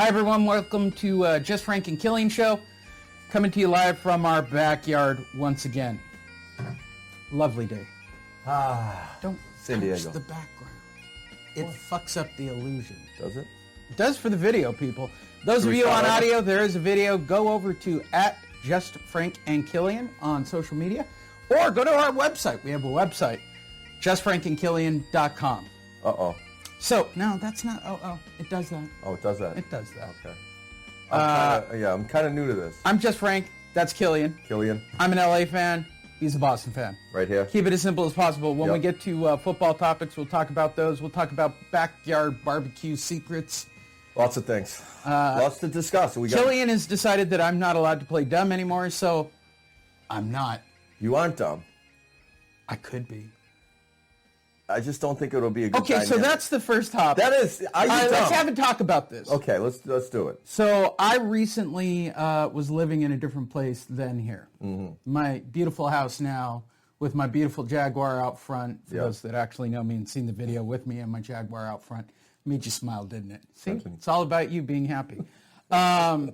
Hi, everyone. Welcome to Just Frank and Killian Show. Coming to you live from our backyard once again. Lovely day. Don't San touch Diego. the background. It fucks up the illusion. Does it? It does for the video, people. Those Should of we you start on over? audio, there is a video. Go over to @JustFrankAndKillian on social media. Or go to our website. We have a website, justfrankandkillian.com. Uh-oh. So, no, that's not, it does that. Oh, it does that? It does that. Okay. I'm kind of new to this. I'm Just Frank. That's Killian. Killian, I'm an LA fan. He's a Boston fan. right here. Keep it as simple as possible. When Yep. we get to football topics, we'll talk about those. We'll talk about backyard barbecue secrets. Lots of things. Lots to discuss. Killian has decided that I'm not allowed to play dumb anymore, so I'm not. You aren't dumb. I could be. I just don't think it'll be a good Okay, so dynamic. that's the first topic. That is... Are you All right, dumb? let's have a talk about this. Okay, let's do it. So I recently was living in a different place than here. Mm-hmm. My beautiful house now with my beautiful Jaguar out front. For those that actually know me and seen the video with me and my Jaguar out front. Made you smile, didn't it? See, it's all about you being happy. My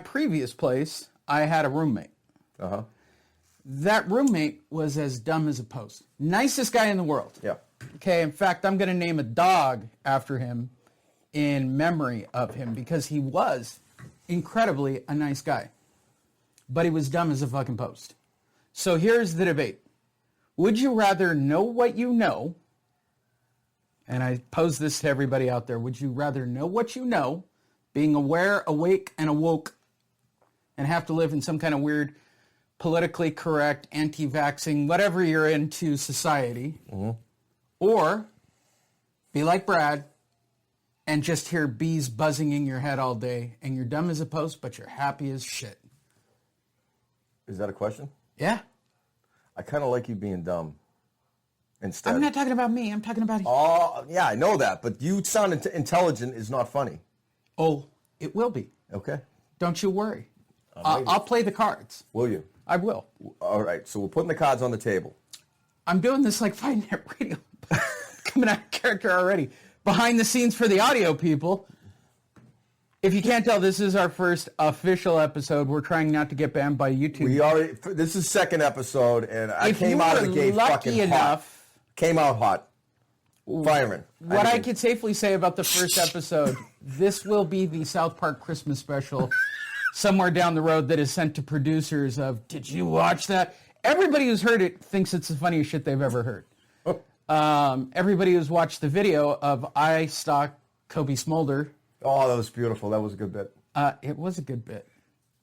previous place, I had a roommate. Uh-huh. That roommate was as dumb as a post. Nicest guy in the world. Yeah. Okay, in fact, I'm going to name a dog after him in memory of him because he was incredibly a nice guy. But he was dumb as a fucking post. So here's the debate. Would you rather know what you know? And I pose this to everybody out there. Would you rather know what you know, being aware, awake, and awoke, and have to live in some kind of weird politically correct, anti-vaxxing, whatever you're into society, or be like Brad and just hear bees buzzing in your head all day and you're dumb as a post, but you're happy as shit? Is that a question? Yeah. I kind of like you being dumb instead. I'm not talking about me. I'm talking about you. Oh, yeah, I know that, but you sound intelligent is not funny. Oh, it will be. Okay. Don't you worry. Maybe. I'll play the cards. Will you? I will. All right, so we're putting the cards on the table. I'm doing this like Fighting Net Radio. Coming out of character already. Behind the scenes for the audio people. If you can't tell, this is our first official episode. We're trying not to get banned by YouTube. This is second episode, and I If came you out of were the gate lucky fucking enough, hot. Came out hot. Firing. what I could safely say about the first episode, this will be the South Park Christmas special somewhere down the road that is sent to producers of, did you watch that? Everybody who's heard it thinks it's the funniest shit they've ever heard. Everybody who's watched the video of I Stalk Kobe Smolder. Oh, that was beautiful. That was a good bit. It was a good bit.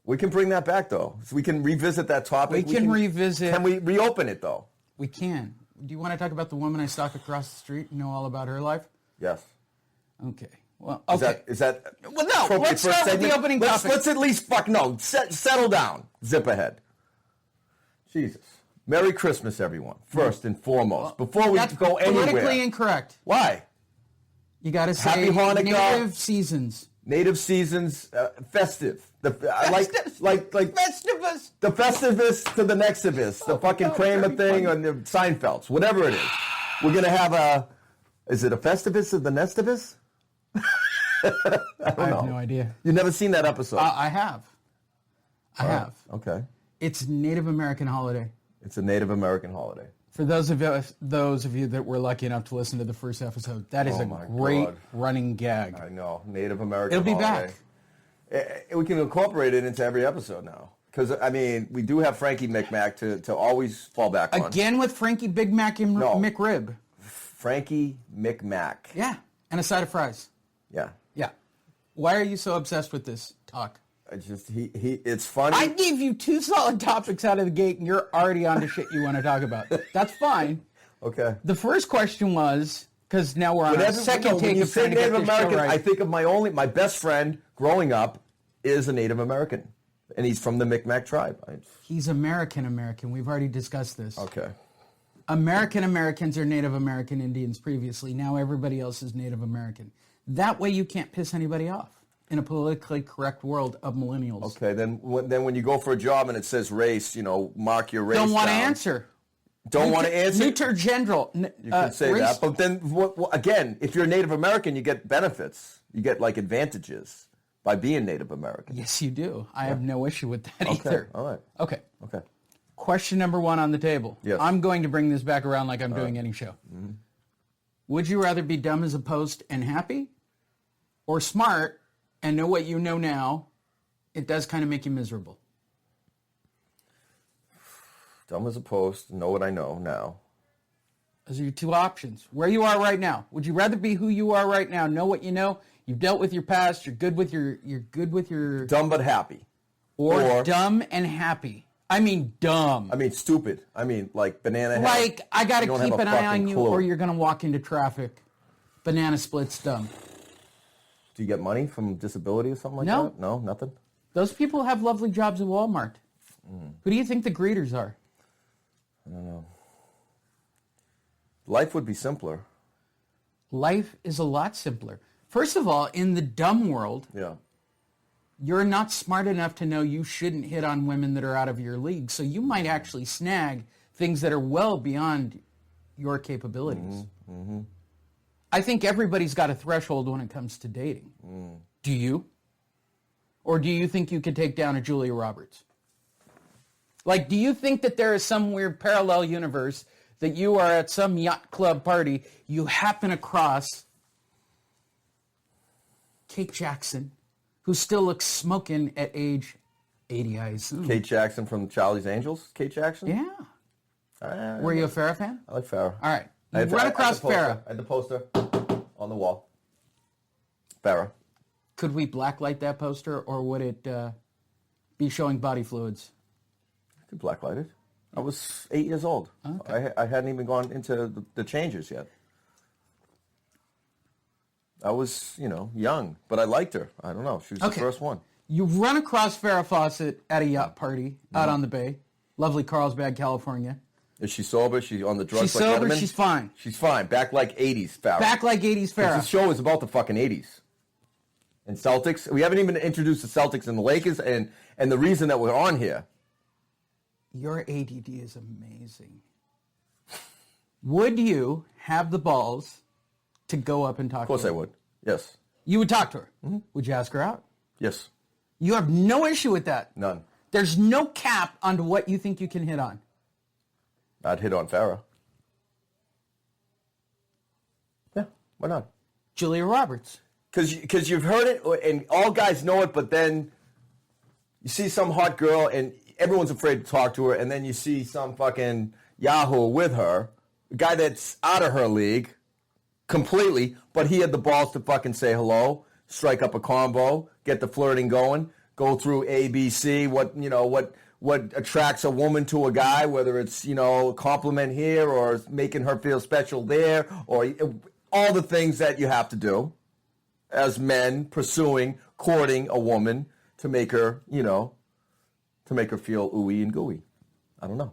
We can bring that back, though. So we can revisit that topic. We can revisit. Can we reopen it, though? We can. Do you want to talk about the woman I stalk across the street and know all about her life? Yes. Okay. Well, okay. Is that Well, no. appropriate Let's for a start with segment? the opening topic. Let's at least settle down. Zip ahead. Jesus. Merry Christmas, everyone. First and foremost, before we That's go anywhere. politically incorrect. Why? You got to say Happy Hanukkah. native seasons. Native seasons, festive. I like Festivus. the Festivus to the Nextivus, the fucking God, Kramer very thing, funny. or the Seinfelds, whatever it is. We're gonna have is it a Festivus or the Nestivus? I have no idea. You've never seen that episode? I have. I have. Okay. It's Native American holiday. It's a Native American holiday. For those of you that were lucky enough to listen to the first episode, that is a my great God. running gag. I know, Native American It'll be holiday. back. We can incorporate it into every episode now. Because, I mean, we do have Frankie McMac to always fall back on. Again with Frankie Big Mac and No. McRib. Frankie McMac. Yeah, and a side of fries. Yeah. Yeah. Why are you so obsessed with this talk? It's funny. I gave you 2 solid topics out of the gate, and you're already on to shit you want to talk about. That's fine. Okay. The first question was, because now we're on our second take when you of say trying to get Native this show American, right. I think of my best friend growing up is a Native American, and he's from the Micmac tribe. He's American. We've already discussed this. Okay. American Americans are Native American Indians previously. Now everybody else is Native American. That way you can't piss anybody off in a politically correct world of millennials. Okay, then when you go for a job and it says race, mark your race Don't want to down. answer. Don't want to answer? Neuter-general. You can say that. But then, again, if you're Native American, you get benefits. You get, like, advantages by being Native American. Yes, you do. I have no issue with that either. All right. Okay. Okay. Question number 1 on the table. Yes. I'm going to bring this back around like I'm doing any show. Mm-hmm. Would you rather be dumb as a post and happy, or smart and know what you know now? It does kind of make you miserable. Dumb as a post, know what I know now. Those are your 2 options. Where you are right now. Would you rather be who you are right now? Know what you know. You've dealt with your past. You're good with your. Dumb but happy. Or dumb and happy. I mean dumb. I mean stupid. I mean like banana head. Like I got to keep an eye on you, clue. or you're gonna walk into traffic. Banana splits dumb. Do you get money from disability or something like No. that? No, nothing. Those people have lovely jobs at Walmart. Who do you think the greeters are? I don't know. Life would be simpler. Life is a lot simpler. First of all, in the dumb world, you're not smart enough to know you shouldn't hit on women that are out of your league. So you might actually snag things that are well beyond your capabilities. Mm-hmm. I think everybody's got a threshold when it comes to dating. Do you? Or do you think you could take down a Julia Roberts? Like, do you think that there is some weird parallel universe that you are at some yacht club party, you happen across Kate Jackson, who still looks smoking at age 80, I assume. Kate Jackson from Charlie's Angels? Kate Jackson? Yeah. Were you a Farrah fan? I like Farrah. All right. You run across Farrah. I had the poster on the wall. Farrah. Could we blacklight that poster, or would it be showing body fluids? I could blacklight it. I was 8 years old. Okay. I hadn't even gone into the changes yet. I was, young, but I liked her. I don't know. She was the first one. You run across Farrah Fawcett at a yacht party out on the bay. Lovely Carlsbad, California. Is she sober? She on the drugs? She's sober. She's fine. She's fine. Back like 80s Farrah. Back like 80s Farrah. This show is about the fucking 80s. And Celtics. We haven't even introduced the Celtics and the Lakers and the reason that we're on here. Your ADD is amazing. Would you have the balls to go up and talk to her? Of course I would. Yes. You would talk to her? Mm-hmm. Would you ask her out? Yes. You have no issue with that? None. There's no cap on what you think you can hit on? I'd hit on Farrah. Yeah, why not? Julia Roberts. Because you've heard it, and all guys know it, but then you see some hot girl, and everyone's afraid to talk to her, and then you see some fucking Yahoo with her, a guy that's out of her league completely, but he had the balls to fucking say hello, strike up a combo, get the flirting going, go through ABC, what attracts a woman to a guy, whether it's, a compliment here or making her feel special there, or all the things that you have to do as men courting a woman to make her, to make her feel ooey and gooey. I don't know.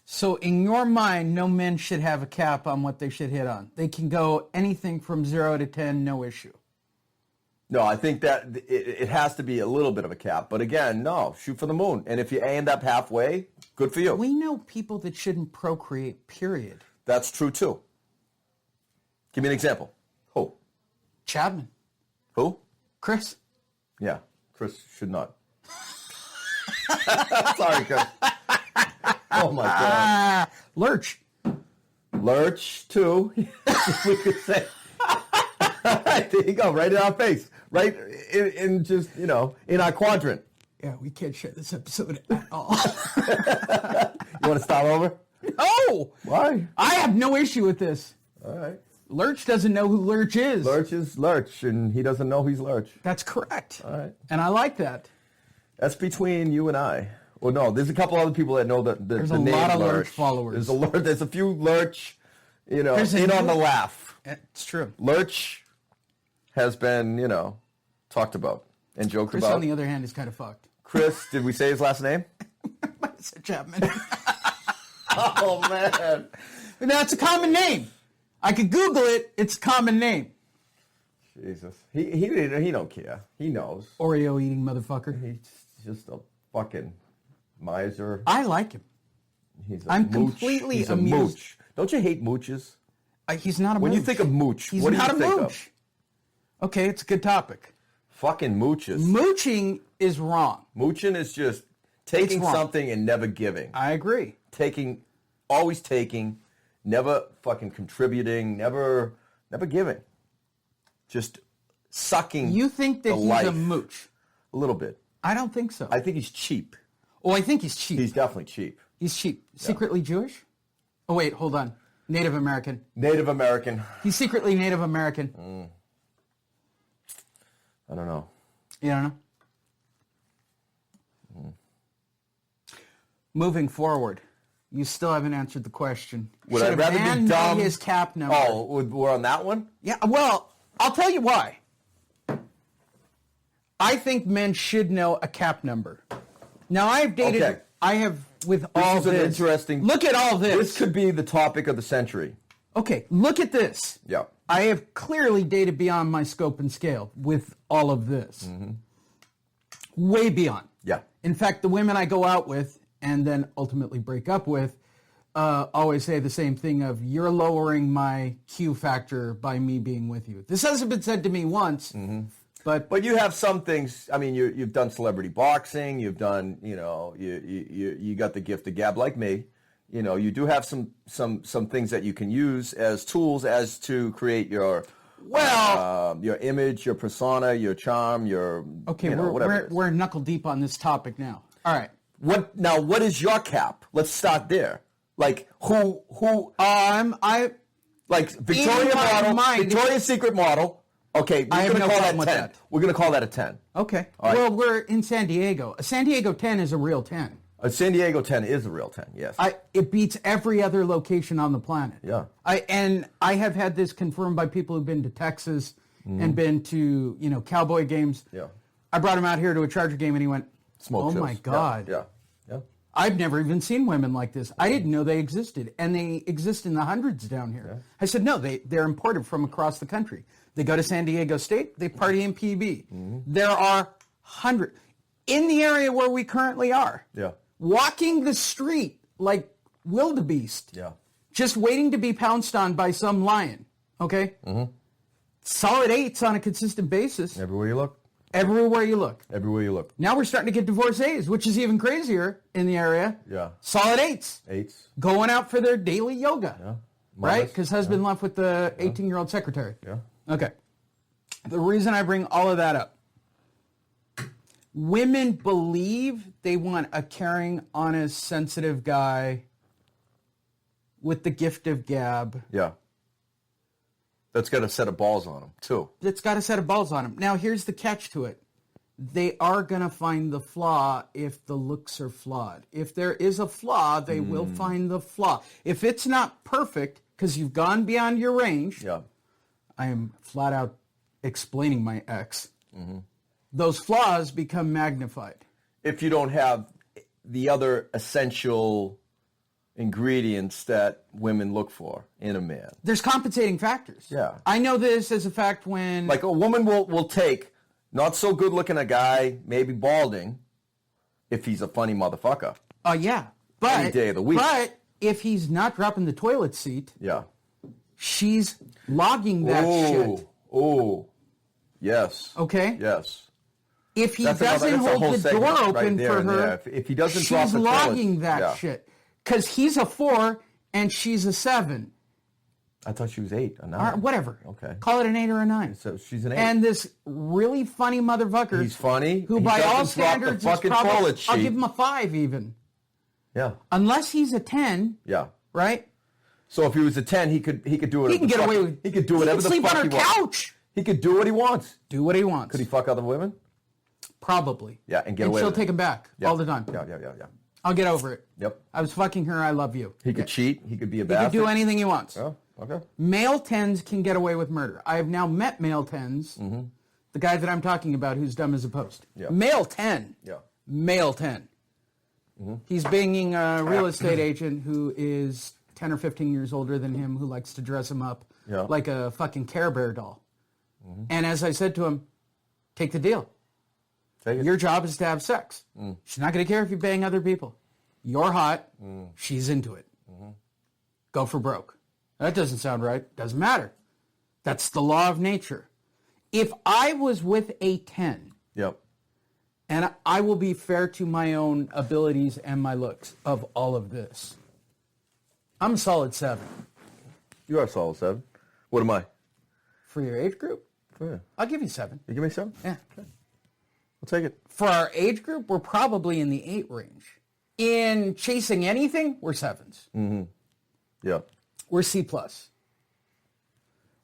So in your mind, no men should have a cap on what they should hit on. They can go anything from 0 to 10, no issue. No, I think that it has to be a little bit of a cap. But again, no, shoot for the moon. And if you end up halfway, good for you. We know people that shouldn't procreate, period. That's true, too. Give me an example. Who? Chapman. Who? Chris. Yeah, Chris should not. Sorry, Chris. Oh, my God. Lurch. Lurch, too. We could say. There you go, right in our face. Right in just, in our quadrant. Yeah, we can't share this episode at all. You want to start over? No! Why? I have no issue with this. All right. Lurch doesn't know who Lurch is. Lurch is Lurch, and he doesn't know he's Lurch. That's correct. All right. And I like that. That's between you and I. Well, no, there's a couple other people that know the name Lurch. There's a lot of Lurch followers. There's a few Lurch, in on the laugh. It's true. Lurch has been, talked about and joked Chris, about. on the other hand, is kind of fucked. Chris, did we say his last name? I said Chapman. Oh, man. That's a common name. I could Google it. It's a common name. Jesus. He don't care. He knows. Oreo eating motherfucker. He's just a fucking miser. I like him. I'm completely He's a amused. mooch. Don't you hate mooches? He's not a mooch. When you think of mooch, he's what do not you a think mooch. Okay, it's a good topic. Fucking mooches. Mooching is wrong. Mooching is just taking something and never giving. I agree. Always taking, never fucking contributing, never giving. Just sucking. You think that he's a mooch? A little bit. I don't think so. I think he's cheap. Oh, I think he's cheap. He's definitely cheap. He's cheap. Secretly Jewish? Oh, wait, hold on. Native American. Native American. He's secretly Native American. I don't know. You don't know? Moving forward, you still haven't answered the question. Would Should I rather a man be dumb? know his cap number? Oh, we're on that one? Yeah, well, I'll tell you why. I think men should know a cap number. Now, I've dated... Okay. I have, with all This is an interesting... Look at all this. This could be the topic of the century. Okay, look at this. Yeah. I have clearly dated beyond my scope and scale with all of this. Mm-hmm. Way beyond. Yeah. In fact, the women I go out with and then ultimately break up with always say the same thing of, you're lowering my Q factor by me being with you. This hasn't been said to me once, but you have some things. I mean, you've done celebrity boxing. You've done, you got the gift of gab like me. You do have some things that you can use as tools as to create your image, your persona, your charm, your we're knuckle deep on this topic now. All right. What is your cap? Let's start there. Like who like Victoria model, Victoria's Secret model. Okay, we're going to call that 10. We're going to call that a 10. Okay. All right. Well, we're in San Diego. A San Diego 10 is a real 10. A San Diego 10 is a real 10, yes. It beats every other location on the planet. Yeah. I have had this confirmed by people who've been to Texas and been to, cowboy games. Yeah. I brought him out here to a Charger game and he went, Smoke shows. My God. Yeah. I've never even seen women like this. I didn't know they existed. And they exist in the hundreds down here. Yeah. I said, no, they're imported from across the country. They go to San Diego State. They party in PB. There are hundreds. In the area where we currently are. Yeah. Walking the street like wildebeest. Yeah. Just waiting to be pounced on by some lion. Okay? Solid 8s on a consistent basis. Everywhere you look. Everywhere you look. Everywhere you look. Now we're starting to get divorcees, which is even crazier in the area. Yeah. Solid 8s. 8s. Going out for their daily yoga. Yeah. Right? Because husband left with the 18-year-old secretary. Yeah. Okay. The reason I bring all of that up. Women believe they want a caring, honest, sensitive guy with the gift of gab. Yeah. That's got a set of balls on him, too. That's got a set of balls on him. Now, here's the catch to it. They are going to find the flaw if the looks are flawed. If there is a flaw, they will find the flaw. If it's not perfect, because you've gone beyond your range, I am flat out explaining my ex, those flaws become magnified. If you don't have the other essential ingredients that women look for in a man. There's compensating factors. Yeah. I know this as a fact when... Like a woman will take not so good looking a guy, maybe balding, if he's a funny motherfucker. Yeah. But, any day of the week. But if he's not dropping the toilet seat, yeah, she's logging that shit. Oh, yes. Okay? Yes. If he doesn't hold the door open for her, if he doesn't drop the she's logging that shit. Because he's a 4 and she's a 7. I thought she was 8 or 9. All right, whatever. Okay. Call it an 8 or a 9. So she's an 8. And this really funny motherfucker. He's funny. Who He by all doesn't drop the standards is fucking probably... toilet sheet. I'll give him a 5 even. Yeah. Unless he's a 10. Yeah. Right? So if he was a 10, he could do it. He can get away with... He could do whatever the fuck he wants. He can sleep on her couch. He could do what he wants. Do what he wants. Could he fuck other women? Probably. Yeah, and get away with it. And she'll take him back all the time. Yeah. I'll get over it. Yep. I was fucking her. I love you. He could cheat. He could be a He bastard. could do anything he wants. Oh, okay. Male 10s can get away with murder. I have now met male 10s. The guy that I'm talking about who's dumb as a post. Yeah. Male 10. Yeah. Male 10. He's banging a real estate agent who is 10 or 15 years older than him, who likes to dress him up like a fucking Care Bear doll. And as I said to him, take the deal. Take it. Your job is to have sex. She's not going to care if you bang other people. You're hot. She's into it. Go for broke. That doesn't sound right. Doesn't matter. That's the law of nature. If I was with a 10, Yep. and I will be fair to my own abilities and my looks of all of this, I'm a solid 7. You are a solid 7. What am I? For your age group, Yeah. I'll give you 7. You give me 7? Yeah. Okay. I'll take it. For our age group, we're probably in the 8 range. In chasing anything, we're 7s. Yeah. We're C+.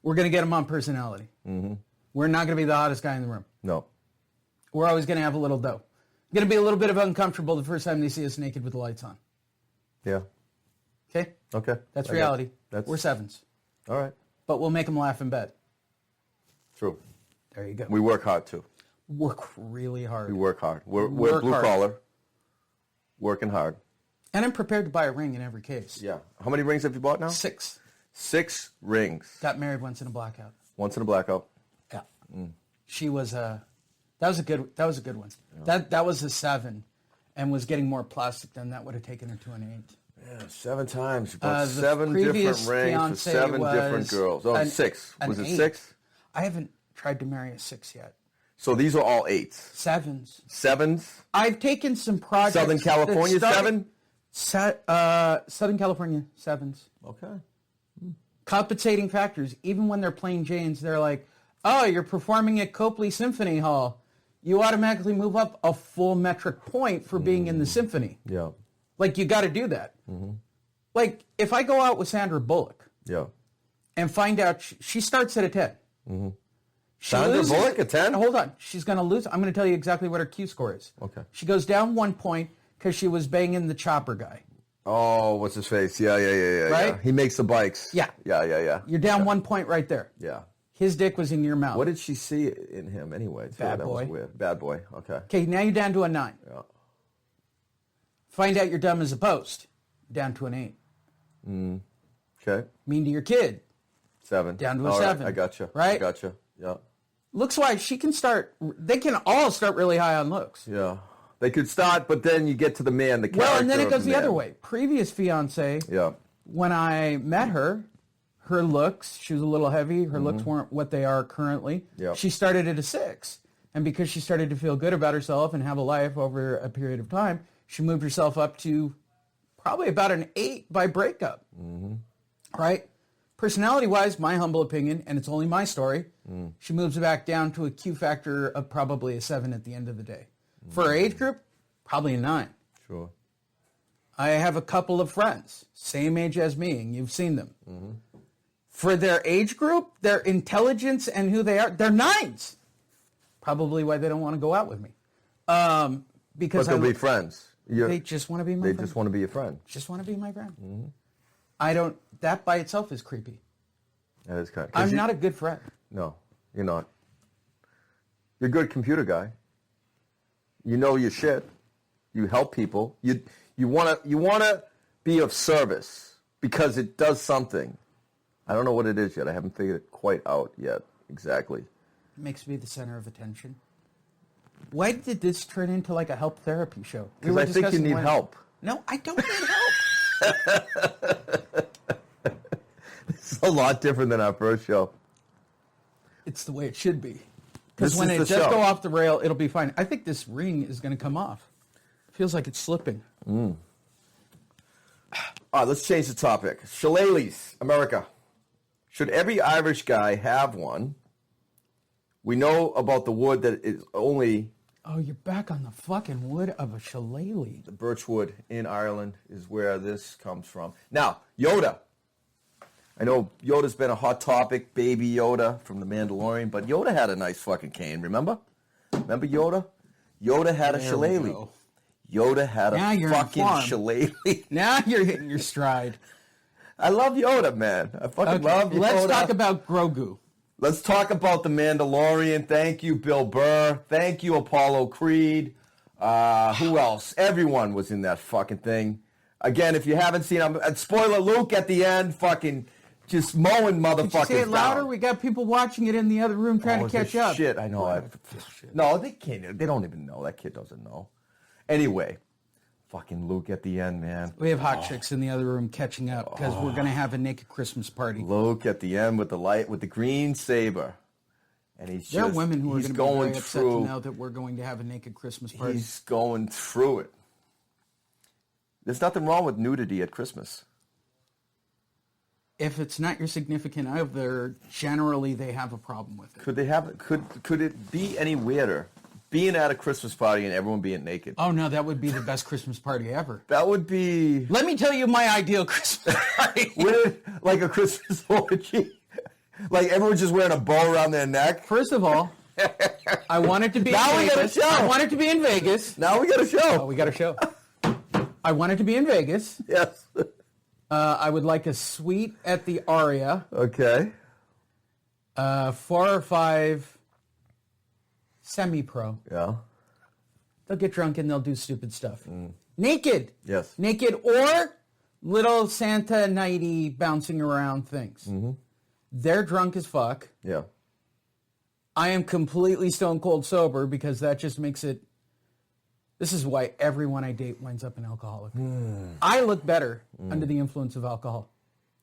We're going to get them on personality. We're not going to be the hottest guy in the room. No. We're always going to have a little dough. Going to be a little bit of uncomfortable the first time they see us naked with the lights on. Yeah. Okay? Okay. That's I got reality. it. That's We're 7s. all right. But we'll make them laugh in bed. True. There you go. We work hard too. Work really hard. We work hard. We're Work blue hard. collar. Working hard. And I'm prepared to buy a ring in every case. Yeah. How many rings have you bought now? 6. 6 rings. Got married once in a blackout. Once in a blackout. Yeah. She was that was a good one. Yeah. That was a 7 and was getting more plastic than that would have taken her to an 8. Yeah, 7 times. You bought The 7 different previous rings for 7 fiancé different girls. Oh, 6. Was it 8. 6? I haven't tried to marry a 6 yet. So these are all 8s. 7s. 7s? I've taken some projects. Southern California 7? Southern California 7s. Okay. Compensating factors. Even when they're plain Janes, they're like, oh, you're performing at Copley Symphony Hall. You automatically move up a full metric point for being in the symphony. Yeah. Like, you got to do that. Like, if I go out with Sandra Bullock Yeah. and find out she starts at a 10. Sandra Bullock, a 10? Hold on. She's going to lose. I'm going to tell you exactly what her Q score is. Okay. She goes down 1 point because she was banging the chopper guy. Oh, what's his face? Yeah. Right? Yeah. He makes the bikes. Yeah. Yeah. You're down 1 point right there. Yeah. His dick was in your mouth. What did she see in him anyway? Bad that boy. Was weird. Bad boy. Okay. Okay, now you're down to a 9. Yeah. Find out you're dumb as a post. Down to an 8. Okay. Mean to your kid. 7. Down to a All 7. Right. I gotcha. Right? I gotcha. Yeah. Looks wise, she can start. They can all start really high on looks. Yeah. They could start, but then you get to the man, the character. Well, and then it of goes the man. other way. Previous fiance, Yeah. when I met her, her looks, she was a little heavy. Her looks weren't what they are currently. Yeah. She started at a 6. And because she started to feel good about herself and have a life over a period of time, she moved herself up to probably about an 8 by breakup. Right? Personality-wise, my humble opinion, and it's only my story, she moves back down to a Q factor of probably a 7 at the end of the day. For her age group, probably a 9. Sure. I have a couple of friends, same age as me, and you've seen them. For their age group, their intelligence and who they are, they're 9s. Probably why they don't want to go out with me. Because But they'll be friends. they just want to be my friend. They just want to be your friend. Just want to be my friend. I don't, that by itself is creepy. That is kind of, I'm not a good friend. No, you're not. You're a good computer guy. You know your shit. You help people. You wanna be of service because it does something. I don't know what it is yet. I haven't figured it quite out yet exactly. It makes me the center of attention. Why did this turn into like a help therapy show? Because I think you need help. No, I don't need help. It's a lot different than our first show. It's the way it should be. This Because when is it the does show. go off the rail, it'll be fine. I think this ring is going to come off. Feels like it's slipping. All right, let's change the topic. Shillelaghs, America. Should every Irish guy have one? We know about the wood that is only Oh, you're back on the fucking wood of a shillelagh. the birchwood in Ireland is where this comes from. Now, Yoda. I know Yoda's been a hot topic, baby Yoda from The Mandalorian, but Yoda had a nice fucking cane, remember? Remember Yoda? Yoda had a There we shillelagh. go. Yoda had Now a you're fucking informed. shillelagh. Now you're hitting your stride. I love Yoda, man. I fucking Okay, love Yoda. let's talk about Grogu. Let's talk about The Mandalorian. Thank you, Bill Burr. Thank you, Apollo Creed. Who else? Everyone was in that fucking thing. Again, if you haven't seen, spoiler Luke at the end, fucking just mowing motherfuckers Did you say it louder? down. We got people watching it in the other room trying to catch up. Shit, I know. No, they can't. They don't even know. That kid doesn't know. Anyway, Fucking Luke at the end, man. We have hot chicks in the other room catching up because we're going to have a naked Christmas party. Luke at the end with the green saber. And there are women who are going to be very upset through, to know that we're going to have a naked Christmas party. He's going through it. There's nothing wrong with nudity at Christmas. If it's not your significant other, generally they have a problem with it. Could it be any weirder? Being at a Christmas party and everyone being naked. Oh no, that would be the best Christmas party ever. That would be. Let me tell you my ideal Christmas party. Like a Christmas orgy. Like everyone's just wearing a bow around their neck. First of all, I want it to be now in we Vegas. Got a show. I want it to be in Vegas. Now we got a show. Oh, we got a show. I want it to be in Vegas. Yes. I would like a suite at the Aria. Okay. 4 or 5 semi-pro. Yeah. They'll get drunk and they'll do stupid stuff. Naked. Yes. Naked or little Santa nighty bouncing around things. Mm-hmm. They're drunk as fuck. Yeah. I am completely stone cold sober because that just makes it... This is why everyone I date winds up an alcoholic. I look better under the influence of alcohol.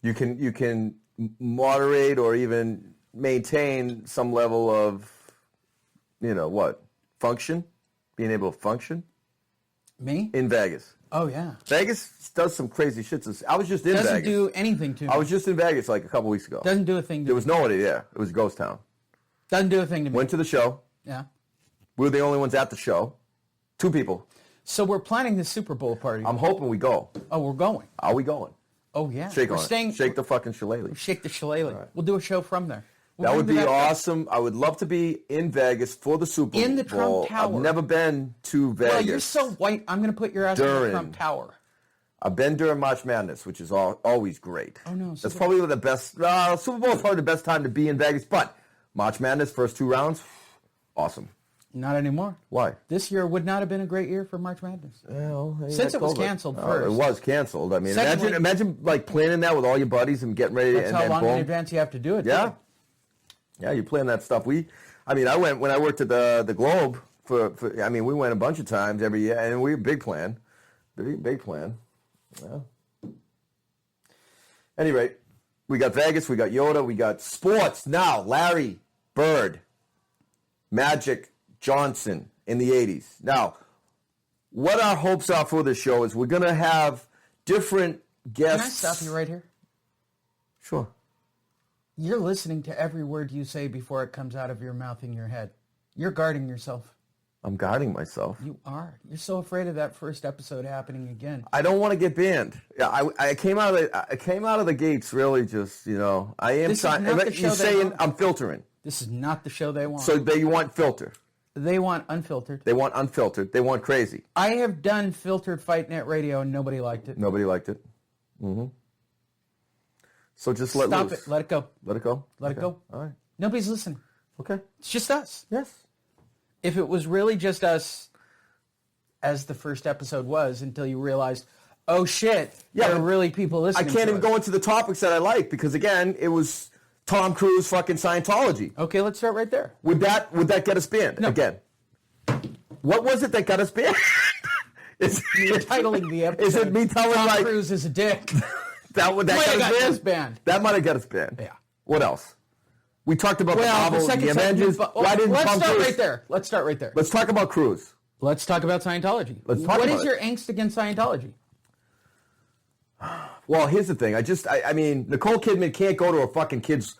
You can moderate or even maintain some level of... function? Being able to function? Me? In Vegas. Oh, yeah. Vegas does some crazy shit. I was just in Vegas. Doesn't do anything to me. I was just in Vegas like a couple weeks ago. Doesn't do a thing to me. There was nobody there. It was a ghost town. Doesn't do a thing to me. Went to the show. Yeah. We were the only ones at the show. 2 people. So we're planning the Super Bowl party. I'm hoping we go. Oh, we're going. Are we going? Oh, yeah. Shake we're on staying, it. Shake the fucking shillelagh. Shake the shillelagh. Right. We'll do a show from there. That would be awesome. I would love to be in Vegas for the Super Bowl. In the Trump Tower. I've never been to Vegas. Well, you're so white, I'm going to put your ass in the Trump Tower. I've been during March Madness, which is always great. Oh, no. That's probably the best. Super Bowl is probably the best time to be in Vegas. But March Madness, first 2 rounds, awesome. Not anymore. Why? This year would not have been a great year for March Madness. Well, since it was canceled first. It was canceled. I mean, Secondly, imagine like planning that with all your buddies and getting ready. That's and how long boom. in advance you have to do it. Yeah. Too. Yeah, you plan that stuff. I went when I worked at the Globe we went a bunch of times every year, and we had a big plan. Big plan. Yeah. Any rate, we got Vegas, we got Yoda, we got sports now. Larry Bird, Magic Johnson in the 80s. Now, what our hopes are for this show is we're going to have different guests. Can I stop you right here? Sure. You're listening to every word you say before it comes out of your mouth in your head. You're guarding yourself. I'm guarding myself. You are. You're so afraid of that first episode happening again. I don't want to get banned. Yeah, I came out of the gates really just, I am trying. You're saying I'm filtering. This is not the show they want. So they want filter. They want unfiltered. They want unfiltered. They want crazy. I have done filtered Fight Net radio and nobody liked it. Nobody liked it. Mm-hmm. So just let Stop loose. it. Let it go. Let it go? Let it go. All right. Nobody's listening. Okay. It's just us. Yes. If it was really just us, as the first episode was, until you realized, oh shit, there are really people listening. I can't even go into the topics that I like because again, it was Tom Cruise fucking Scientology. Okay, let's start right there. Would that get us banned? No. Again. What was it that got us banned? You're titling the episode. Is it me telling Tom Cruise is a dick? that got us banned. That might have got us banned. Yeah. What else? We talked about the novel, the Avengers. Why didn't Let's Tom start Cruise? right there. Let's start right there. Let's talk about Cruise. Let's talk about Scientology. What is your angst against Scientology? Well, here's the thing. I mean, Nicole Kidman can't go to her fucking kids,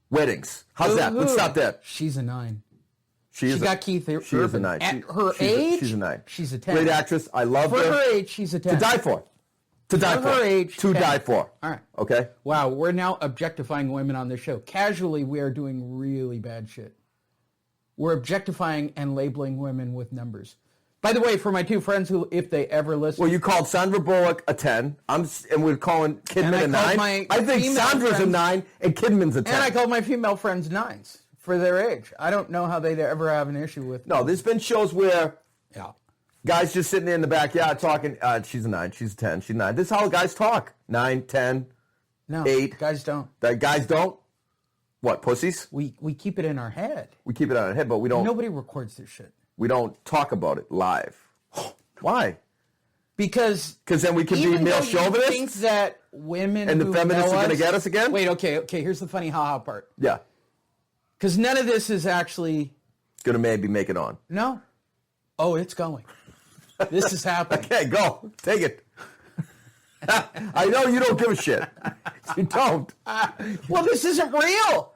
weddings. How's that? Let's stop that. She's a 9. She got Keith Urban. She is a 9. At her age, she's a 9. She's a 10. Great actress. I love her. For her age, she's a 10. To die for. To die for. her age, to 10. die for. All right. Okay? Wow, we're now objectifying women on this show. Casually, we are doing really bad shit. We're objectifying and labeling women with numbers. By the way, for my 2 friends who, if they ever listen... Well, you called Sandra Bullock a 10, and we're calling Kidman a 9. I think Sandra's a 9, and Kidman's a 10. And I called my female friends 9s for their age. I don't know how they'd ever have an issue with... No, there's been shows where... Yeah. Guys just sitting there in the backyard talking, she's a 9, she's a 10, she's a 9. This is how guys talk. 9, 10, no, 8. Guys don't. Guys don't? What, pussies? We keep it in our head. We keep it on our head, but we don't... Nobody records this shit. We don't talk about it live. Why? Because then we can be even male though you chauvinists? think that women And the who feminists know are gonna us- get us again? Wait, okay. Here's the funny haha part. Yeah. Because none of this is actually... Going to maybe make it on. No. Oh, it's going. This is happening. Okay, go. Take it. I know you don't give a shit. You don't. Well, this isn't real.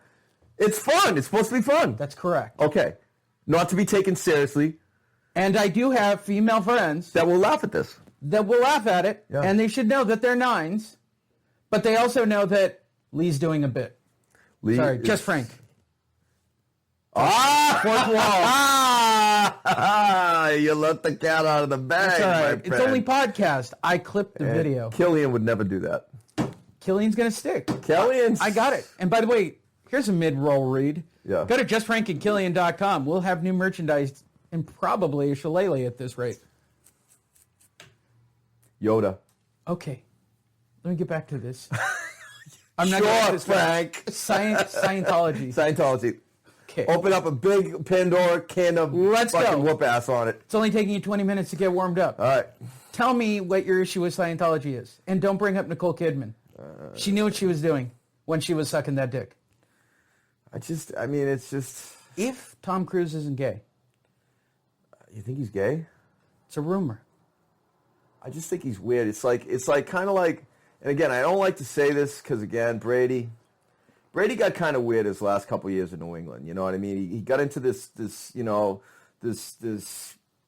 It's fun. It's supposed to be fun. That's correct. Okay. Not to be taken seriously. And I do have female friends That will laugh at this. that will laugh at it, Yeah. and they should know that they're nines, but they also know that Lee's doing a bit. Lee Sorry, is- just Frank. Fourth wall. You let the cat out of the bag, It's all right. my It's friend. only podcast. I clipped the video. Killian would never do that. Killian's going to stick. Killian's... I got it. And by the way, here's a mid-roll read. Yeah. Go to justfrankandkillian.com. We'll have new merchandise and probably a shillelagh at this rate. Yoda. Okay. Let me get back to this. I'm not Sure, going to this Frank. Scientology. Scientology. Okay. Open up a big Pandora can of Let's fucking go. whoop ass on it. It's only taking you 20 minutes to get warmed up. All right. Tell me what your issue with Scientology is. And don't bring up Nicole Kidman. She knew what she was doing when she was sucking that dick. It's just... If Tom Cruise isn't gay, You think he's gay? it's a rumor. I just think he's weird. It's like kind of like, and again, I don't like to say this because again, Brady got kind of weird his last couple years in New England. You know what I mean? He got into this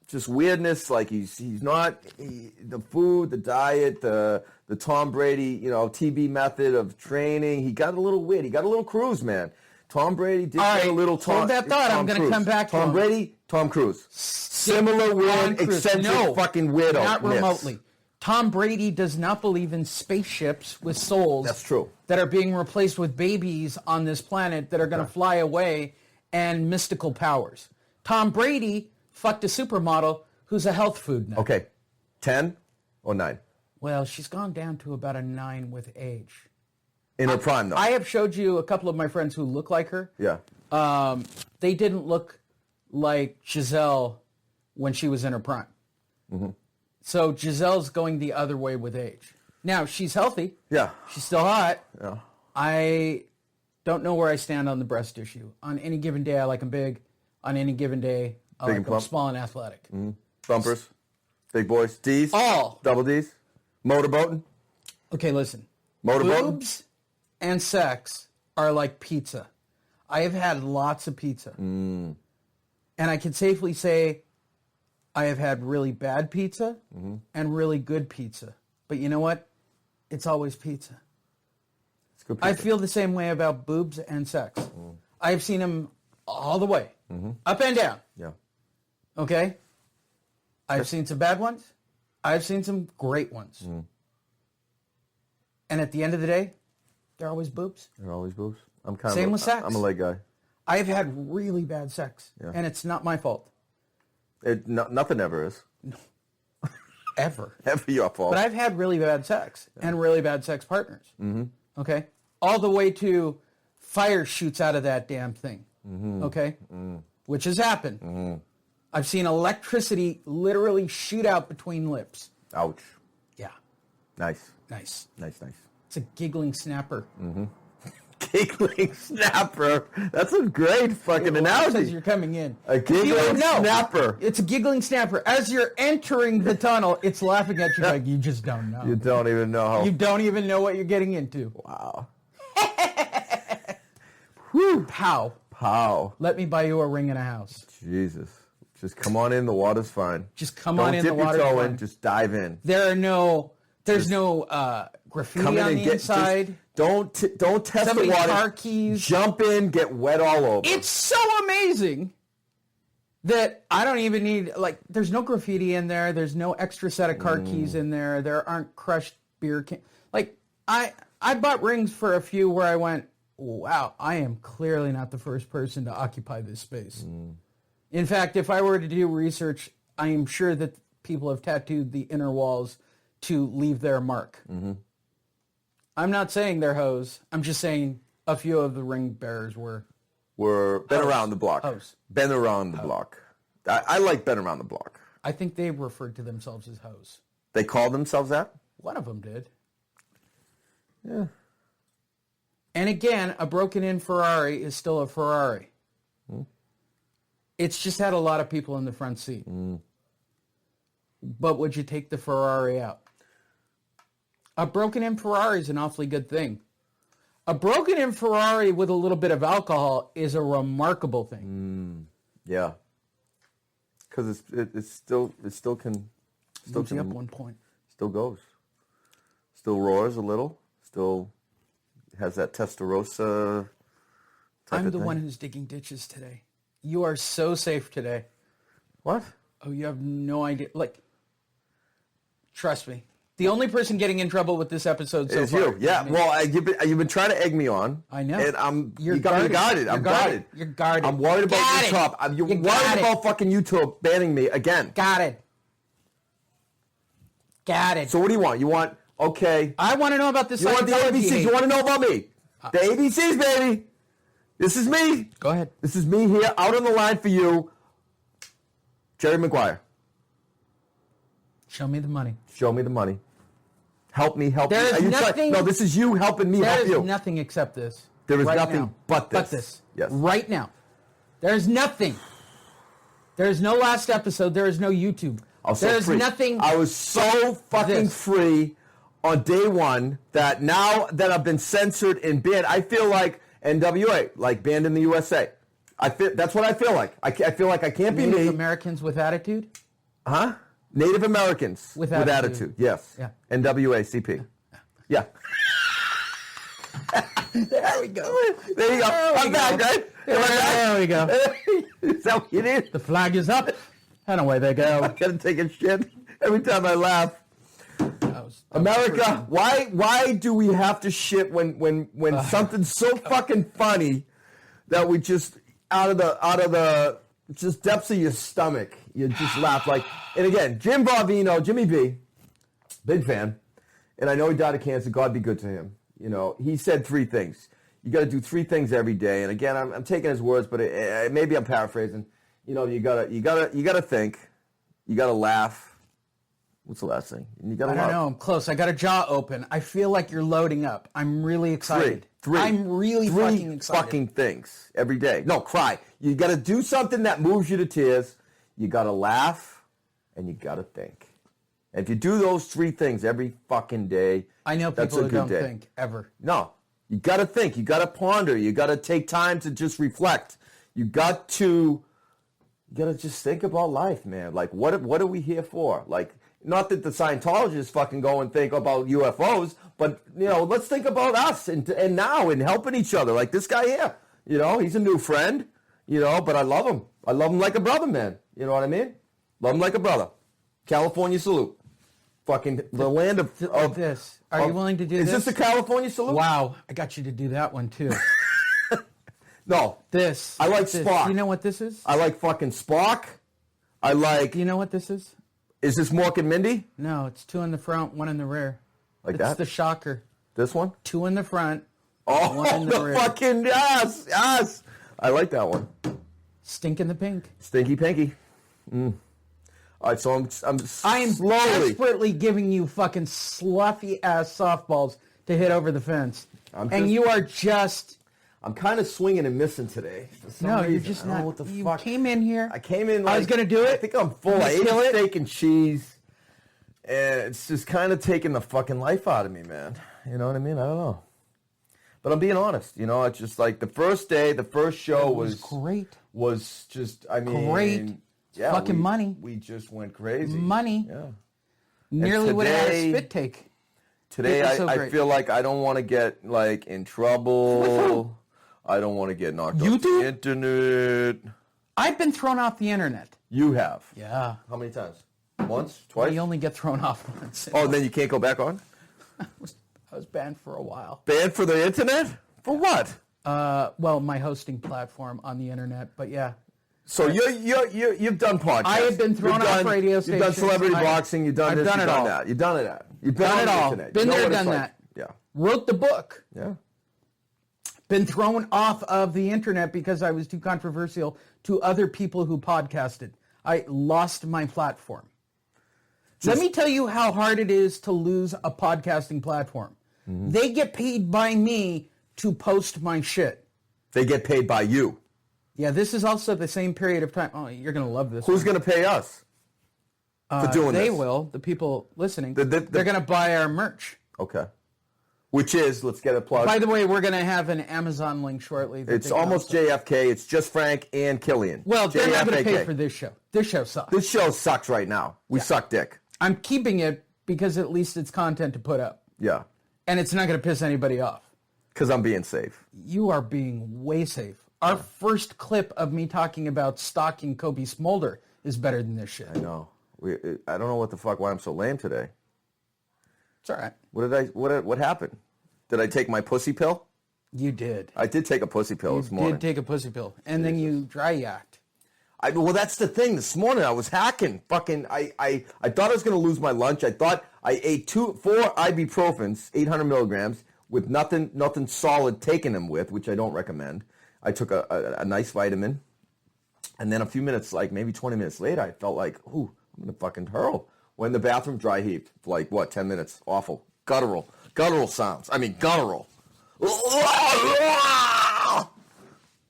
just weirdness. Like he's not the food, the diet, the Tom Brady, TB method of training. He got a little weird. He got a little Cruise, man. Tom Brady did All get a right, little hold that thought. I'm going to Cruise. come back to Tom him. Brady, Tom Cruise. Similar weird, Tom Cruise. eccentric No, fucking weirdo. Not remotely. Tom Brady does not believe in spaceships with souls. That's true. That are being replaced with babies on this planet that are going to fly away and mystical powers. Tom Brady fucked a supermodel who's a health food nut. Okay, 10 or 9? Well, she's gone down to about a 9 with age. In her prime, though. I have showed you a couple of my friends who look like her. Yeah. They didn't look like Giselle when she was in her prime. Mm-hmm. So Giselle's going the other way with age. Now, she's healthy. Yeah. She's still hot. Yeah. I don't know where I stand on the breast issue. On any given day, I like them big. On any given day, I Big like and them plump? small and athletic. Bumpers. Big boys. D's. All. Double D's. Motorboating. Okay, listen. Motorboating. Boobs and sex are like pizza. I have had lots of pizza. And I can safely say I have had really bad pizza and really good pizza. But you know what? It's always pizza. It's good I pizza. feel the same way about boobs and sex. I've seen them all the way, up and down. Yeah. Okay? I've seen some bad ones. I've seen some great ones. And at the end of the day, they're always boobs. They're always boobs. I'm kind Same of with sex. I'm a leg guy. I've had really bad sex, Yeah. and it's not my fault. Nothing ever is. Ever. Ever your fault. But I've had really bad sex and really bad sex partners. Okay? All the way to fire shoots out of that damn thing. Okay? Which has happened. I've seen electricity literally shoot out between lips. Ouch. Yeah. Nice. Nice. Nice. It's a giggling snapper. Giggling snapper. That's a great fucking Says analogy. you're coming in. A You don't giggling know. snapper. It's a giggling snapper. As you're entering the tunnel, it's laughing at you like you just don't know. You don't even know how. You don't even know what you're getting into. Wow. Whew. Pow. Pow. Let me buy you a ring and a house. Jesus. Just come on in. The water's fine. Just come Don't on in. dip The water's your toe fine. in. Just dive in. There's no graffiti Come in on and the get. inside. Don't test Somebody the water. car keys. Jump in. Get wet all over. It's so amazing that I don't even need, there's no graffiti in there. There's no extra set of car keys in there. There aren't crushed beer cans. I bought rings for a few where I went, wow, I am clearly not the first person to occupy this space. In fact, if I were to do research, I am sure that people have tattooed the inner walls to leave their mark. I'm not saying they're hoes. I'm just saying a few of the ring bearers were. Been around the block. Hoes. Been around the block. I like been around the block. I think they referred to themselves as hoes. They called themselves that? One of them did. Yeah. And again, a broken-in Ferrari is still a Ferrari. It's just had a lot of people in the front seat. But would you take the Ferrari out? A broken-in Ferrari is an awfully good thing. A broken-in Ferrari with a little bit of alcohol is a remarkable thing. Yeah. Because it still can Moves you up 1 point. Still goes. Still roars a little. Still has that Testarossa type I'm of the thing. one who's digging ditches today. You are so safe today. What? Oh, you have no idea. Like, trust me. The only person getting in trouble with this episode so It's far you. Yeah. is me. Well, you've been trying to egg me on. I know. And You're you got me guarded. guarded. I'm guarded. You're guarded. I'm worried about Got it. YouTube. You're You got worried it. about fucking YouTube banning me again. Got it. Got it. So what do you want? You want, okay. I want to know about this. You want the Scientology ABCs. hate. You want to know about me. The ABCs, baby. This is me. Go ahead. This is me here out on the line for you. Jerry Maguire. Show me the money. Show me the money. Help me, help There me. is Are you nothing- no, this is you helping me There help is you. nothing except this. There is right nothing now. but this. But this. Yes. Right now. There is nothing. There is no last episode. There is no YouTube. I was so There is free. nothing. I was so fucking this. free on day one that now that I've been censored and banned, I feel like NWA, like banned in the USA. That's what I feel like. I feel like I can't be Native me. Americans with attitude. Huh? Native Americans With attitude. attitude. Yes. Yeah. NWACP. Yeah. There we go. There you go. I'm back, right? Am I back? There we go. Is that what you did? The flag is up, and away they I go. gotta take a shit every time I laugh. America, why do we have to shit when something's so fucking funny that we just out of the just depths of your stomach you just laugh like? And again, Jimmy B, big fan, and I know he died of cancer. God be good to him. You know, he said 3 things. You got to do 3 things every day. And again, I'm taking his words, but maybe I'm paraphrasing. You know, you gotta think, you gotta laugh. What's the last thing? You gotta I don't know. I'm close. I got a jaw open. I feel like you're loading up. I'm really excited. 3. I'm really fucking excited. Fucking things every day. No, cry. You got to do something that moves you to tears. You got to laugh, and you got to think. And if you do those 3 things every fucking day, I know that's people a who good don't day. think ever. No, you got to think. You got to ponder. You got to take time to just reflect. You got to just think about life, man. Like, what are we here for? Like, not that the Scientologists fucking go and think about UFOs, but, you know, let's think about us and now and helping each other. Like this guy here, you know, he's a new friend, you know, but I love him. I love him like a brother, man. You know what I mean? Love him like a brother. California salute. Fucking the land of this. Are you willing to do this? Is this a California salute? Wow, I got you to do that one too. No. This. I like this. Spock. Do you know what this is? I like fucking Spock. I like... Do you know what this is? Is this Mork and Mindy? No, it's 2 in the front, 1 in the rear. Like It's that? the shocker. This one? 2 in the front, Oh, 1 in the rear. fucking yes. I like that one. Stink in the pink. Stinky Pinky. All right, so I am slowly... desperately giving you fucking sloughy ass softballs to hit over the fence, I'm you are just I'm kind of swinging and missing today. For some no. reason. You're just I don't know not. what the You fuck. came in here. I came in. I was gonna do it. I think I'm full. You I ate kill it? steak and cheese, and it's just kind of taking the fucking life out of me, man. You know what I mean? I don't know. But I'm being honest. You know, it's just like the first day, the first show It was great. Was just, I mean, Great. Yeah, Fucking money. We just went crazy. Money. Yeah. Nearly would have had a today- spit take. Today, It was so I great. feel like I don't want to get like in trouble. I don't want to get knocked off the internet. I've been thrown off the internet. You have. Yeah. How many times? Once? Twice? You only get thrown off once. Oh, and then you can't go back on? I was banned for a while. Banned for the internet? For what? Well, my hosting platform on the internet, but yeah. So you've done podcasts. I have been thrown off radio You've done stations. celebrity boxing. You've done I've this. done You've it done all. that. You've done it. You've been Done on it the all. internet. Been You know there, what it's done like. that. Yeah. Wrote the book. Yeah. Been thrown off of the internet because I was too controversial to other people who podcasted. I lost my platform. Let me tell you how hard it is to lose a podcasting platform. Mm-hmm. They get paid by me to post my shit. They get paid by you. Yeah, this is also the same period of time. Oh, you're going to love this. Who's going to pay us for doing this? They will. The people listening. They're going to buy our merch. Okay. Which is, let's get a plug. By the way, we're going to have an Amazon link shortly. It's almost JFK. It's just Frank and Killian. Well, they're not going to pay for this show. This show sucks. This show sucks right now. We suck dick. I'm keeping it because at least it's content to put up. Yeah. And it's not going to piss anybody off. Because I'm being safe. You are being way safe. Our first clip of me talking about stalking Kobe Smolder is better than this shit. I know. I don't know why I'm so lame today. It's all right. What happened? Did I take my pussy pill? You did. I did take a pussy pill this morning. You did take a pussy pill. And then you dry yacked. Well, that's the thing. This morning I was hacking. I thought I was going to lose my lunch. I thought I ate 4 ibuprofens, 800 milligrams, with nothing solid taking them with, which I don't recommend. I took a nice vitamin. And then a few minutes, like maybe 20 minutes later, I felt like, ooh, I'm going to fucking hurl. Went in the bathroom, dry heaved. For like, 10 minutes? Awful. Guttural sounds. I mean, guttural.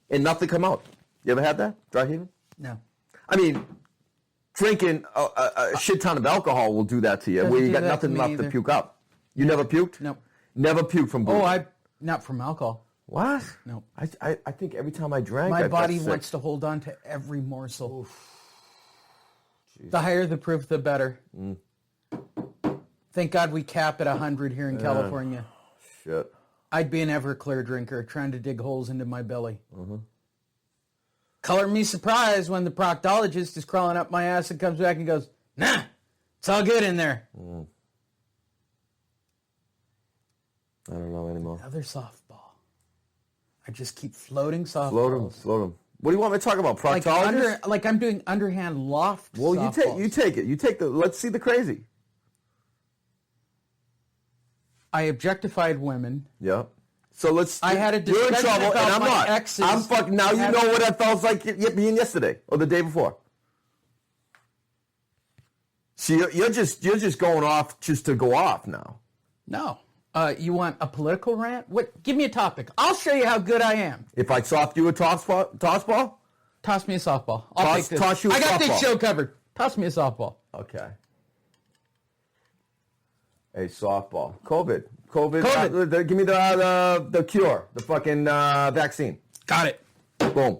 And nothing come out. You ever had that? Dry heaving? No. I mean, drinking a shit ton of alcohol will do that to you, where you got nothing left to puke up. You never puked? No. Never puked from booze? Not from alcohol. What? No. I think every time I drank, my body wants to hold on to every morsel. The higher the proof, the better. Mm. Thank God we cap at 100 here in California. Shit. I'd be an Everclear drinker trying to dig holes into my belly. Mm-hmm. Color me surprised when the proctologist is crawling up my ass and comes back and goes, nah, it's all good in there. Mm. I don't know anymore. Another softball. I just keep floating softballs. Float them. What do you want me to talk about? Proctologist? Like I'm doing underhand loft Well, softballs. you take it. You take let's see the crazy. I objectified women. Yeah. So I had a discussion you're in trouble, about and I'm my not. exes. I'm fucking. Now you know what that felt like being yesterday or the day before. See, you're just going off just to go off now. No. You want a political rant? What? Give me a topic. I'll show you how good I am. If I soft you a toss ball? Toss me a softball. I'll take this. Toss you a I got softball. this show covered. Toss me a softball. Okay. A softball. COVID. Give me the cure. The fucking vaccine. Got it. Boom.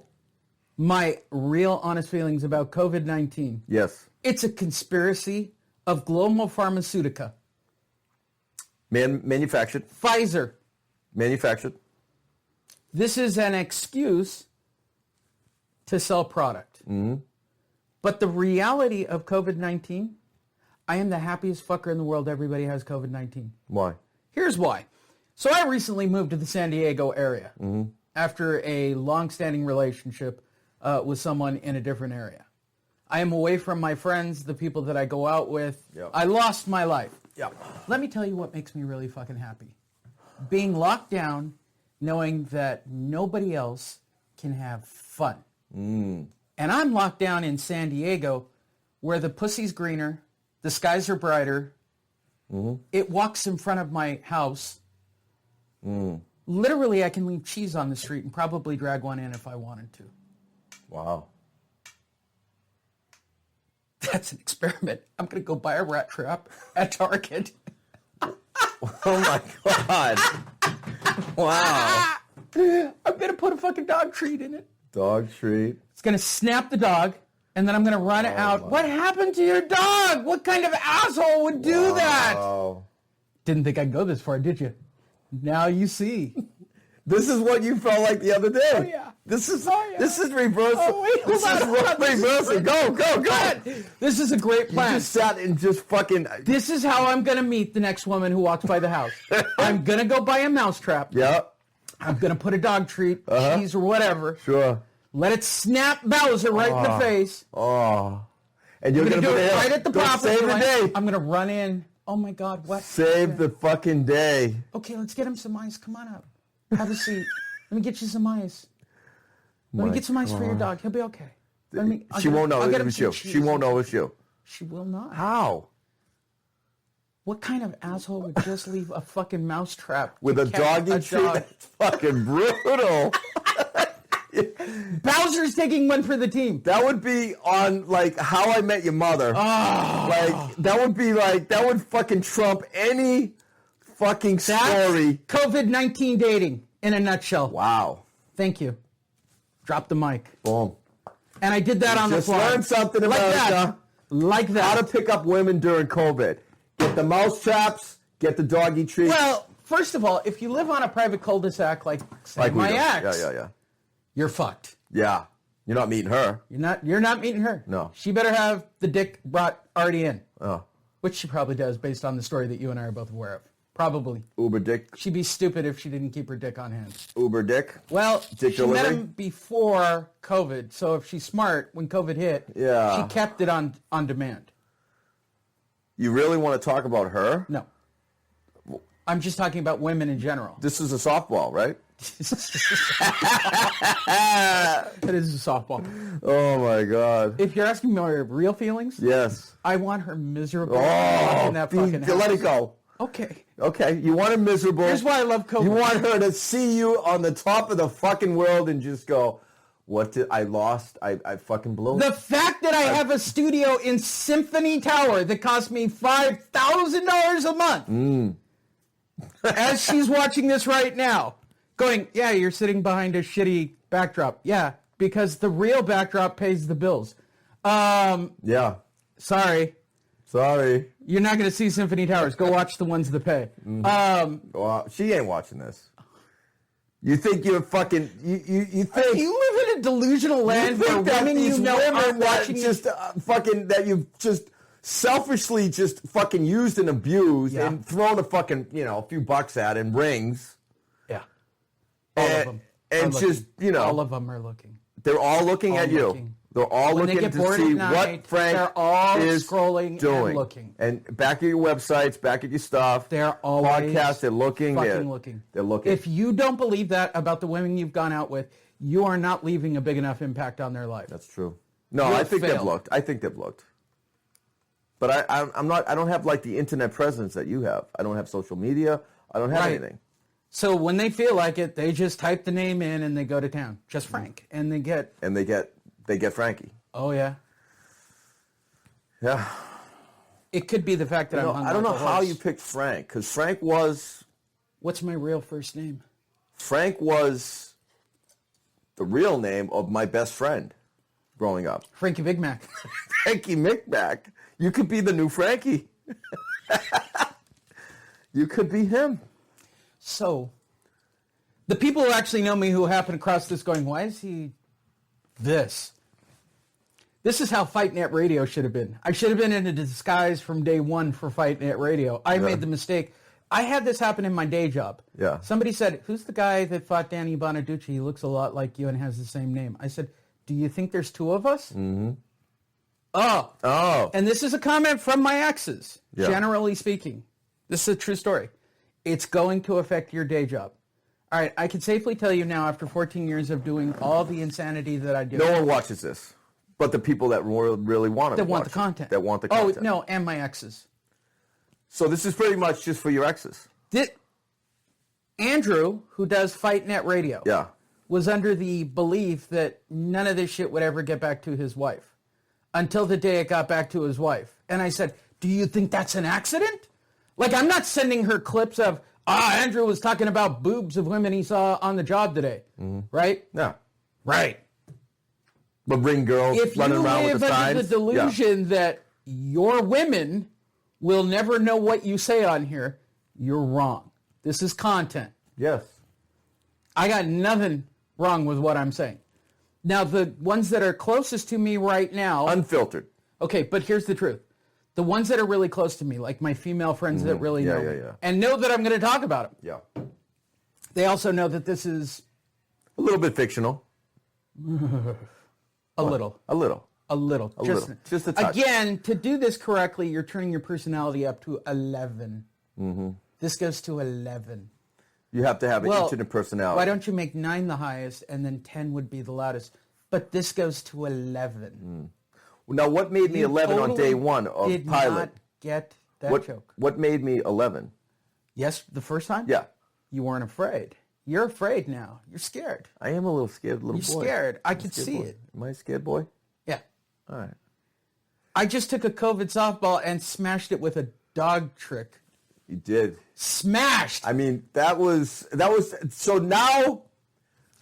My real honest feelings about COVID-19. Yes. It's a conspiracy of Global Pharmaceutica. Manufactured. Pfizer. Manufactured. This is an excuse to sell product. Mm-hmm. But the reality of COVID-19, I am the happiest fucker in the world. Everybody has COVID-19. Why? Here's why. So I recently moved to the San Diego area after a long-standing relationship with someone in a different area. I am away from my friends, the people that I go out with. Yep. I lost my life. Yep. Let me tell you what makes me really fucking happy. Being locked down, knowing that nobody else can have fun. Mm. And I'm locked down in San Diego where the pussy's greener, the skies are brighter, it walks in front of my house. Mm. Literally, I can leave cheese on the street and probably drag one in if I wanted to. Wow. That's an experiment. I'm going to go buy a rat trap at Target. Oh my God. Wow. I'm going to put a fucking dog treat in it. Dog treat. It's going to snap the dog, and then I'm going to run it out. What happened to your dog? What kind of asshole would do that? Didn't think I'd go this far, did you? Now you see. This is what you felt like the other day. Oh, yeah. This is reversal. Oh, wait, this is reversal. Go. This is a great plan. You just sat and just fucking... This is how I'm going to meet the next woman who walks by the house. I'm going to go buy a mousetrap. Yeah. I'm going to put a dog treat, cheese or whatever. Sure. Let it snap Bowser right in the face. Oh. And you're going to do it right at the property. Save the day. I'm going to run in. Oh, my God. What? Save the fucking day. Okay, let's get him some ice. Come on up. Have a seat. Let me get you some ice. Let me get some ice for your dog. He'll be okay. She won't know it was you. She won't know it was you. She will not. How? What kind of asshole would just leave a fucking mousetrap with a doggy treat? Dog? That's fucking brutal. Bowser's taking one for the team. That would be on like How I Met Your Mother. Oh. Like that would fucking trump any fucking story. COVID-19 dating in a nutshell. Wow. Thank you. Drop the mic. Boom. And I did that on the Just fly. learn something like America. that. Like that. How to pick up women during COVID. Get the mousetraps. Get the doggy treats. Well, first of all, if you live on a private cul-de-sac like we my do. ex, Yeah. you're fucked. Yeah. You're not meeting her. You're not meeting her. No. She better have the dick brought already in. Oh. Which she probably does based on the story that you and I are both aware of. Probably. Uber dick. She'd be stupid if she didn't keep her dick on hand. Uber dick. Well, Dick she met delivery? him before COVID, so if she's smart, when COVID hit, Yeah. she kept it on demand. You really want to talk about her? No. I'm just talking about women in general. This is a softball, right? It is a softball. Oh my God. If you're asking me my real feelings, Yes. I want her miserable Oh, in that fucking house. let it go. Okay. Okay, you want her miserable. Here's why I love COVID. You want her to see you on the top of the fucking world and just go, what did I lost? I fucking blew it. The fact that I have a studio in Symphony Tower that cost me $5,000 a month, as she's watching this right now, going, yeah, you're sitting behind a shitty backdrop. Yeah, because the real backdrop pays the bills. Yeah. Sorry. You're not going to see Symphony Towers. Go watch the ones that pay. Well, she ain't watching this. You think you're fucking... You think... You live in a delusional land where women you know aren't watching just fucking... That you've just selfishly just fucking used and abused and thrown a fucking, a few bucks at and rings. Yeah. All of them. And just, All of them are looking. They're all looking at you. looking. They're all When looking they get to bored see at night, what Frank they're all is scrolling doing. and looking. And back at your websites, back at your stuff. They're always podcasts. They're looking. fucking looking. They're looking. If you don't believe that about the women you've gone out with, you are not leaving a big enough impact on their life. That's true. No, You'll I think fail. they've looked. I think they've looked. But I'm not. I don't have like the internet presence that you have. I don't have social media. I don't have anything. So when they feel like it, they just type the name in and they go to town. Just Frank, and they get. And they get Frankie. Oh yeah. Yeah. It could be the fact that I'm hung I don't know like a how horse. you picked Frank, because Frank was What's my real first name? the real name of my best friend growing up. Frankie Big Mac. Frankie Micmac. You could be the new Frankie. You could be him. So, the people who actually know me who happen across this going, why is he this? This is how Fight Net Radio should have been. I should have been in a disguise from day one for Fight Net Radio. I made the mistake. I had this happen in my day job. Yeah. Somebody said, who's the guy that fought Danny Bonaducci? He looks a lot like you and has the same name. I said, do you think there's two of us? Mm-hmm. Oh. And this is a comment from my exes, generally speaking. This is a true story. It's going to affect your day job. All right, I can safely tell you now, after 14 years of doing all the insanity that I do. No one watches this, but the people that really want to that want watch the content. That want the content. Oh, no, and my exes. So this is pretty much just for your exes. Andrew, who does Fight Net Radio, was under the belief that none of this shit would ever get back to his wife until the day it got back to his wife. And I said, do you think that's an accident? Like, I'm not sending her clips of, Andrew was talking about boobs of women he saw on the job today. Mm-hmm. Right? Yeah. Right. But bring girls running around with the signs. If you live under the delusion that your women will never know what you say on here, you're wrong. This is content. Yes. I got nothing wrong with what I'm saying. Now, the ones that are closest to me right now... Unfiltered. Okay, but here's the truth. The ones that are really close to me, like my female friends that really know me, and know that I'm going to talk about them. Yeah. They also know that this is... A little bit fictional. A little. Just a touch. Again, to do this correctly, you're turning your personality up to 11. Mm-hmm. This goes to 11. You have to have an infinite personality. Why don't you make 9 the highest and then 10 would be the loudest? But this goes to 11. Now, what made me 11 on day one of did pilot? Not get That joke. What made me 11? Yes, the first time? Yeah. You weren't afraid. You're afraid now. You're scared. I am a little scared little boy. You're scared. I can see boy. it. Am I a scared boy? Yeah. All right. I just took a COVID softball and smashed it with a dog trick. You did. Smashed! I mean, that was so now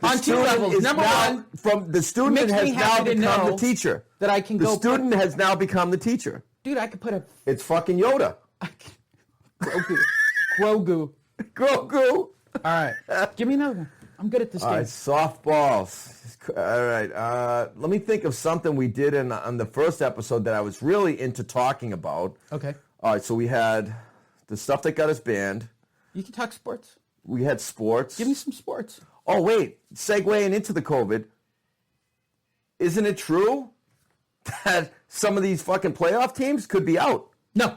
on two levels. Number one, from the student has now become the teacher. That I can the go. The student has now become the teacher. Dude, I could put a. It's fucking Yoda. Grogu. Grogu. All right. Give me another one. I'm good at this game. All right, softballs. All right. Let me think of something we did on the first episode that I was really into talking about. Okay. All right, so we had the stuff that got us banned. You can talk sports. We had sports. Give me some sports. Oh, wait. Segueing into the COVID. Isn't it true that some of these fucking playoff teams could be out? No.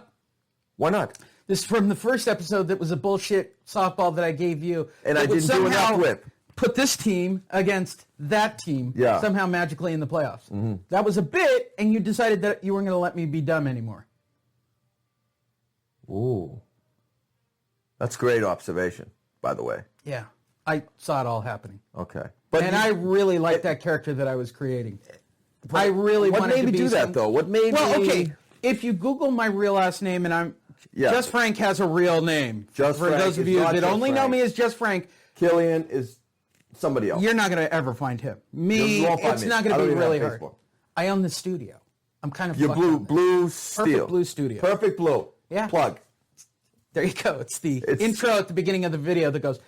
Why not? This is from the first episode that was a bullshit softball that I gave you. And I didn't do enough whip. Put this team against that team somehow magically in the playoffs. Mm-hmm. That was a bit, and you decided that you weren't going to let me be dumb anymore. Ooh. That's great observation, by the way. Yeah. I saw it all happening. Okay. And I really liked that character that I was creating. I really wanted to be... What made me do that, though? What made me... Well, okay. If you Google my real last name, and I'm... Yeah. Just Frank has a real name. Just For Frank those of you that only know me as Just Frank. Killian is somebody else. You're not going to ever find him. Me, it's not going to be really hard. I own the studio. I'm kind of Your blue steel. Perfect blue studio. Perfect blue. Yeah. Plug. There you go. It's the intro at the beginning of the video that goes...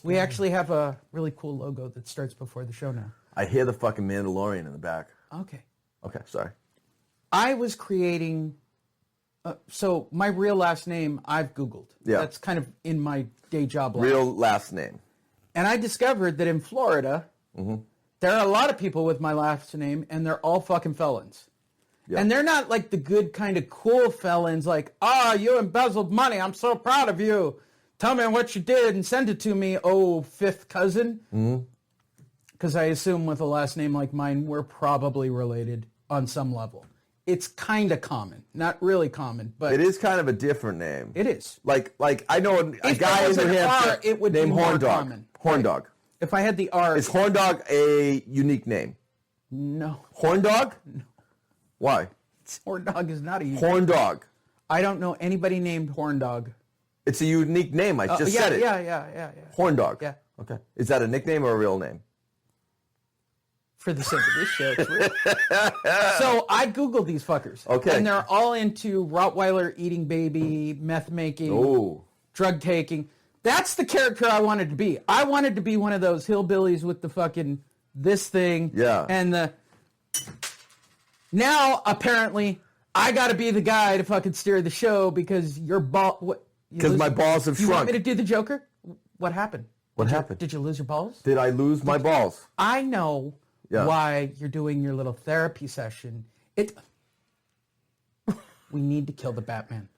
We actually have a really cool logo that starts before the show now. I hear the fucking Mandalorian in the back. Okay. Okay, sorry. I was creating... so my real last name, I've Googled. Yeah. That's kind of in my day job life. Real last name. And I discovered that in Florida, there are a lot of people with my last name, and they're all fucking felons. Yeah. And they're not like the good kind of cool felons like, you embezzled money. I'm so proud of you. Tell me what you did and send it to me, fifth cousin. Because I assume with a last name like mine, we're probably related on some level. It's kind of common. Not really common, but... It is kind of a different name. It is. Like I know a guy in New Hampshire it would named be Horn more Dog. common. Horn Dog. If I had the R... Is Horn Dog a unique name? No. Horn Dog? No. Why? Horn Dog is not a unique Horn Dog. I don't know anybody named Horn Dog. It's a unique name. I just said it. Yeah. Horn Dog. Yeah. Okay. Is that a nickname or a real name? For the sake of this show, it's real. So I Googled these fuckers. Okay. And they're all into Rottweiler eating baby, meth making, drug taking. That's the character I wanted to be. I wanted to be one of those hillbillies with the fucking this thing. Yeah. And the... Now, apparently, I got to be the guy to fucking steer the show because your ball... Because my balls have shrunk. You want me to do the Joker? What happened? What happened? Did you lose your balls? Did I lose my balls? I know why you're doing your little therapy session. We need to kill the Batman.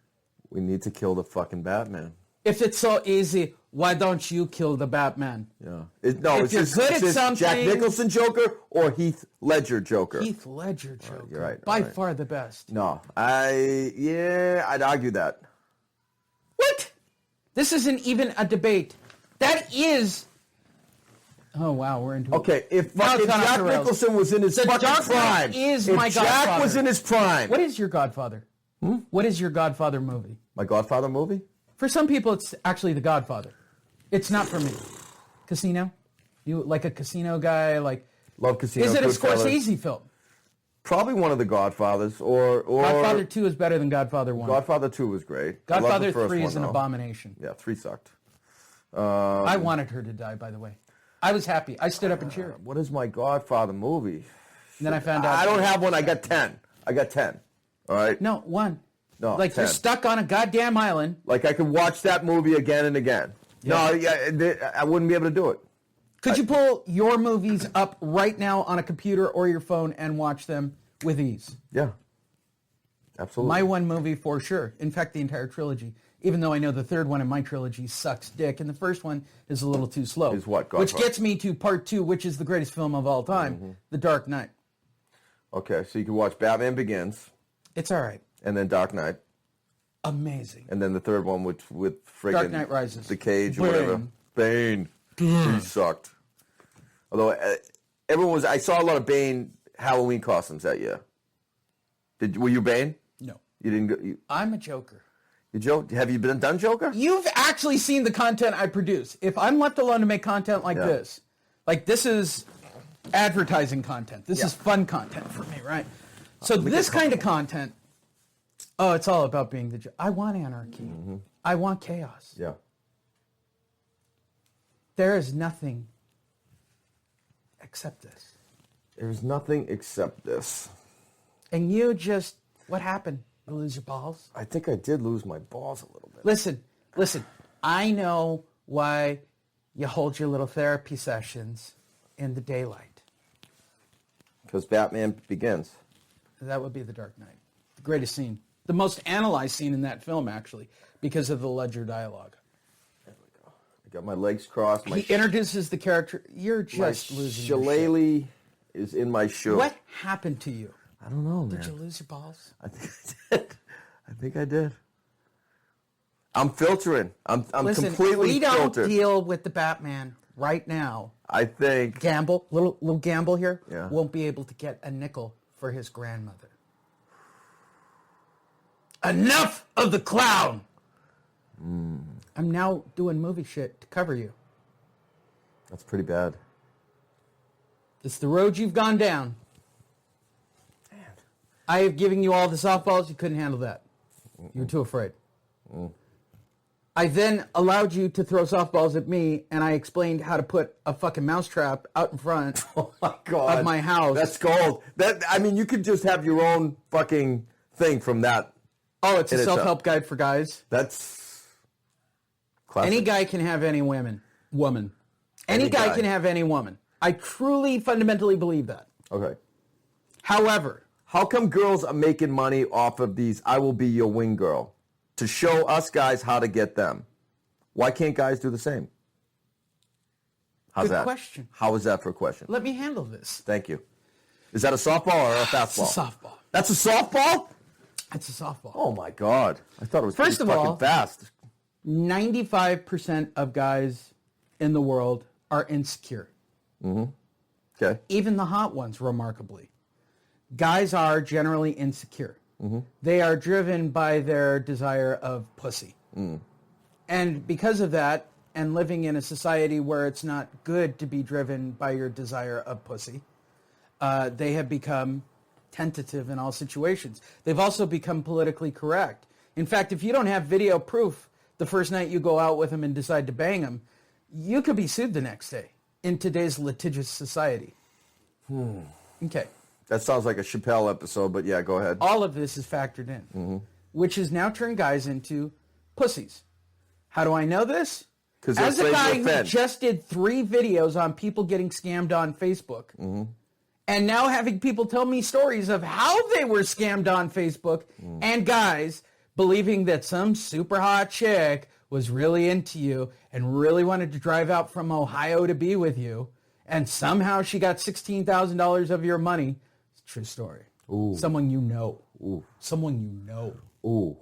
We need to kill the fucking Batman. If it's so easy, why don't you kill the Batman? Yeah. If you're good at something... Jack Nicholson Joker or Heath Ledger Joker? Heath Ledger Joker. You're right. By far the best. No. I'd argue that. What? This isn't even a debate. That is... Oh, wow, we're into it. Okay, if Jack Nicholson was in his fucking prime... If Jack was in his prime... What is your Godfather? What is your Godfather movie? My Godfather movie? For some people, it's actually The Godfather. It's not for me. Casino? You like a casino guy? Like Love Casino. Is it a Scorsese film? Probably one of the Godfathers, or Godfather 2 is better than Godfather 1. Godfather 2 was great. Godfather 3 is an abomination. Yeah, 3 sucked. I wanted her to die, by the way. I was happy. I stood up and cheered. What is my Godfather movie? And then I found out. I don't have one. I got 10. All right? No, 1. No, like 10. You're stuck on a goddamn island. Like I could watch that movie again and again. Yeah. No, I wouldn't be able to do it. Could you pull your movies up right now on a computer or your phone and watch them with ease? Yeah. Absolutely. My one movie for sure. In fact, the entire trilogy. Even though I know the third one in my trilogy sucks dick, and the first one is a little too slow. Is what? Godfather? Which gets me to part 2, which is the greatest film of all time, The Dark Knight. Okay, so you can watch Batman Begins. It's all right. And then Dark Knight. Amazing. And then the third one with friggin' Dark Knight Rises. The Cage or Bane. whatever. Bane. He sucked. Although I saw a lot of Bane Halloween costumes that year. Were you Bane? No. You didn't go. I'm a Joker. You joke? Have you done Joker? You've actually seen the content I produce. If I'm left alone to make content like this, like this is advertising content. This is fun content for me, right? So this kind of content, it's all about being the Joker. I want anarchy. Mm-hmm. I want chaos. Yeah. There is nothing except this. There's nothing except this. And you just, what happened? You lose your balls? I think I did lose my balls a little bit. Listen. I know why you hold your little therapy sessions in the daylight. Because Batman Begins. That would be The Dark Knight. The greatest scene. The most analyzed scene in that film, actually, because of the Ledger dialogue. There we go. I got my legs crossed. He introduces the character. You're just losing your shit. Shillelagh is in my shoe. What happened to you? I don't know, man. Did you lose your balls? I think I did. I'm filtering. I'm Listen, completely if we filtered. don't deal with the Batman right now, I think little gamble here, Yeah. won't be able to get a nickel for his grandmother. Enough of the clown! I'm now doing movie shit to cover you. that's pretty bad. It's the road you've gone down. Man. I have given you all the softballs. You couldn't handle that. You were too afraid. I then allowed you to throw softballs at me, and I explained how to put a fucking mousetrap out in front Oh my God. of my house. That's gold. You could just have your own fucking thing from that. Oh, it's a self-help guide for guys. That's classic. Any guy can have any woman. Any guy can have any woman. I truly, fundamentally believe that. Okay. However, How come girls are making money off of these I will be your wing girl? To show us guys how to get them. Why can't guys do the same? How's Good that? question. How is that for a question? let me handle this. Thank you. Is that a softball or a fastball? It's a softball. That's a softball? It's a softball. Oh my God. I thought it was First pretty of fucking all- fast. 95% of guys in the world are insecure. Okay. Even the hot ones, remarkably. Guys are generally insecure. They are driven by their desire of pussy. And because of that, and living in a society where it's not good to be driven by your desire of pussy, they have become tentative in all situations. They've also become politically correct. In fact, if you don't have video proof the first night you go out with them and decide to bang them, you could be sued the next day in today's litigious society. Okay. That sounds like a Chappelle episode, but yeah, go ahead. All of this is factored in, which has now turned guys into pussies. How do I know this? 'Cause they're as a afraid to guy who offend. just did 3 videos on people getting scammed on Facebook, and now having people tell me stories of how they were scammed on Facebook, and guys believing that some super hot chick was really into you and really wanted to drive out from Ohio to be with you, and somehow she got $16,000 of your money. It's a true story. Ooh. Someone you know. Ooh. Someone you know. Ooh.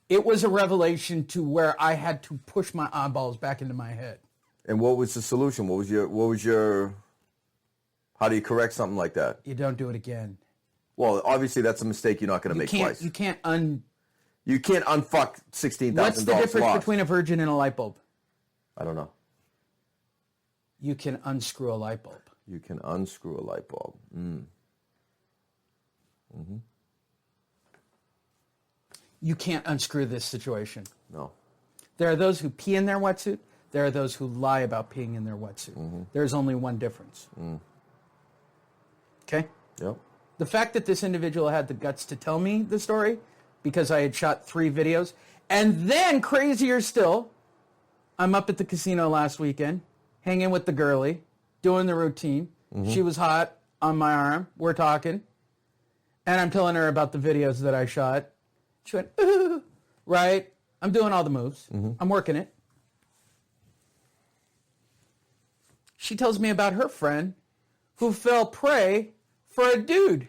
It was a revelation to where I had to push my eyeballs back into my head. And what was the solution? What was your how do you correct something like that? You don't do it again. Well, obviously that's a mistake you're not going to make twice. You can't You can't unfuck $16,000 What's the difference lost. between a virgin and a light bulb? I don't know. You can unscrew a light bulb. You can unscrew a light bulb. You can't unscrew this situation. No. There are those who pee in their wetsuit. There are those who lie about peeing in their wetsuit. There's only one difference. Okay? Yep. The fact that this individual had the guts to tell me the story because I had shot 3 videos, and then crazier still, I'm up at the casino last weekend, hanging with the girlie, doing the routine. She was hot on my arm. We're talking. And I'm telling her about the videos that I shot. She went, ooh, right? I'm doing all the moves. I'm working it. She tells me about her friend who fell prey for a dude.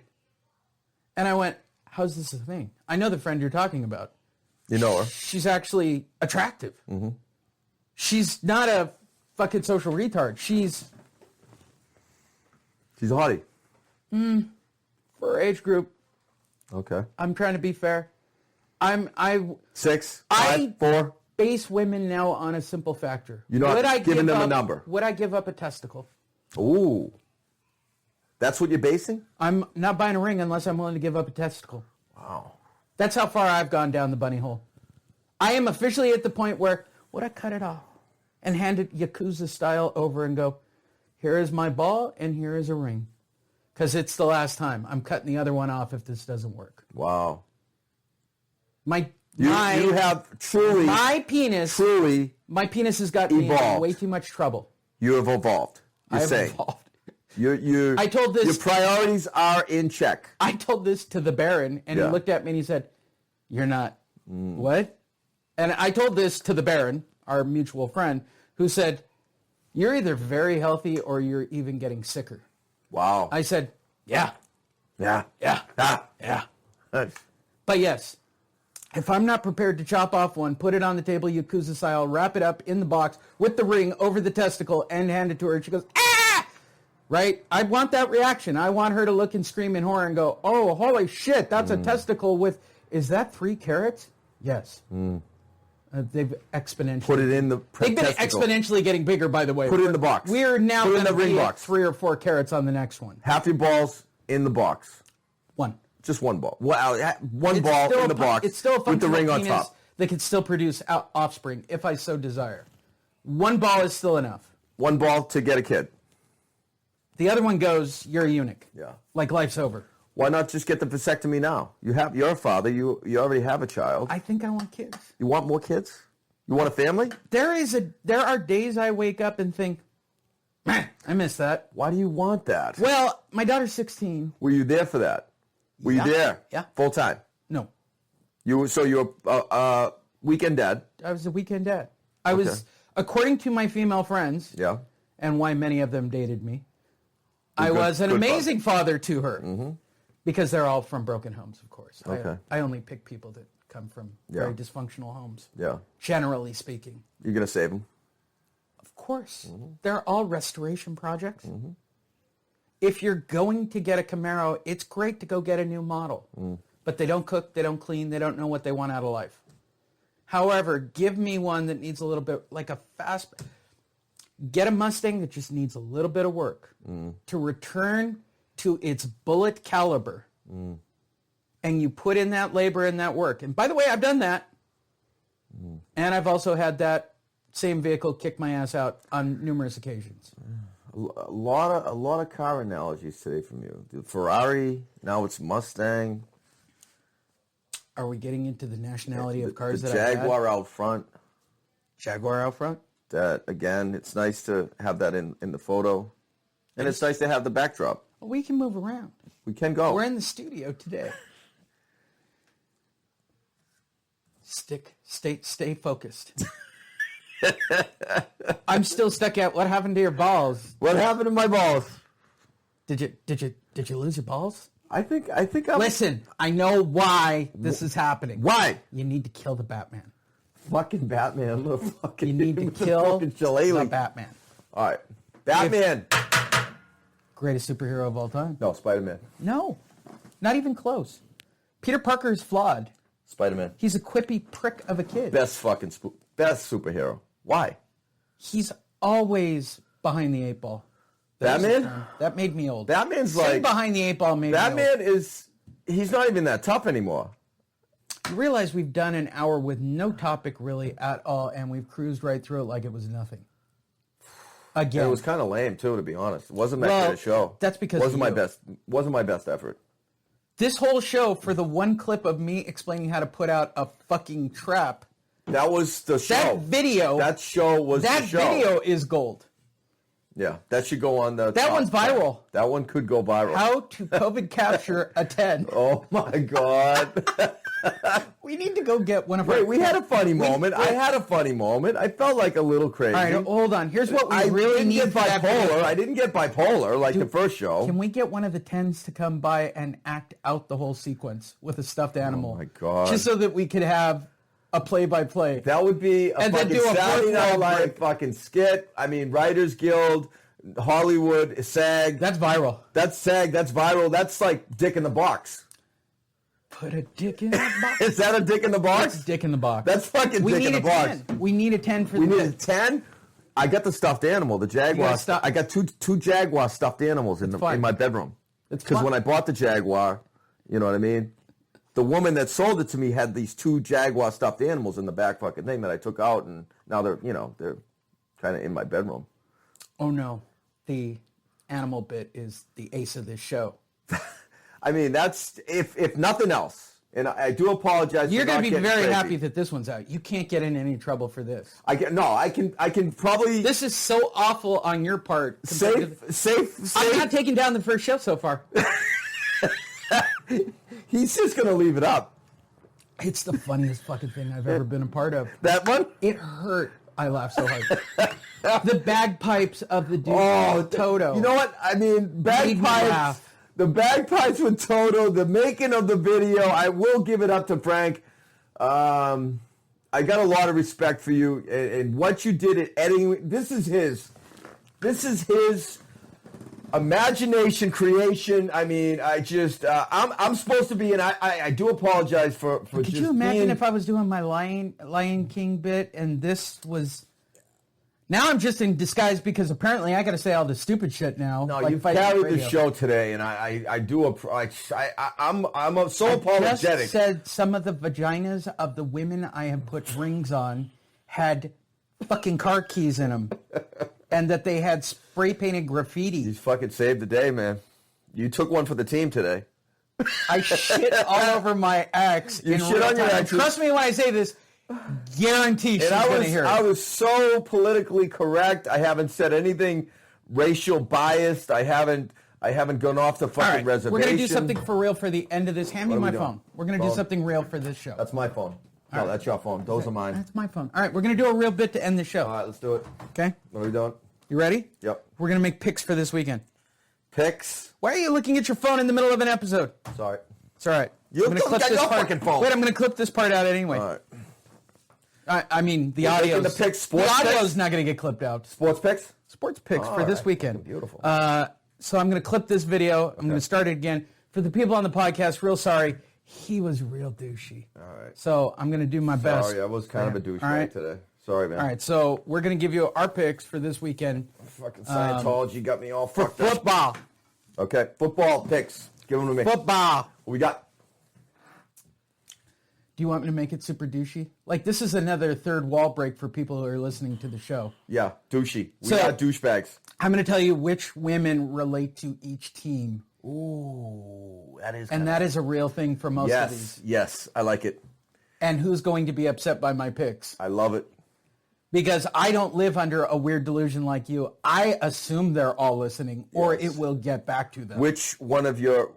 And I went, how's this a thing? I know the friend you're talking about. You know her. She's actually attractive. Mm-hmm. She's not a fucking social retard. She's a hottie. For her age group. Okay. I'm trying to be fair. I 6, 5, 4. Base women now on a simple factor. You're not giving them a number. Would I give up a testicle? Ooh. That's what you're basing? I'm not buying a ring unless I'm willing to give up a testicle. Wow. That's how far I've gone down the bunny hole. I am officially at the point where, would I cut it off and hand it Yakuza style over and go, here is my ball and here is a ring. Because it's the last time. I'm cutting the other one off if this doesn't work. Wow. You have truly... My penis has got me in way too much trouble. You have evolved. You're saying. Evolved. I told this... Your priorities are in check. I told this to the Baron, and he looked at me and he said, you're not... What? And I told this to the Baron, our mutual friend, who said, you're either very healthy or you're even getting sicker. Wow. I said, yeah. Yeah. Yeah. Ah. Yeah. Nice. But yes, if I'm not prepared to chop off one, put it on the table Yakuza style, wrap it up in the box with the ring over the testicle and hand it to her, and she goes, ah! Right? I want that reaction. I want her to look and scream in horror and go, oh, holy shit, that's a testicle with, is that 3 carats? Yes. They've exponentially... Put it in the They've been exponentially getting bigger, by the way. Put it in the box. We're now going to be box. 3 or 4 carats on the next one. Half your balls in the box. 1. Just 1 ball. Well, one ball in the box it's still a with the ring on top. That can still produce offspring if I so desire. 1 ball is still enough. 1 ball to get a kid. The other one goes, you're a eunuch. Yeah. Like life's over. Why not just get the vasectomy now? You're a father. You already have a child. I think I want kids. You want more kids? You want a family? There are days I wake up and think, man, I miss that. Why do you want that? Well, my daughter's 16. Were you there for that? Were you there? Yeah. Full time? No. You're weekend dad? I was a weekend dad. I was, according to my female friends, and why many of them dated me, I was an amazing father to her. Because they're all from broken homes, of course. Okay. I only pick people that come from very dysfunctional homes. Yeah. Generally speaking. You're going to save them? Of course. They're all restoration projects. If you're going to get a Camaro, it's great to go get a new model. But they don't cook, they don't clean, they don't know what they want out of life. However, give me one that needs a little bit, like a fast... Get a Mustang that just needs a little bit of work to return to its bullet caliber. And you put in that labor and that work. And by the way, I've done that. And I've also had that same vehicle kick my ass out on numerous occasions. A lot of car analogies today from you. The Ferrari, now it's Mustang. Are we getting into the nationality of cars the that I've had? Jaguar out front. Jaguar out front? That, again, it's nice to have that in the photo. And it's nice to have the backdrop. Well, we can move around. We can go. We're in the studio today. Stay focused. I'm still stuck at what happened to your balls. What happened to my balls? Did you lose your balls? I think I'm... Listen, I know why this is happening. Why? You need to kill the Batman. Fucking Batman. You need to kill the Batman. All right. Batman. Greatest superhero of all time. No, Spider-Man. No. Not even close. Peter Parker is flawed. Spider-Man. He's a quippy prick of a kid. Best superhero. Why? He's always behind the 8 ball. Batman? That made me old. Batman's Staying behind the 8 ball made me old. Batman he's not even that tough anymore. You realize we've done an hour with no topic really at all, and we've cruised right through it like it was nothing. Again. Yeah, it was kind of lame too, to be honest. It wasn't that good a show. That's because wasn't my best effort. This whole show, for the one clip of me explaining how to put out a fucking trap. That was the show. That video. That show was the show. That video is gold. Yeah, that should go on the... That one's viral. That one could go viral. How to COVID capture a 10. Oh my God. We need to go get one of our... Wait, we had a funny moment. I had a funny moment. I felt like a little crazy. All right, hold on. Here's what we really need. I didn't get bipolar like the first show. Can we get one of the 10s to come by and act out the whole sequence with a stuffed animal? Oh my God. Just so that we could have a play-by-play. That would be a And then fucking do a Saturday fourth Night wall Live break. fucking skit. I mean, Writers Guild, Hollywood, SAG. That's viral. That's SAG. That's viral. That's like Dick in the Box. Put a dick in the box. Is that a Dick in the Box? That's dick in the box. That's fucking we Dick need in the a Box. 10. We need a 10 for We the need a 10? I got the stuffed animal, the Jaguar. I got two Jaguar stuffed animals in my bedroom. It's because fun. when I bought the Jaguar, you know what I mean? The woman that sold it to me had these 2 Jaguar stuffed animals in the back fucking thing that I took out, and now they're kind of in my bedroom. Oh no, the animal bit is the ace of this show. I mean, that's if nothing else. And I do apologize. You're going to be very happy that this one's out. You can't get in any trouble for this. I can probably. This is so awful on your part. Safe. I'm not taking down the first show so far. He's just going to leave it up. It's the funniest fucking thing I've ever been a part of. That one? It hurt. I laughed so hard. The bagpipes of the dude Toto. You know what? I mean, Made me bagpipes. laugh. The bagpipes with Toto, the making of the video, I will give it up to Frank. I got a lot of respect for you and what you did at editing. This is his imagination, creation. I mean, I'm supposed to be, and I do apologize for Could just you imagine being, if I was doing my Lion King bit and this was... Now I'm just in disguise because apparently I got to say all this stupid shit now. No, like you carried the show today, and I'm so apologetic. Just said some of the vaginas of the women I have put rings on had fucking car keys in them, and that they had spray painted graffiti. You fucking saved the day, man. You took one for the team today. I shit all over my ex. You in shit real on your time. ex. Trust me when I say this. Guarantee she's going to hear it. I was so politically correct. I haven't said anything racial biased. I haven't gone off the fucking reservation. We're going to do something for real for the end of this. Hand me my phone. We're going to do something real for this show. That's my phone. No, that's your phone. Those are mine. That's my phone. All right, we're going to do a real bit to end the show. All right, let's do it. Okay? What are we doing? You ready? Yep. We're going to make picks for this weekend. Picks? Why are you looking at your phone in the middle of an episode? Sorry. It's all right. You I'm gonna got your fucking phone. Wait, I'm going to clip this part out anyway. All right. I mean, the We're audio. making the picks, sports The audio's picks? not going to get clipped out. Sports picks? Sports picks All for this right. weekend. Beautiful. So I'm going to clip this video. I'm going to start it again. For the people on the podcast, real sorry. He was real douchey. All right. So I'm going to do my best. Sorry, I was kind of a douchebag All right. today. Sorry, man. All right, so we're going to give you our picks for this weekend. Fucking Scientology got me all For fucked up. football. Okay, football picks. Give them to me. Football. What we got? Do you want me to make it super douchey? Like, this is another third wall break for people who are listening to the show. Yeah, douchey. We So- got douchebags. I'm going to tell you which women relate to each team. Ooh, that is. And that is a real thing for most of these. Yes, I like it. And who's going to be upset by my picks? I love it. Because I don't live under a weird delusion like you. I assume they're all listening, or Yes. it will get back to them. Which one of your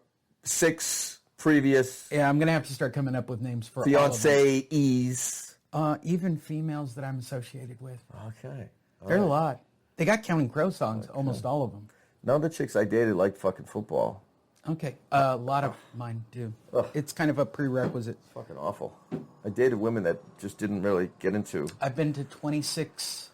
6 previous Yeah, I'm going to have to start coming up with names for all of them. fiancés? Even females that I'm associated with. Okay. There are a lot. They got Counting Crow songs, almost all of them. None of the chicks I dated like fucking football. Okay, a lot of mine do. Ugh. It's kind of a prerequisite. Fucking awful. I dated women that just didn't really get into. I've been to 26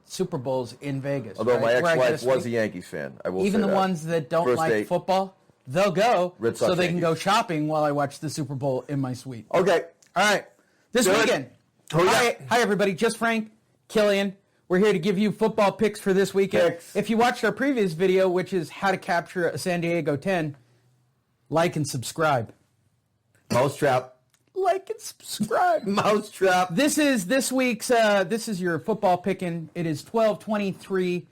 Super Bowls in Vegas. Although my right, where I ex-wife just was a went. Yankees fan. I will Even say the that. ones that don't First like date. football, they'll go Red so Sox, they can go Yankees. shopping while I watch the Super Bowl in my suite. Okay. All right, this Good. weekend. Who we got? Hi, everybody. Just Frank, Killian. We're here to give you football picks for this weekend. Picks. If you watched our previous video, which is how to capture a San Diego 10, like and subscribe. Mousetrap. Like and subscribe. Mousetrap. This is this week's. This is your football picking. It is 12/23/20.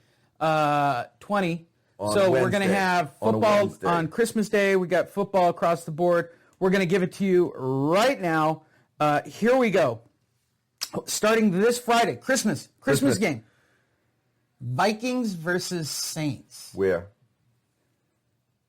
On So we're going to Wednesday. have On a football Wednesday. on Christmas Day. We got football across the board. We're going to give it to you right now. Here we go. Starting this Friday, Christmas game. Vikings versus Saints. Where?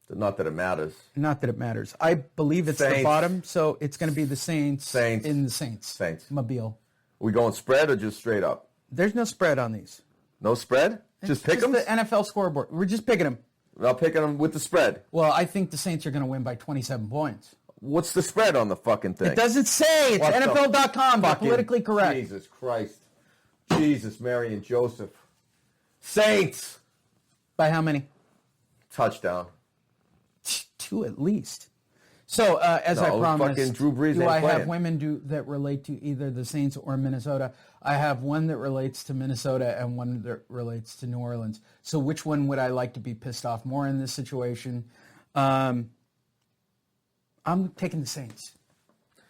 Not that it matters. Not that it matters. I believe it's the Saints. bottom, so it's going to be the Saints, Saints. in the Saints. Saints. Mobile. We going spread or just straight up? There's no spread on these. No spread? Just pick them? the NFL scoreboard. We're just picking them. I'll pick them with the spread. Well, I think the Saints are going to win by 27 points. What's the spread on the fucking thing? It doesn't say. It's What the NFL.com. They're fucking- politically correct. Jesus Christ. Jesus, Mary, and Joseph. Saints. By how many? Touchdown. 2 at least. So, as I No, promised, fucking Drew Brees do ain't I have playing. women that relate to either the Saints or Minnesota? I have one that relates to Minnesota and one that relates to New Orleans. So which one would I like to be pissed off more in this situation? I'm taking the Saints.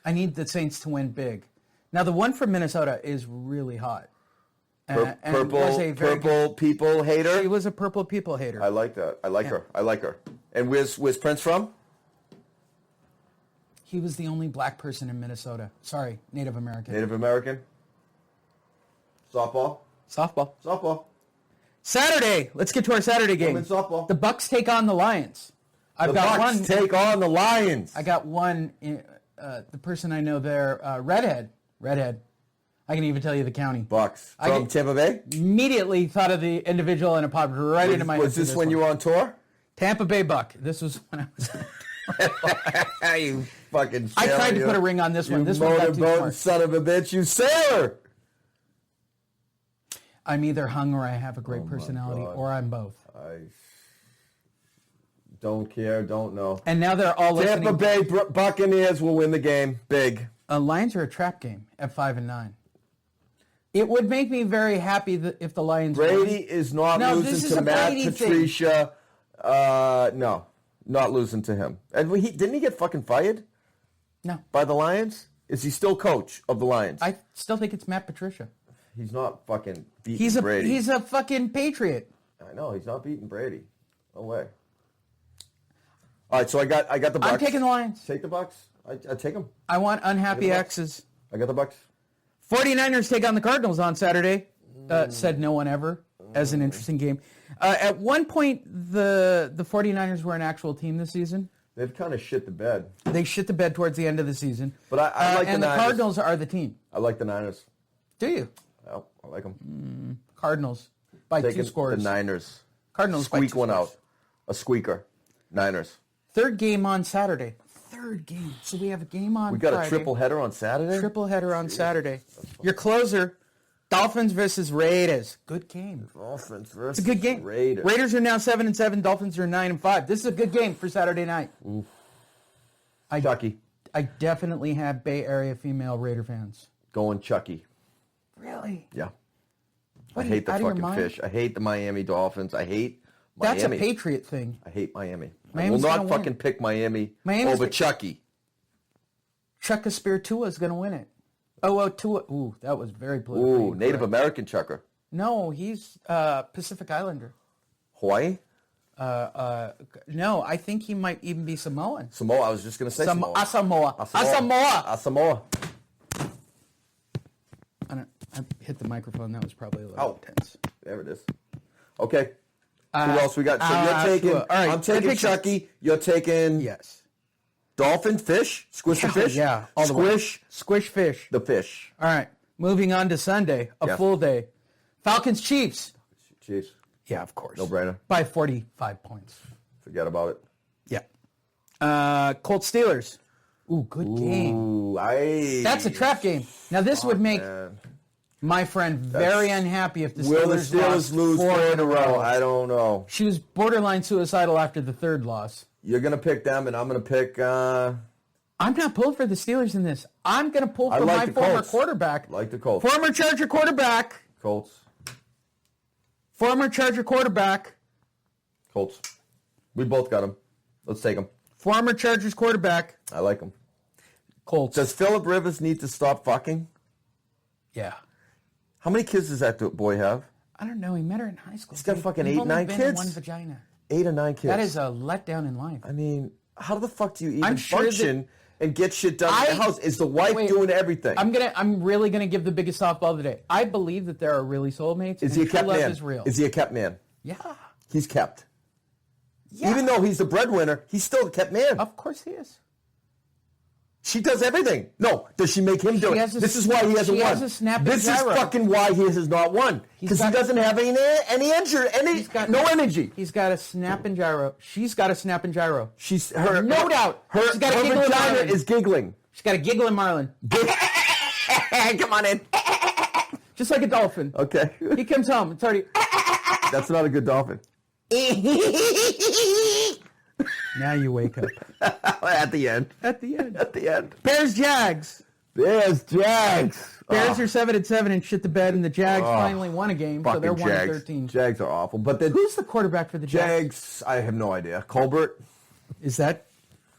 I need the Saints to win big. Now, the one from Minnesota is really hot. And was a very Purple people hater. She was a purple people hater. I like that. I like her. I like her. And where's Prince from? He was the only black person in Minnesota. Sorry, Native American. Native American. Softball. Softball. Saturday. Let's get to our Saturday game. Women's softball. The Bucks take on the Lions. The Bucks take on the Lions. I got one. The person I know there, Redhead. I can even tell you the county. Bucks from Tampa Bay. Immediately thought of the individual and it popped right into my head. Was this when you were on tour? Tampa Bay Buck. This was when I was. You fucking. I tried to put a ring on this one. This one got too motorboat smart. son of a bitch! You sailor. I'm either hung or I have a great personality, or I'm both. I don't care. Don't know. And now they're all listening. Tampa Bay Buccaneers will win the game. Big. Lions are a trap game at 5-9. It would make me very happy that if the Lions Brady won. is not No, this losing is to a Matt Brady thing. Patricia. No, not losing to him. And didn't he get fucking fired No. by the Lions? Is he still coach of the Lions? I still think it's Matt Patricia. He's not fucking beating Brady. He's a fucking patriot. I know he's not beating Brady. No way. All right, so I got the Bucks. I'm taking the Lions. Take the Bucks. I take them. I want unhappy Take the X's. I got the Bucks. 49ers take on the Cardinals on Saturday. Said no one ever. As an interesting game. At one point, the 49ers were an actual team this season. They've kind of shit the bed. They shit the bed towards the end of the season. But I like and the the Niners. Cardinals are the team. I like the Niners. Do you? Well, I like them. Cardinals by Taking 2 scores. The Niners. Cardinals by Squeak 2 one scores. out. A squeaker. Niners. Third game on Saturday. Third game. So we have a game on We got Friday. a triple header on Saturday? Triple header on Saturday. Your closer, Dolphins versus Raiders. Good game. Dolphins versus It's a good game. Raiders are now 7-7. Dolphins are 9-5. This is a good game for Saturday night. Oof. I Chucky. I definitely have Bay Area female Raider fans. Going Chucky. Really? Yeah. What, I hate the out of your fucking mind? fish. I hate the Miami Dolphins. I hate Miami. That's a Patriot thing. I hate Miami. Miami's I will gonna not win. fucking pick Miami Miami's over the- Chucky. Chucka Spear Tua is going to win it. Oh, Tua. Ooh, that was very politically Ooh, Native incorrect. American chucker. No, he's Pacific Islander. Hawaii? No, I think he might even be Samoan. Samoa. I was just going to say Samoa. Asamoah. Asamoah. Asamoah. I hit the microphone. That was probably a little intense. There it is. Okay. Who else we got? So you're taking. Tua. All right, I'm taking that makes Chucky. You're taking. Yes. Dolphin fish. Squish the fish. Yeah. All the way. Squish Squish fish. the fish. All right. Moving on to Sunday. A full day. Falcons Chiefs. Chiefs. Yeah, of course. No brainer. By 45 points. Forget about it. Yeah. Colts Steelers. Ooh, good game. Ooh, That's a trap game. Now this would make man. my friend very unhappy if the Will the Steelers Steelers lost lose 4 in a row? I don't know. She was borderline suicidal after the third loss. You're gonna pick them, and I'm gonna pick. I'm not pulling for the Steelers in this. I'm going to pull I for like my the former Colts. quarterback. Like the Colts. Former Charger quarterback. Colts. Former Charger quarterback. Colts. We both got them. Let's take them. Former Chargers quarterback. I like them. Colts. Does Phillip Rivers need to stop fucking? Yeah. How many kids does that boy have? I don't know. He met her in high school. He's got fucking You've 8, only 9 been kids? in one vagina. 8 or 9 kids. That is a letdown in life. I mean, how the fuck do you even I'm sure function and get shit done in the house? Is the wife doing everything? I'm really gonna give the biggest softball of the day. I believe that there are really soulmates. Is he a and true kept love man? Is real. Is he a kept man? Yeah. He's kept. Yeah. Even though he's the breadwinner, he's still a kept man. Of course he is. She does everything. No, does she make him do it? This is why he hasn't won. Has a snap and this gyro. is fucking why he has not won. Because he doesn't have any no energy. He's got a snap and gyro. She's got a snap and gyro. She's her no doubt. She's got a vagina is giggling. She's got a giggle in Marlin. Come on in. Just like a dolphin. Okay. He comes home. It's already. That's not a good dolphin. Now you wake up. At the end. At the end. At the end. Bears Jags. Bears Jags. Bears are 7-7 and shit the bed, and the Jags finally won a game, so they're 1-13. Jags are awful. But who's the quarterback for the Jags? I have no idea. Colbert. Is that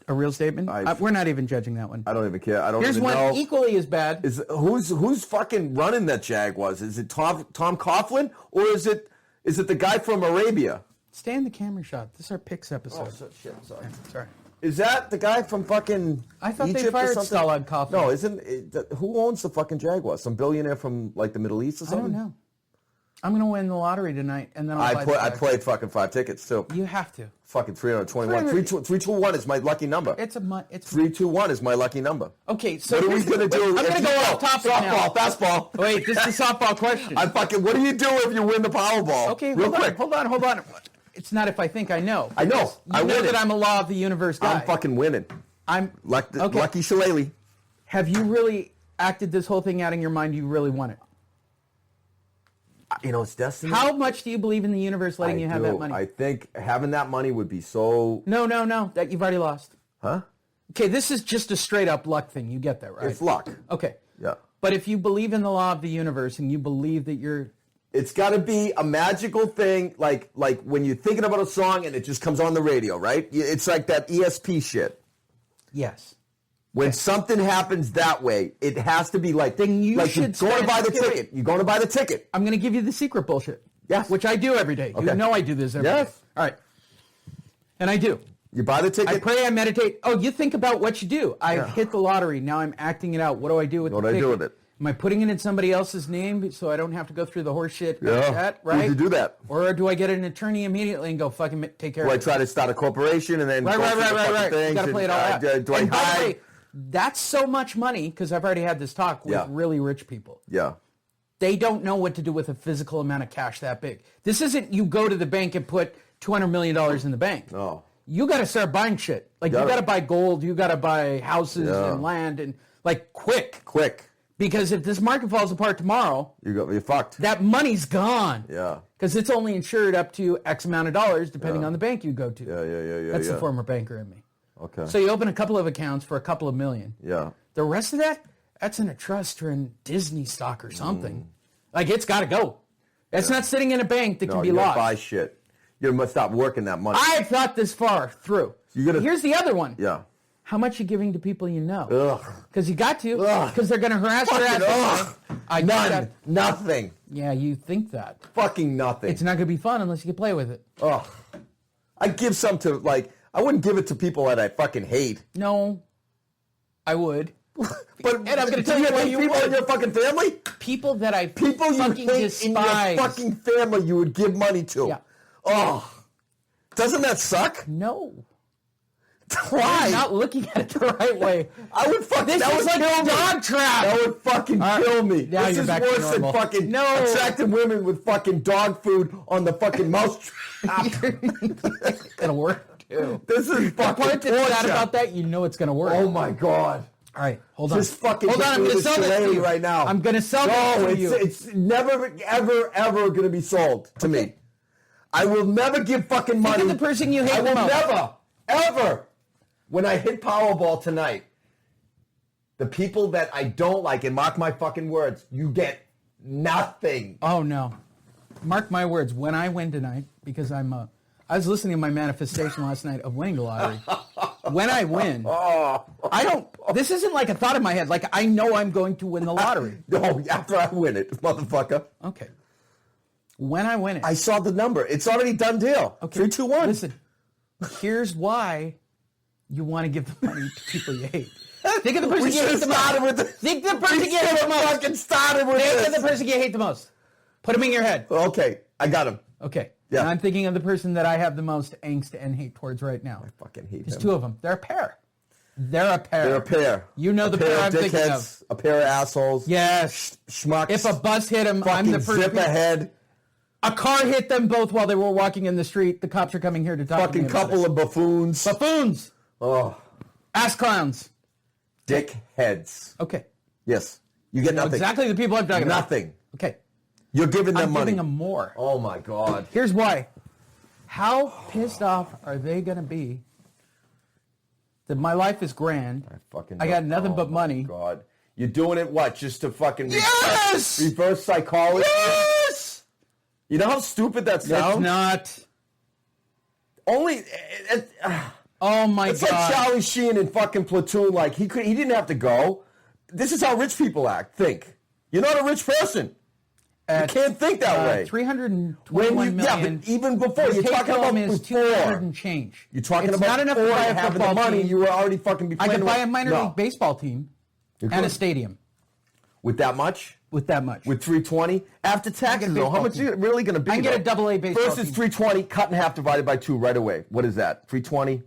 a real statement? We're not even judging that one. I don't even care. I don't Here's even know. one equally as bad. Who's fucking running that Jaguars? Is it Tom Coughlin or is it the guy from Arabia? Stay in the camera shot. This is our picks episode. Oh shit! Sorry. Yeah, sorry. Is that the guy from fucking I thought Egypt they fired or something? Stalag Coughlin. No, who owns the fucking Jaguars? Some billionaire from like the Middle East or something? I don't know. I'm gonna win the lottery tonight, and then I played fucking 5 tickets too. You have to. Fucking 321. 321 is my lucky number. It's 321 is my lucky number. Okay, so what are we gonna do? I'm gonna go off topic now. Softball, fastball. Wait, this is a softball question. What do you do if you win the Powerball? Okay, real quick. Hold on. It's not if I think I know. I know. I know that I'm a law of the universe guy. I'm fucking winning. I'm okay. Lucky Shillelagh. Have you really acted this whole thing out in your mind? You really want it? It's destiny. How much do you believe in the universe letting you have that money? I think having that money would be so... No. That you've already lost. Huh? Okay, this is just a straight up luck thing. You get that, right? It's luck. Okay. Yeah. But if you believe in the law of the universe and you believe that you're... It's got to be a magical thing, like when you're thinking about a song and it just comes on the radio, right? It's like that ESP shit. Yes. When something happens that way, it has to be like... Then you should... You're going to buy the ticket. You're going to buy the ticket. I'm going to give you the secret bullshit. Yes. Which I do every day. Okay. You know I do this every day. Yes. All right. And I do. You buy the ticket. I pray, I meditate. Oh, you think about what you do. I've hit the lottery. Now I'm acting it out. What do I do with the ticket? What do I do with it? Am I putting it in somebody else's name so I don't have to go through the horse shit? Yeah. Like that, right? You do that. Or do I get an attorney immediately and go fucking take care of it? Do I try to start a corporation and then... Right. You got to play it all out. Do I and by the hide? way, that's so much money, because I've already had this talk with really rich people. Yeah. They don't know what to do with a physical amount of cash that big. This isn't you go to the bank and put $200 million in the bank. No. You got to start buying shit. Like, you got to buy gold. You got to buy houses and land and, like, quick. Because if this market falls apart tomorrow, you're fucked. That money's gone. Yeah. Because it's only insured up to X amount of dollars, depending on the bank you go to. Yeah. That's the former banker in me. Okay. So you open a couple of accounts for a couple of million. Yeah. The rest of that's in a trust or in Disney stock or something. Like, it's got to go. It's not sitting in a bank that can be you lost. Buy shit. You must stop working that money. I've thought this far through. Here's the other one. Yeah. How much you giving to people you know? Ugh. Because you got to. Because they're going to harass your ass. Nothing. Yeah, you think that. Fucking nothing. It's not going to be fun unless you can play with it. Ugh. I give some to, I wouldn't give it to people that I fucking hate. No, I would. But and I'm going to tell you what you people would. in your fucking family? People that I people you fucking hate despise. in your fucking family you would give money to. Yeah. Oh. Doesn't that suck? No. Why? You're not looking at it the right way. I would fucking... This is like a dog trap. That would fuking kill me. Now this is worse than fucking attracting women with fucking dog food on the fucking mousetrap. It'll work, too. This is fucking the part that's sad about that, you know it's going to work. Oh, my God. All right, hold on. Just fucking hold on, I'm going to sell this to you right now. I'm going to sell this to you. It's never, ever, ever going to be sold to me. I will never give fucking money. Think of the person you hate the most. I will never, ever... When I hit Powerball tonight, the people that I don't like, and mark my fucking words, you get nothing. Oh, no. Mark my words. When I win tonight, because I was listening to my manifestation last night of winning the lottery. When I win, this isn't like a thought in my head. Like, I know I'm going to win the lottery. No, after I win it, motherfucker. Okay. When I win it. I saw the number. It's already done deal. Okay. 3, 2, 1. Listen, here's why you want to give the money to people you hate. Think of the person you hate the most. Think of the person you hate the most. Fucking started with Think of the person you hate the most. Put him in your head. Okay, I got him. Okay. Yeah. And I'm thinking of the person that I have the most angst and hate towards right now. I fucking hate him. There's two of them. They're a pair. They're a pair. They're a pair. You know the pair I'm thinking of. A pair of assholes. Yes. Schmucks. If a bus hit them, I'm the first. Zip ahead. A car hit them both while they were walking in the street. The cops are coming here to talk to me about couple of buffoons. Buffoons. Oh. Ass clowns. Dickheads. Okay. Yes. You get nothing. Exactly the people I'm talking about. Nothing. Okay. You're giving them money. I'm giving them more. Oh, my God. Here's why. How pissed off are they going to be that my life is grand? I got nothing but money. God. You're doing it what? Just to fucking Yes! reverse psychology? Yes! You know how stupid that sounds? It's not. Only... Oh, my it's God. It's like Charlie Sheen in fucking Platoon. Like, he didn't have to go. This is how rich people think. You're not a rich person. You can't think that way. 321 million. Yeah, but even before, you're talking about is before. 200 and change. You're talking it's about not enough to buy a having football the money. team. You were already fucking be I playing. could buy a minor league baseball team and a stadium. With that much? With that much. With 320? After taxes, though, how much is it really going to be? I can get a double-A baseball First is 320, cut in half, divided by 2 right away. What is that? 320?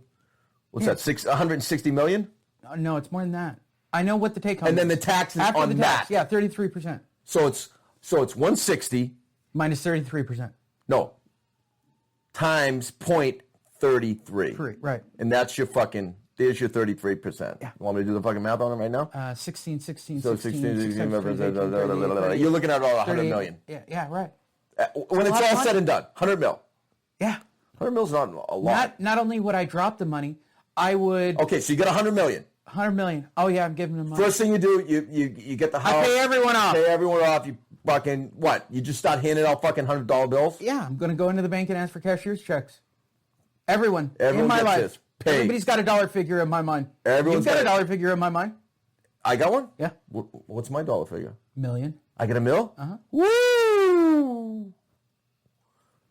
What's that, 160 million? No, it's more than that. I know what the take home is. And then the taxes After on the tax, that. yeah, 33%. So it's 160. Minus 33%. No. Times 0.33. Right. And that's your fucking, there's your 33%. Yeah. You want me to do the fucking math on it right now? 16, 16, So 16, 16, you're looking at all 100 million. Yeah, right. When it's all said and done, 100 mil. Yeah. 100 mil's not a lot. Not only would I drop the money, I would... Okay, so you get 100 million. 100 million. Oh, yeah, I'm giving them money. First thing you do, you get the house. I pay everyone off. Pay everyone off. You fucking, what? You just start handing out fucking $100 bills? Yeah, I'm going to go into the bank and ask for cashier's checks. Everyone in my gets life. this. Paid. Everybody's got a dollar figure in my mind. Everyone's You've got got a dollar figure in my mind? I got one? Yeah. What's my dollar figure? Million. I get a mil? Uh-huh. Woo!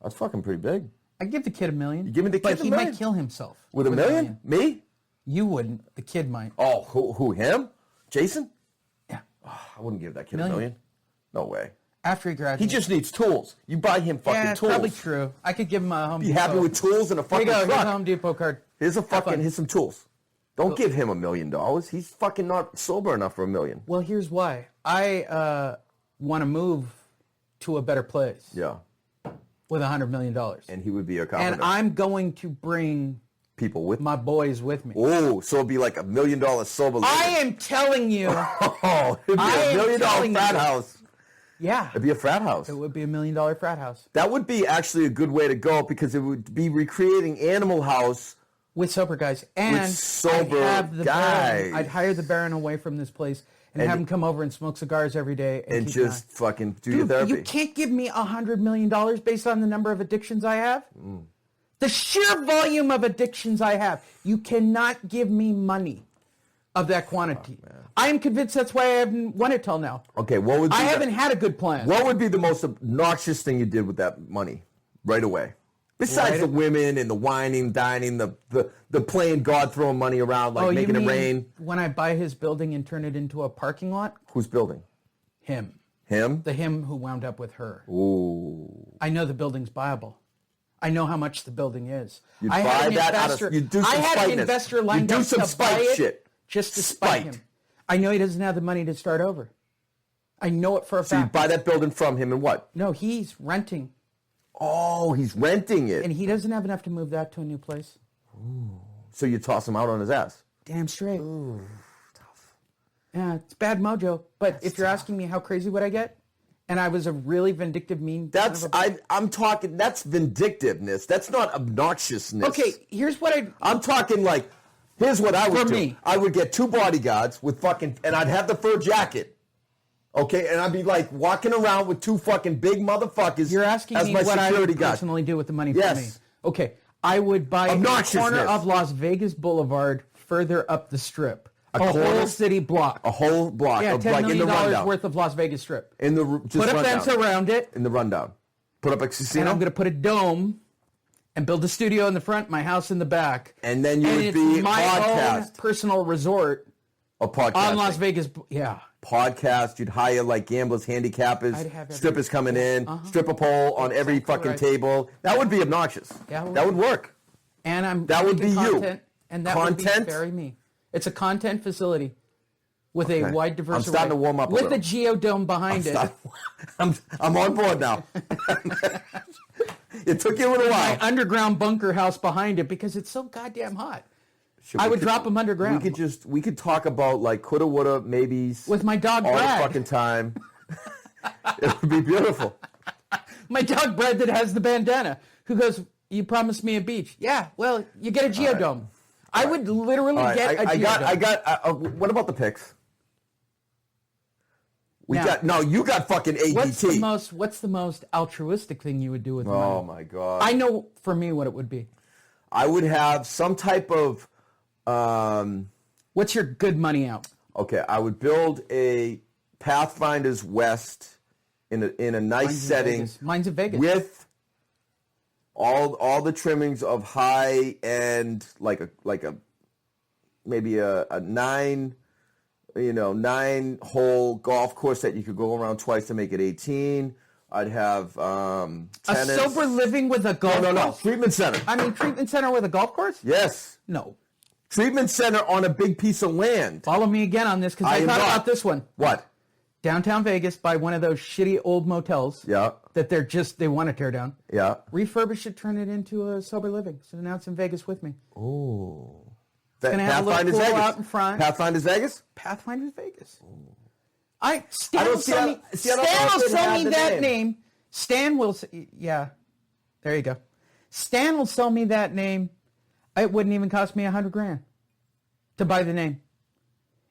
That's fucking pretty big. I give the kid $1 million. You giving the kid but $1 he million? might kill himself. With $1 million? Me? You wouldn't. The kid might. Oh, who him? Jason? Yeah. Oh, I wouldn't give that kid $1 Million. million. No way. After he graduates. He just needs tools. You buy him fucking yeah, it's tools. probably true. I could give him a Home Depot. Be happy with tools and a fucking Here you go. truck. Here's a Home Depot card. Here's some tools. Don't give him $1 million. He's fucking not sober enough for $1 million. Well, here's why. I want to move to a better place. Yeah. With $100 million. And he would be a carpenter. And I'm going to bring people with my boys with me. Oh, so it'd be like $1 million sober living. I am telling you. Oh, it'd be $1 million frat house. Yeah. It'd be a frat house. It would be $1 million frat house. That would be actually a good way to go because it would be recreating Animal House with sober guys. And with sober I'd have the guys. Baron, I'd hire the Baron away from this place and have him come over and smoke cigars every day. And just fucking do your therapy. You can't give me $100 million based on the number of addictions I have. The sheer volume of addictions I have. You cannot give me money of that quantity. Oh, I am convinced that's why I haven't won it till now. Okay, what would be I haven't had a good plan. What would be the most obnoxious thing you did with that money right away? Besides the women and the whining, dining, the playing God throwing money around, like making it rain. When I buy his building and turn it into a parking lot? Whose building? Him. Him? The him who wound up with her. Ooh. I know the building's viable. I know how much the building is. You'd I buy had an that investor, out of, you do some I had spiteness. an investor lined you do up some to spite buy it shit. just to spite him. I know he doesn't have the money to start over. I know it for a fact. So you buy that building from him and what? No, he's renting. Oh, he's renting it. And he doesn't have enough to move that to a new place. Ooh. So you toss him out on his ass. Damn straight. Ooh, tough. Yeah, it's bad mojo. But if you're asking me how crazy would I get, and I was a really vindictive, mean... I'm talking, that's vindictiveness. That's not obnoxiousness. Okay, here's what I'm talking like, here's what I would do. Me. I would get 2 bodyguards with fucking, and I'd have the fur jacket. Okay, and I'd be like walking around with 2 fucking big motherfuckers. You're asking as me my what I would guard. personally do with the money Yes. for me. Okay, I would buy a corner of Las Vegas Boulevard further up the strip. A whole city block. A whole block. Yeah, of, $10 like, million in the rundown. worth of Las Vegas Strip. In the just put a rundown. fence around it. In the rundown. Put up a casino. And I'm going to put a dome and build a studio in the front, my house in the back. And then you would it's be my podcast. own personal resort. A podcast. On Las Vegas. Yeah. Podcast. You'd hire like gamblers, handicappers, strippers coming in, stripper pole on every fucking table. That would be obnoxious. Yeah, that would work. And that would be content, you. And that would be very me. It's a content facility with a wide diverse I'm starting array, to warm up a with the little. geodome behind it. I'm on board now. It took you a little while. My underground bunker house behind it because it's so goddamn hot. Shit, I would drop them underground. We could talk about like coulda, woulda, maybes with my dog all Brad. the fucking time. It would be beautiful. My dog Brad that has the bandana, who goes, "You promised me a beach." Yeah, well, you get a geodome. I would literally get a geodome. I got. What about the picks? You got fucking ADT. What's the most altruistic thing you would do with money? Oh my god! I know for me what it would be. I would have some type of. What's your good money out? Okay, I would build a Pathfinder's West in a nice setting. Mine's in Vegas. With all the trimmings of high end, like a maybe a 9-hole golf course that you could go around twice to make it 18. I'd have tennis. A sober living with a golf course? No. Treatment center. I mean, treatment center with a golf course? Yes. No. Treatment center on a big piece of land. Follow me again on this because I thought about this one. What? Downtown Vegas, by one of those shitty old motels. Yeah. That they want to tear down. Yeah. Refurbish it, turn it into a sober living. So now it's in Vegas with me. Oh. It's going to have a little pool out in front. Pathfinder's Vegas? Pathfinder's Vegas. Ooh. Stan will sell me that name. Stan will, yeah. There you go. Stan will sell me that name. It wouldn't even cost me $100,000 to buy the name.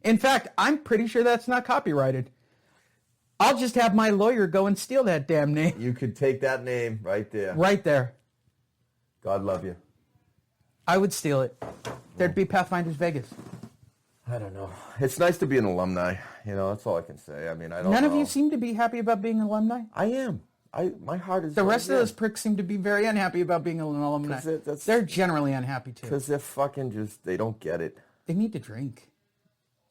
In fact, I'm pretty sure that's not copyrighted. I'll just have my lawyer go and steal that damn name. You could take that name right there. Right there. God love you. I would steal it. There'd be Pathfinder's Vegas. I don't know. It's nice to be an alumni. That's all I can say. I mean, I don't None know. of you seem to be happy about being alumni? I am. My heart is... The rest of those pricks seem to be very unhappy about being an alumni. They're generally unhappy, too. Because they're fucking they don't get it. They need to drink.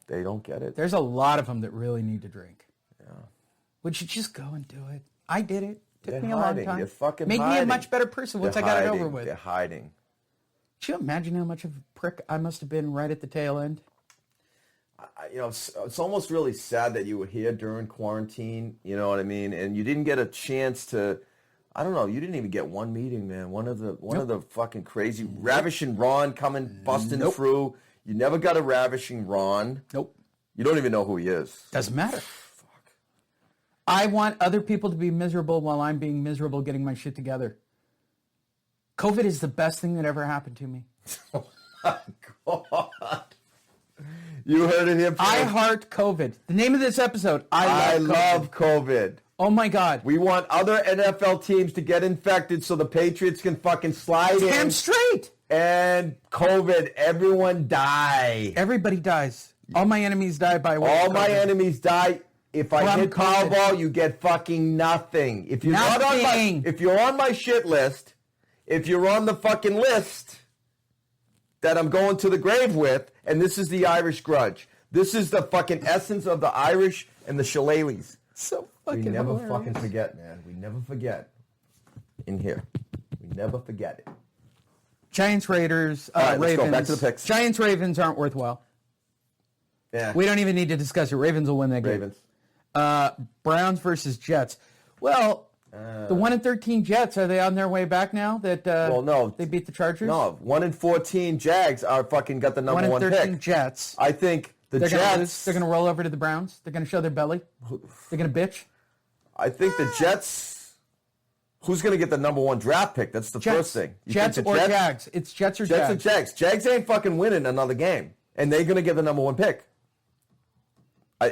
They don't get it. There's a lot of them that really need to drink. Yeah. Would you just go and do it? I did it. Took me a hiding. long time. They're fucking Make hiding. me a much better person once I got it over with. They're hiding. Could you imagine how much of a prick I must have been right at the tail end? It's almost really sad that you were here during quarantine, you know what I mean? And you didn't get a chance to, I don't know, you didn't even get one meeting, man. One of the fucking crazy, Ravishing Ron busting through. You never got a Ravishing Ron. Nope. You don't even know who he is. Doesn't matter. Fuck. I want other people to be miserable while I'm being miserable getting my shit together. COVID is the best thing that ever happened to me. Oh my God. You heard it here first. I heart COVID. The name of this episode, I love COVID. Oh my God. We want other NFL teams to get infected so the Patriots can fucking slide in. Damn straight. And COVID, everyone die. Everybody dies. All my enemies die by way All of my COVID. enemies die. If I hit Powerball, you get fucking nothing. If you're not on if you're on my shit list, if you're on the fucking list that I'm going to the grave with, and this is the Irish grudge. This is the fucking essence of the Irish and the shillelaghs. So fucking We never hilarious. fucking forget, man. We never forget. In here. We never forget it. Giants, Raiders, All right, let's Ravens. go back to the picks. Giants, Ravens aren't worthwhile. Yeah. We don't even need to discuss it. Ravens will win that game. Ravens. Browns versus Jets. Well, the 1-13 Jets, are they on their way back now? That no. They beat the Chargers? No, 1-14 Jags are fucking got the number 1 1-13 pick. Jets. I think the They're Jets... Gonna lose. They're going to roll over to the Browns. They're going to show their belly. They're going to bitch. I think the Jets... Who's going to get the number 1 draft pick? That's the first thing. Jets or Jags. It's Jets or Jags. Jets or Jags. Jags ain't fucking winning another game. And they're going to get the number 1 pick.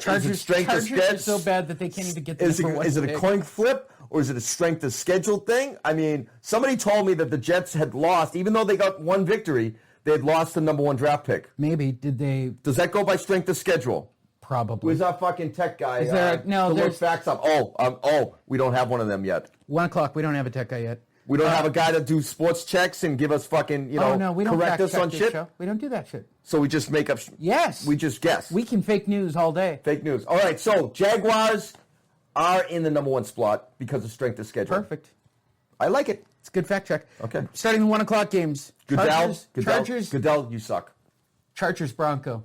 Chargers are so bad that they can't even get the number 1 pick. Is it a coin flip? Or is it a strength of schedule thing? I mean, somebody told me that the Jets had lost, even though they got 1 victory, they had lost the number 1 draft pick. Maybe. Did they? Does that go by strength of schedule? Probably. Where's our fucking tech guy? Is there no, to look there's facts up. We don't have one of them yet. 1 o'clock. We don't have a tech guy yet. We don't have a guy to do sports checks and give us fucking, we don't correct us on shit. Show. We don't do that shit. So we just make up. Yes. We just guess. We can fake news all day. Fake news. All right. So Jaguars are in the number 1 spot because of strength of schedule. Perfect. I like it. It's a good fact check. Okay. Starting the 1 o'clock games. Goodell, Chargers. Goodell, you suck. Chargers Bronco.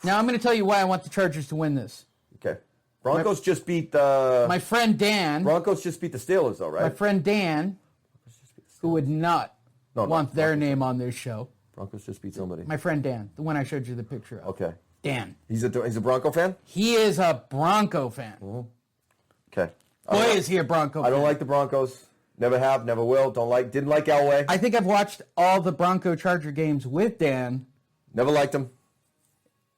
Now I'm going to tell you why I want the Chargers to win this. Okay. Broncos just beat the... My friend Dan... Broncos just beat the Steelers, though, right? My friend Dan, who would not want their name on this show. Broncos just beat somebody. My friend Dan, the one I showed you the picture of. Okay. Dan. He's a Bronco fan? He is a Bronco fan. Mm-hmm. Okay. Boy, is he a Bronco fan. I don't like the Broncos. Never have, never will. Didn't like Elway. I think I've watched all the Bronco Charger games with Dan. Never liked him.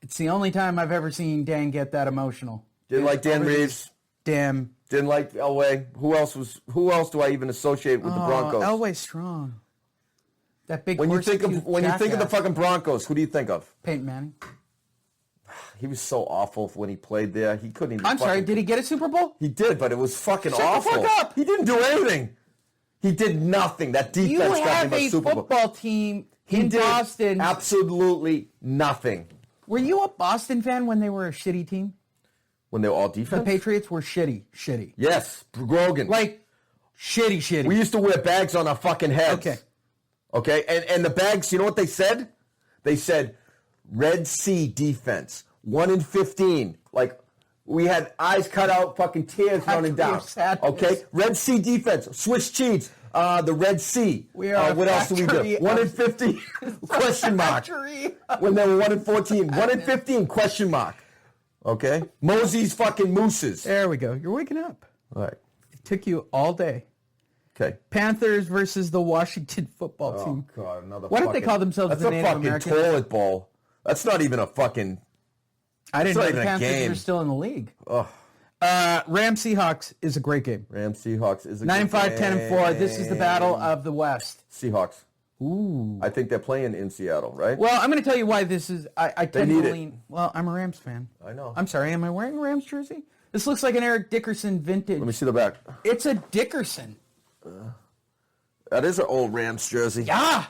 It's the only time I've ever seen Dan get that emotional. Didn't like Dan Reeves. Damn. Didn't like Elway. Who else do I even associate with the Broncos? Elway's strong. That big When you think of the fucking Broncos, who do you think of? Peyton Manning. He was so awful when he played there. He couldn't even. I'm sorry, did he get a Super Bowl? He did, but it was fucking awful. awful. Shut the fuck up. He didn't do anything. He did nothing. That defense You got have him a a Super Bowl. football team He in did Boston. absolutely nothing. Were you a Boston fan when they were a shitty team? When they were all The defense? Patriots were shitty. Yes, Grogan. Like, shitty. We used to wear bags on our fucking heads. Okay, and the bags, you know what they said? They said, Red Sea defense, 1 in 15. Like, we had eyes cut out, fucking tears running down. Okay, Red Sea defense, Swiss cheese, the Red Sea. We are what else do we do? 1 in 15, question mark. When they were 1 in 14, 1 in 15, question mark. Okay, Mosey's fucking Mooses. There we go. You're waking up. All right. It took you all day. Okay. Panthers versus the Washington football team. Oh, God, another Why don't they call themselves the Native That's a Americans? fucking toilet bowl. That's not even a fucking... I didn't know the even a Panthers game. were still in the league. Ugh. Rams Seahawks is a great game. Rams Seahawks is a 9-5, good 10-4. This is the battle of the West. Seahawks. Ooh. I think they're playing in Seattle, right? Well, I'm going to tell you why this is. I tend need to it. lean. Well, I'm a Rams fan. I know. I'm sorry. Am I wearing a Rams jersey? This looks like an Eric Dickerson vintage. Let me see the back. It's a Dickerson. That is an old Rams jersey. Yeah.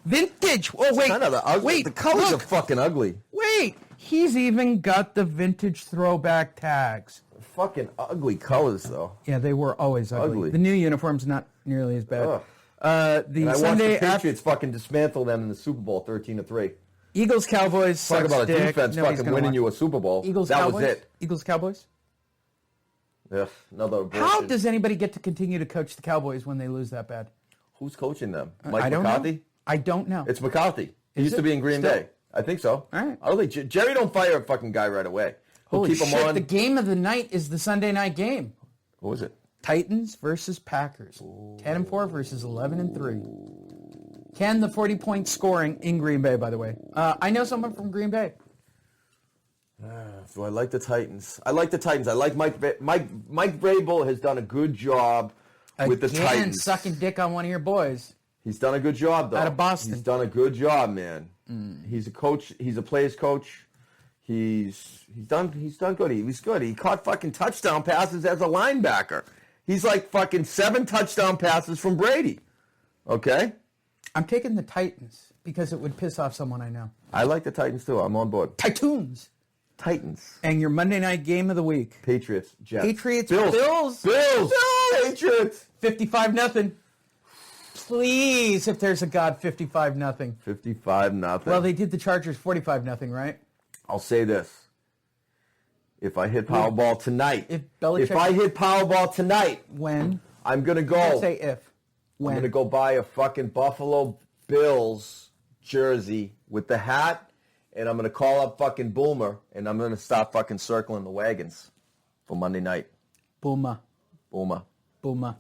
Vintage. Oh, wait. Kind of the ugly. Wait. The colors look. are fucking ugly. Wait. He's even got the vintage throwback tags. Fucking ugly colors, though. Yeah, they were always ugly. The new uniform's not nearly as bad. Ugh. The And I Sunday watched the Patriots fucking dismantle them in the Super Bowl 13-3. Eagles Cowboys. Talk about a dick. defense Nobody's fucking gonna winning watch. you a Super Bowl. Eagles that Cowboys? was it. Eagles Cowboys. Yeah, another abortion. How does anybody get to continue to coach the Cowboys when they lose that bad? Who's coaching them? I Mike don't McCarthy? know. I don't know. It's McCarthy. He Is used to it? be in Green Still? Bay. I think so. All right. I don't think Jerry don't fire a fucking guy right away. He'll Holy keep him shit, on. the game of the night is the Sunday night game. What was it? Titans versus Packers. 10-4 versus 11-3. Can the 40-point scoring in Green Bay, by the way. I know someone from Green Bay. So I like the Titans. I like Mike Vrabel has done a good job with the Again, Titans. sucking dick on one of your boys. He's done a good job, though. Out of Boston. He's done a good job, man. He's a coach. He's a player's coach. He's done good. He was good. He caught fucking touchdown passes as a linebacker. He's like fucking 7 touchdown passes from Brady. Okay? I'm taking the Titans because it would piss off someone I know. I like the Titans, too. I'm on board. Titans. Titans. And your Monday night game of the week. Patriots. Jets. Patriots. Bills. Patriots. 55-0. Please, if there's a God, 55-0. 55-0. Well, they did the Chargers 45-0 right? I'll say this. If I hit Powerball tonight, if I hit Powerball tonight, When? I'm going to go. Don't say if. When? I'm going to go buy a fucking Buffalo Bills jersey with the hat, and I'm going to call up fucking Boomer, and I'm going to stop fucking circling the wagons for Monday night. Booma. Boomer. Booma.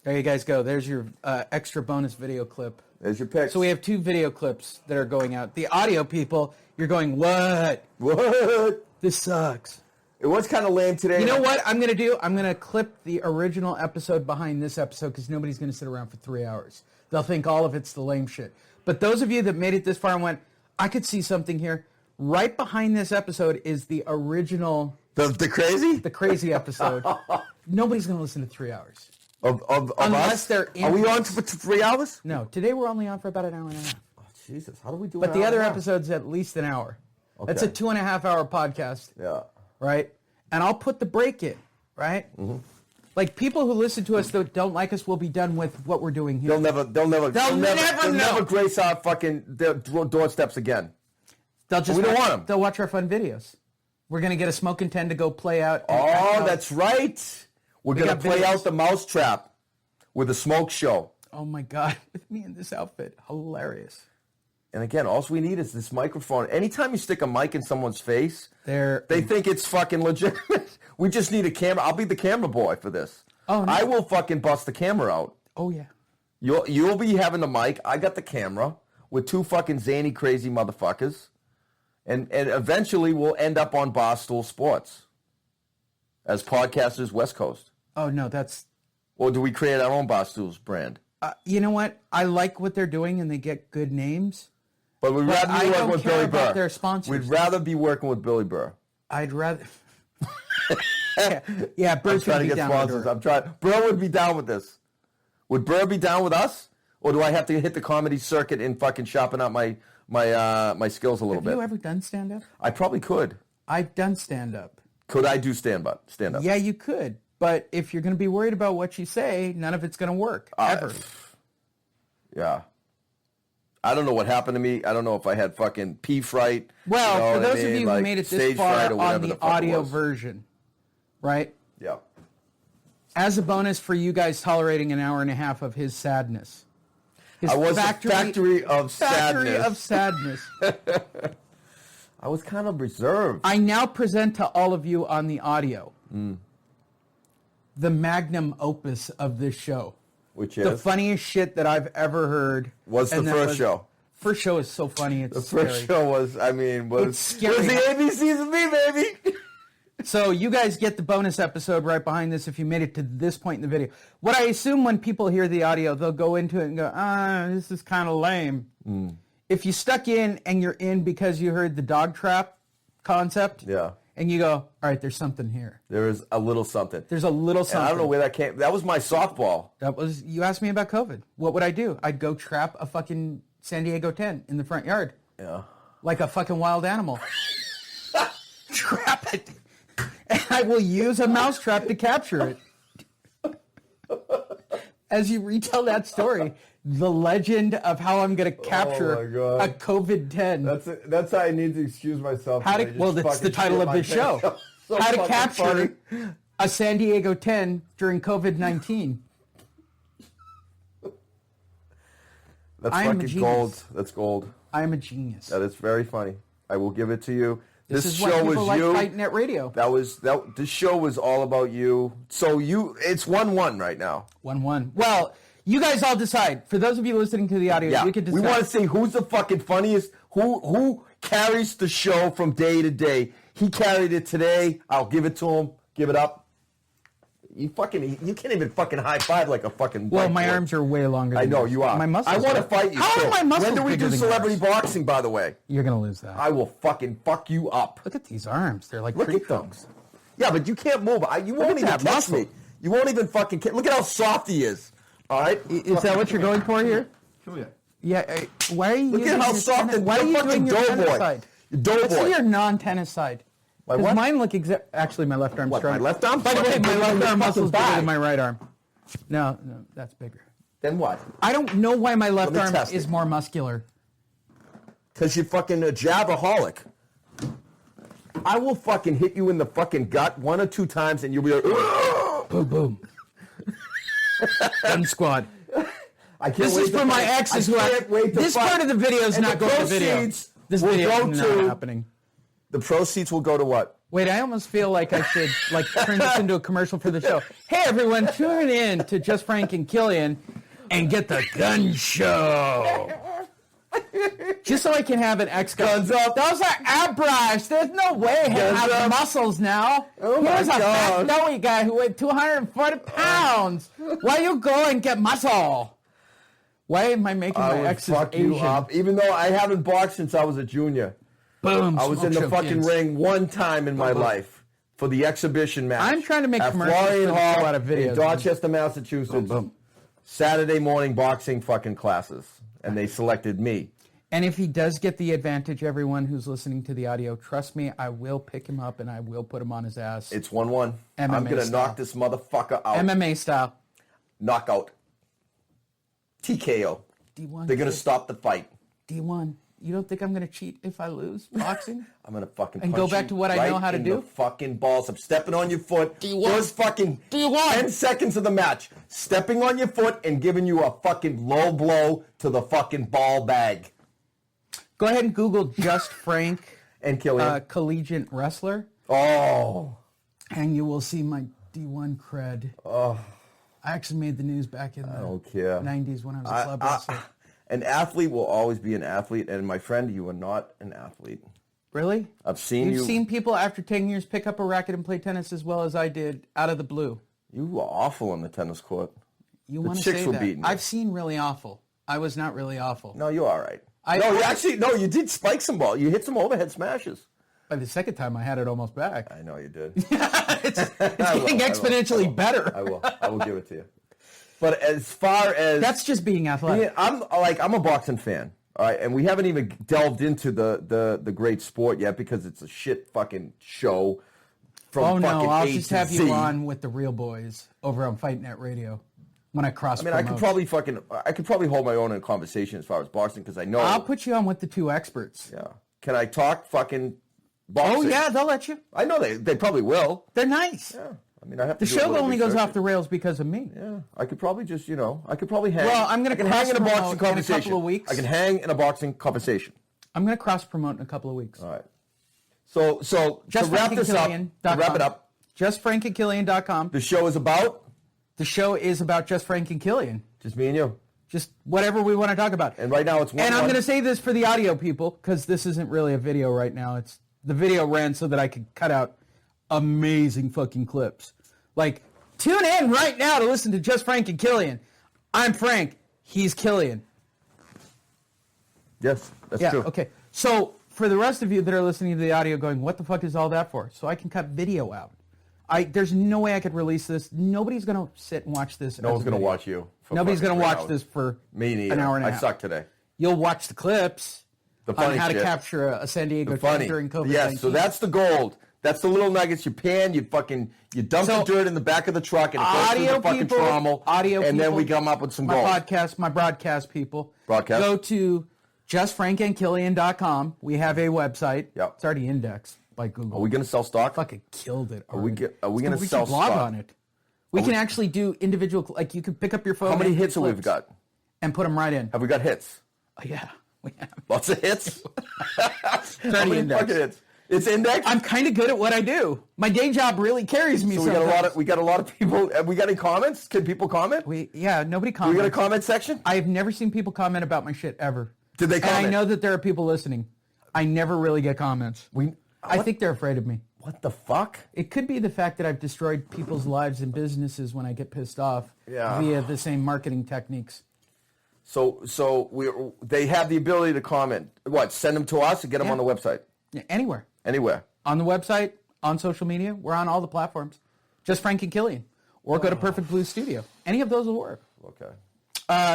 There you guys go. There's your extra bonus video clip. There's your pick. So we have 2 video clips that are going out. The audio people, you're going, what? What? This sucks. It was kind of lame today. You know what I'm going to do? I'm going to clip the original episode behind this episode because nobody's going to sit around for 3 hours. They'll think all of it's the lame shit. But those of you that made it this far and went, I could see something here. Right behind this episode is the original... The crazy? The crazy episode. Nobody's going to listen to 3 hours. Of Unless us? they're in. Are we on for 3 hours? No, today we're only on for about an hour and a half. Oh, Jesus. How do we do But an the hour other and a half? episode's at least an hour. Okay. That's a 2.5 hour podcast. Yeah. Right? And I'll put the break in, right? Like, people who listen to us that don't like us will be done with what we're doing here. They'll never grace our fucking doorsteps again. They'll just we don't want them. They'll watch our fun videos. We're going to get a smoking tent to go play out. Oh, that's right. We're going to play out the mousetrap with a smoke show. Oh, my God. With me in this outfit. Hilarious. And again, all we need is this microphone. Anytime you stick a mic in someone's face, they think it's fucking legitimate. We just need a camera. I'll be the camera boy for this. Oh, no. I will fucking bust the camera out. Oh, yeah. You'll be having the mic. I got the camera with two fucking zany, crazy motherfuckers. And eventually we'll end up on Barstool Sports as podcasters West Coast. Oh, no, that's... Or do we create our own Barstool's brand? You know what? I like what they're doing, and they get good names. But we'd rather be working with Billy Burr. Their sponsors. We'd rather be working with Billy Burr. I'd rather... yeah, Burr should be down with it. I'm trying. Burr would be down with this. Would Burr be down with us? Or do I have to hit the comedy circuit and fucking shopping out my skills a little bit? Have you ever done stand-up? I probably could. I've done stand-up. Could I do stand-up? Yeah, you could. But if you're going to be worried about what you say, none of it's going to work, ever. Yeah. I don't know what happened to me. I don't know if I had fucking pee fright. Well, for those of you who made it this far on the audio version, right? Yeah. As a bonus for you guys tolerating an hour and a half of his sadness. I was factory of sadness. I was kind of reserved. I now present to all of you on the audio the magnum opus of this show. Which is? The funniest shit that I've ever heard. Was the first show. First show is so funny. It's the first scary. show was, it's scary. Was the ABCs of me, baby. So you guys get the bonus episode right behind this if you made it to this point in the video. What I assume when people hear the audio, they'll go into it and go, this is kind of lame. If you stuck in and you're in because you heard the dog trap concept, and you go, all right, there's something here. There is a little something. There's a little something. And I don't know where that came. That was my softball. You asked me about COVID. What would I do? I'd go trap a fucking San Diego tent in the front yard. Yeah. Like a fucking wild animal. Trap it. And I will use a mousetrap to capture it. As you retell that story, the legend of how I'm going to capture a COVID-10. That's how I need to excuse myself. That's the title of this show. So how to capture a San Diego 10 during COVID-19. That's fucking gold. That's gold. I am a genius. That is very funny. I will give it to you. This is show why people like Fighting at Radio. This show was all about you. So it's 1-1 right now. 1-1. Well, you guys all decide. For those of you listening to the audio, you can decide. We want to see who's the fucking funniest. Who carries the show from day to day. He carried it today. I'll give it to him. Give it up. You can't even fucking high five like a fucking. Well, my arms are way longer. I know you are. My muscles. I want to fight you. How are my muscles? When do we do celebrity boxing? By the way, you're gonna lose that. I will fucking fuck you up. Look at these arms. They're like look at those. Yeah, but you can't move. You won't even touch me. You won't even fucking. Look at how soft he is. All right. Is that what you're going for here? Killian. Yeah. Why are you? Look at how soft. Why are you doing your tennis side? Let's see your non-tennis side. Because mine look actually, my left arm's stronger. My left arm? By the way, my left arm muscle's bigger than my right arm. No, that's bigger. Then what? I don't know why my left arm is more muscular. Because you're fucking a jabaholic. I will fucking hit you in the fucking gut 1 or 2 times and you'll be like, boom, boom. Gun squad. This is for my exes who this part of the video is not going to video. This video is not happening. The proceeds will go to what? Wait, I almost feel like I should turn this into a commercial for the show. Hey, everyone, tune in to Just Frank and Killian and get the gun show. Just so I can have an Guns up. Those are airbrush. There's no way he has muscles now. Oh my Here's a fat, snowy guy who weighed 240 pounds. Why you go and get muscle? Why am I making my exes Asian? You up, even though I haven't boxed since I was a junior. Boom, I was in the fucking ring one time in my life for the exhibition match. I'm trying to make commercials Florian Hall out of videos. In Dorchester, Massachusetts. Saturday morning boxing fucking classes, and they selected me. And if he does get the advantage, everyone who's listening to the audio, trust me, I will pick him up and I will put him on his ass. It's 1-1. I'm going to style. knock this motherfucker out. MMA style. Knockout. TKO. D1. They're going to stop the fight. D1. You don't think I'm going to cheat if I lose boxing? I'm going to fucking And punch go back you to what I right know how to in do? the fucking balls. I'm stepping on your foot. D1. First fucking D1. 10 seconds of the match. Stepping on your foot and giving you a fucking low blow to the fucking ball bag. Go ahead and Google Just Frank And Killian. collegiate wrestler, Oh. and you will see my D1 cred. Oh. I actually made the news back in the don't care. 90s when I was a club wrestler. An athlete will always be an athlete, and my friend, you are not an athlete. Really? I've seen You've you. seen people after 10 years pick up a racket and play tennis as well as I did out of the blue. You were awful on the tennis court. You The want to chicks say were that? beating you. I've seen really awful. I was not really awful. No, you're all right. I- You did spike some ball. You hit some overhead smashes. By the second time, I had it almost back. I know you did. It's getting exponentially better. I will give it to you. But as far as That's just being athletic. I'm a boxing fan. All right, and we haven't even delved into the great sport yet because it's a shit fucking show. From fucking I'll A just to have Z. you on with the real boys over on Fight Net Radio when I cross. I mean, I could probably hold my own in a conversation as far as boxing because I know. I'll put you on with the two experts. Yeah. Can I talk fucking boxing? Oh yeah, they'll let you. I know they probably will. They're nice. Yeah. I mean, I have to The do a show little only goes research. off the rails because of me. Yeah, I could probably just, I could probably hang. Well, I'm gonna I can hang in a cross-promote boxing in a conversation. couple of weeks. I can hang in a boxing conversation. I'm going to cross promote in a couple of weeks. All right. So to wrap this up, to wrap it up, JustFrankandKillian.com. the show is about The show is about Just Frank and Killian. just me and you. Just whatever we want to talk about. And right now it's 1-1. And I'm going to say this for the audio people because this isn't really a video right now. It's the video ran so that I could cut out amazing fucking clips. Like, tune in right now to listen to Just Frank and Killian. I'm Frank. He's Killian. Yes, that's Yeah, true. okay. So for the rest of you that are listening to the audio going, what the fuck is all that for? So I can cut video out. There's no way I could release this. Nobody's going to sit and watch this. No one's going to watch you. for Nobody's fucking going to 3 watch hours. this for Me neither. an hour and a I half. suck today. You'll watch the clips The on funny how shit. to capture a San Diego The trip funny. during COVID-19. Yes, so that's the gold. That's the little nuggets. You pan, you dump So, the dirt in the back of the truck, and it goes through the fucking trommel. And then we come up with some my gold. podcast, my broadcast people. Broadcast. Go to justfrankandkillian.com. We have a website. Yep. It's already indexed by Google. Are we going to sell stock? Fucking killed it. we already. gonna We sell can blog stock? on it. We can actually do individual, like you can pick up your phone. How many and hits have we clips got? And put them right in. Have we got hits? Oh, yeah, we have. Lots of hits? It's How already many indexed. fucking hits? It's indexed? I'm kind of good at what I do. My day job really carries me. So we got sometimes. a lot of people. Have we got any comments? Can people comment? Nobody We got a comments. comment section? I've never seen people comment about my shit ever. Did they And I comment? know that there are people listening. I never really get comments. I think they're afraid of me. What the fuck? It could be the fact that I've destroyed people's lives and businesses when I get pissed off Yeah. via the same marketing techniques. So they have the ability to comment. What? Send them to us and get them Yeah. on the website. Yeah, anywhere. Anywhere. On the website, on social media, we're on all the platforms. Just Frank and Killian. Or go to Perfect Blue Studio. Any of those will work. Okay.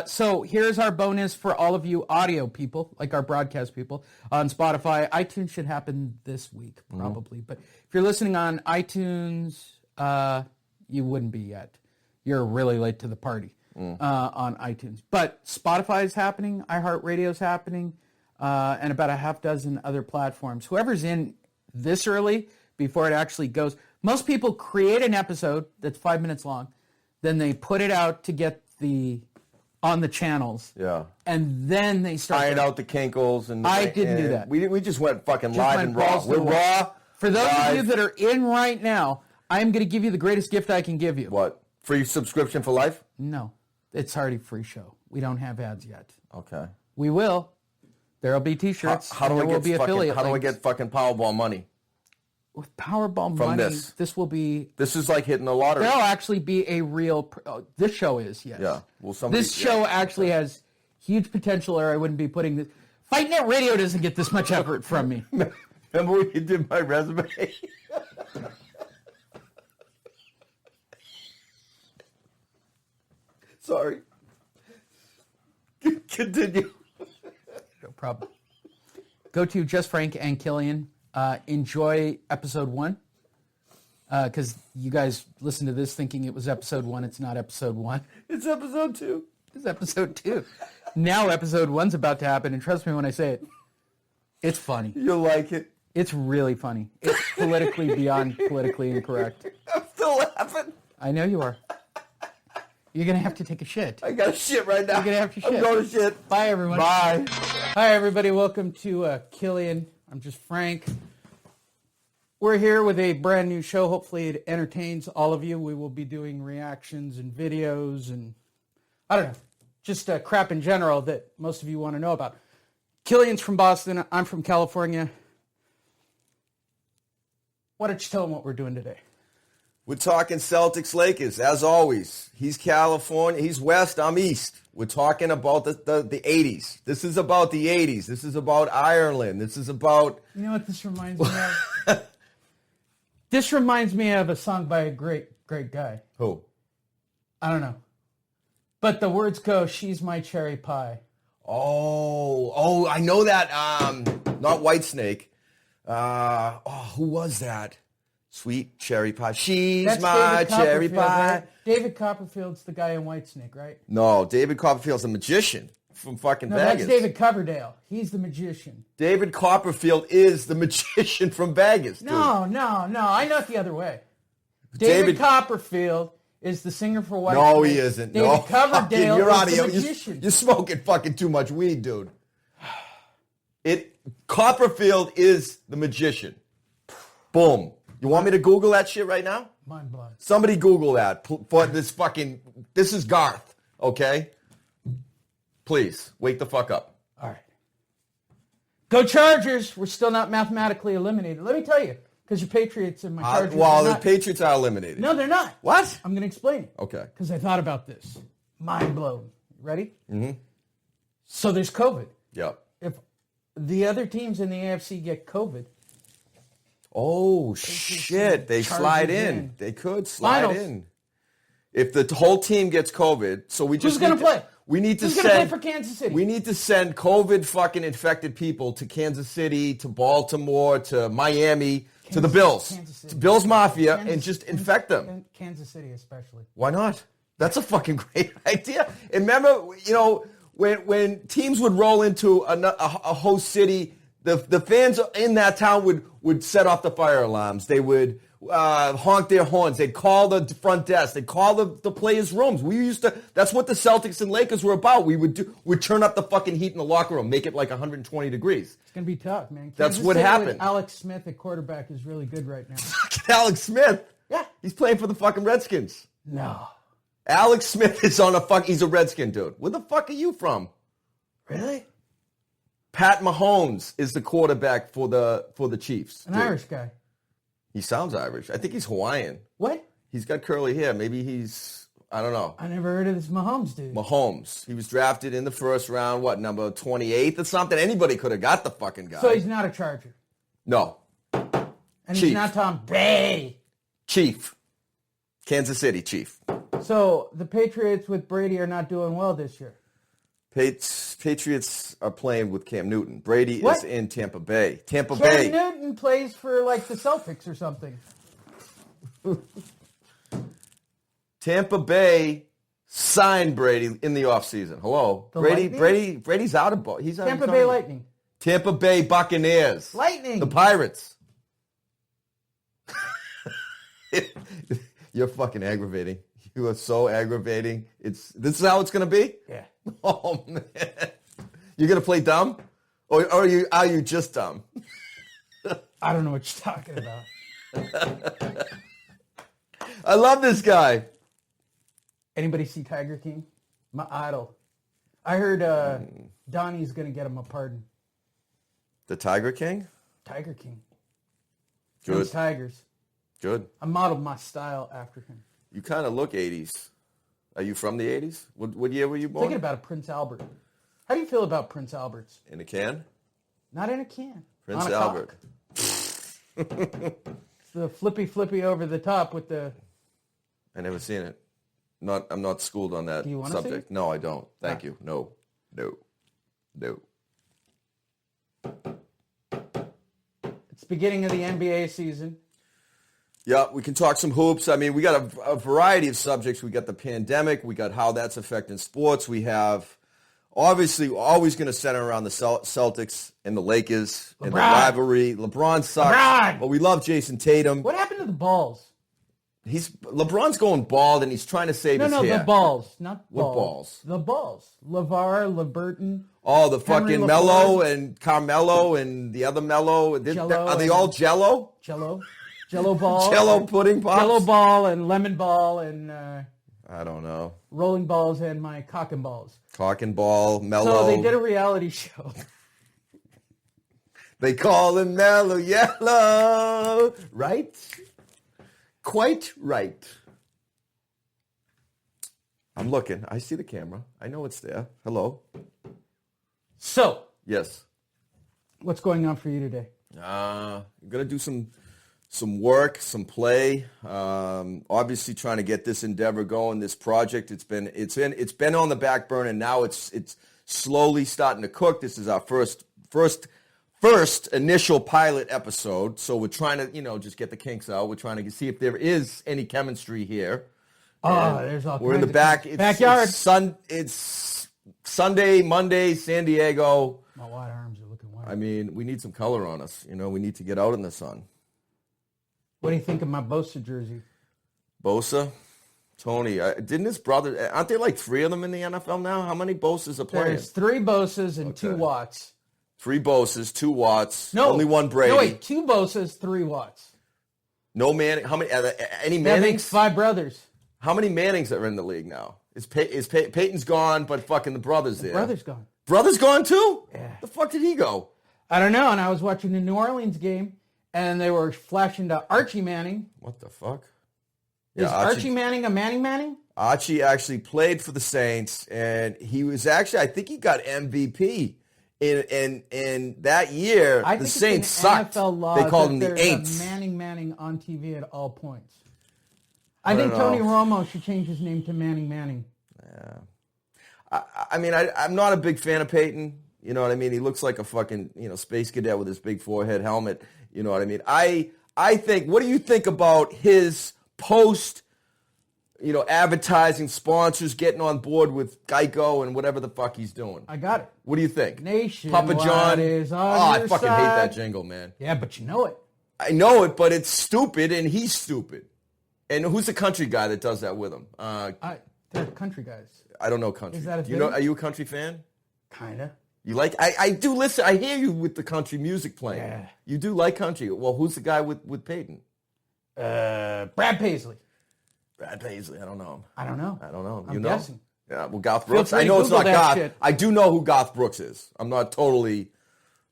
So here's our bonus for all of you audio people, like our broadcast people, on Spotify. iTunes should happen this week, probably. But if you're listening on iTunes, you wouldn't be yet. You're really late to the party on iTunes. But Spotify is happening, iHeartRadio is happening, and about a half dozen other platforms. Whoever's in this early, before it actually goes, most people create an episode that's 5 minutes long, then they put it out to get on the channels. Yeah. And then they start Iron out the kinkles and I didn't do that. We just went fucking Just live went and raw. balls to We're the wall. raw. For those live. of you that are in right now, I'm going to give you the greatest gift I can give you. What? Free subscription for life? No, it's already free show. We don't have ads yet. Okay. We will. There'll be T-shirts. How do and I there will get be fucking? affiliate How do I links. get fucking Powerball money? With Powerball From money? this? Will be. This is like hitting the lottery. There'll actually be a real. This show is, yes. Yeah. Well, somebody. This show actually has huge potential, or I wouldn't be putting this. Fight Net Radio doesn't get this much effort from me. Remember when you did my resume? Sorry. Continue. problem. Go to Just Frank and Killian. Enjoy episode 1. Because you guys listen to this thinking it was episode 1. It's not episode 1. It's episode 2. It's episode 2. Now episode 1's about to happen, and trust me when I say it, it's funny. You'll like it. It's really funny. It's politically beyond politically incorrect. I'm still laughing. I know you are. You're going to have to take a shit. I got shit right now. You're going to have to shit. I'm going to shit. Bye, everyone. Bye. Hi, everybody. Welcome to Killian. I'm just Frank. We're here with a brand new show. Hopefully it entertains all of you. We will be doing reactions and videos and, I don't know, just crap in general that most of you want to know about. Killian's from Boston. I'm from California. Why don't you tell them what we're doing today? We're talking Celtics Lakers, as always. He's California. He's West. I'm East. We're talking about the 80s. This is about the 80s. This is about Ireland. This is about... You know what this reminds me of? This reminds me of a song by a great guy. Who? I don't know. But the words go, she's my cherry pie. Oh, I know that. Not Whitesnake. Who was that? Sweet cherry pie. She's That's my David cherry Copperfield, pie. right? David Copperfield's the guy in Whitesnake, right? No, David Copperfield's a magician from fucking No, Vegas. that's David Coverdale. He's the magician. David Copperfield is the magician from Vegas. Dude. No. I know it the other way. David Copperfield is the singer for Whitesnake. No, he isn't. David No, Coverdale you're out is of the here. magician. You're smoking fucking too much weed, dude. Copperfield is the magician. Boom. You want me to Google that shit right now? Mind blown. Somebody Google that for this fucking... This is Garth, okay? Please, wake the fuck up. All right. Go Chargers. We're still not mathematically eliminated. Let me tell you, because your Patriots and my Chargers Well, are the not. Patriots are eliminated. No, they're not. What? I'm going to explain it. Okay. Because I thought about this. Mind blown. Ready? Mm-hmm. So there's COVID. Yep. If the other teams in the AFC get COVID, Oh, shit. They Chargers slide in. in. They could slide Finals. in. If the whole team gets COVID, so we just who's going to play? We need to Who's going to play send... for Kansas City? We need to send COVID fucking infected people to Kansas City, to Baltimore, to Miami, to the Bills, to Bills Mafia, and just infect them. Kansas City especially. Why not? That's a fucking great idea. And remember, you know, when teams would roll into a host city, the fans in that town would set off the fire alarms. They would honk their horns. They'd call the front desk. They'd call the players' rooms. That's what the Celtics and Lakers were about. We'd turn up the fucking heat in the locker room, make it like 120 degrees. It's going to be tough, man. That's Kansas what City happened. with Alex Smith at quarterback is really good right now. Alex Smith? Yeah. He's playing for the fucking Redskins. No. Alex Smith is he's a Redskin dude. Where the fuck are you from? Really? Pat Mahomes is the quarterback for the Chiefs. An dude. Irish guy. He sounds Irish. I think he's Hawaiian. What? He's got curly hair. Maybe I don't know. I never heard of this Mahomes dude. Mahomes. He was drafted in the first round, number 28th or something? Anybody could have got the fucking guy. So he's not a Charger. No. And Chief. he's not Tom Brady. Chief. Kansas City Chief. So the Patriots with Brady are not doing well this year. Patriots are playing with Cam Newton. Brady What? is in Tampa Bay. Tampa Cam Bay. Newton plays for like the Celtics or something. Tampa Bay signed Brady in the offseason. Hello. The Brady's out of he's out Tampa of Bay Lightning. Tampa Bay Buccaneers. Lightning. The Pirates. You're fucking aggravating. You are so aggravating. This is how it's gonna be? Yeah. Oh man. You're gonna play dumb? Or are you just dumb? I don't know what you're talking about. I love this guy. Anybody see Tiger King? My idol. I heard Donnie's going to get him a pardon. The Tiger King? Tiger King. Good. Those Tigers. Good. I modeled my style after him. You kind of look 80s. Are you from the 80s? What year were you born? Thinking about a Prince Albert. How do you feel about Prince Alberts? In a can? Not in a can. Prince On a Albert. cock. The flippy over the top with the... I never seen it. I'm not schooled on that Do you wanna see subject. it? No, I don't. Thank you. No. It's beginning of the NBA season. Yeah, we can talk some hoops. I mean, we got a variety of subjects. We got the pandemic. We got how that's affecting sports. We have, obviously, always going to center around the Celtics and the Lakers and the rivalry. LeBron sucks. But we love Jason Tatum. What happened to the balls? LeBron's going bald, and he's trying to save his hair. No, the balls, not What balls. balls? The balls. LeVar, LeBurton. Oh, the Henry fucking LaFleur. Mello and Carmelo and the other Mello. Are they all Jello? Jello ball. Jello pudding pops? Jello ball and lemon ball and I don't know. rolling balls and my cock and balls. Cock and ball, Mello. So they did a reality show. They call him Mellow Yellow. Right? Quite right. I'm looking. I see the camera. I know it's there. Hello. So, Yes. what's going on for you today? I'm gonna do some work, some play. Obviously, trying to get this endeavor going. This project, it's been on the back burner. Now it's slowly starting to cook. This is our first initial pilot episode. So we're trying to just get the kinks out. We're trying to see if there is any chemistry here. There's all We're in the kinds of backyard. backyard. It's Sunday, Monday, San Diego. My white arms are looking white. I mean, we need some color on us. We need to get out in the sun. What do you think of my Bosa jersey? Bosa, Tony, didn't his brother? Aren't there like 3 of them in the NFL now? How many Bosas are playing? There's 3 Bosas and 2 Watts. 3 Bosas, 2 Watts. No, only 1 Brady. No, wait, 2 Bosas, 3 Watts. No Manning. How many? Any That Mannings? makes 5 brothers. How many Mannings are in the league now? Peyton's gone, but fucking the brother's there. Brother's gone. Brother's gone too? Yeah. The fuck did he go? I don't know, and I was watching the New Orleans game, and they were flashing to Archie Manning. What the fuck? Is Archie Manning a Manning? Archie actually played for the Saints, and he was I think he got MVP. In that year, I the think Saints it's sucked. NFL law They called that him the there's Aints. a Manning on TV at all points. I think Tony Romo should change his name to Manning. I mean, I'm not a big fan of Peyton. You know what I mean? He looks like a fucking space cadet with his big forehead helmet. You know what I mean? I think. What do you think about his post? Advertising sponsors getting on board with Geico and whatever the fuck he's doing. I got it. What do you think? Nation Papa John is on I your fucking hate side. that jingle, man. Yeah, but you know it. I know it, but it's stupid, and he's stupid. And who's the country guy that does that with him? They're country guys. I don't know country. Is that a Do you know? thing? Are you a country fan? Kinda. You like? I do listen. I hear you with the country music playing. Yeah. You do like country. Well, who's the guy with Peyton? Brad Paisley. Brad Paisley. I don't know. I don't know. You I'm know? guessing. Yeah. Well, Garth Brooks. free I to know it's Google not that Garth. shit. I do know who Garth Brooks is. I'm not totally.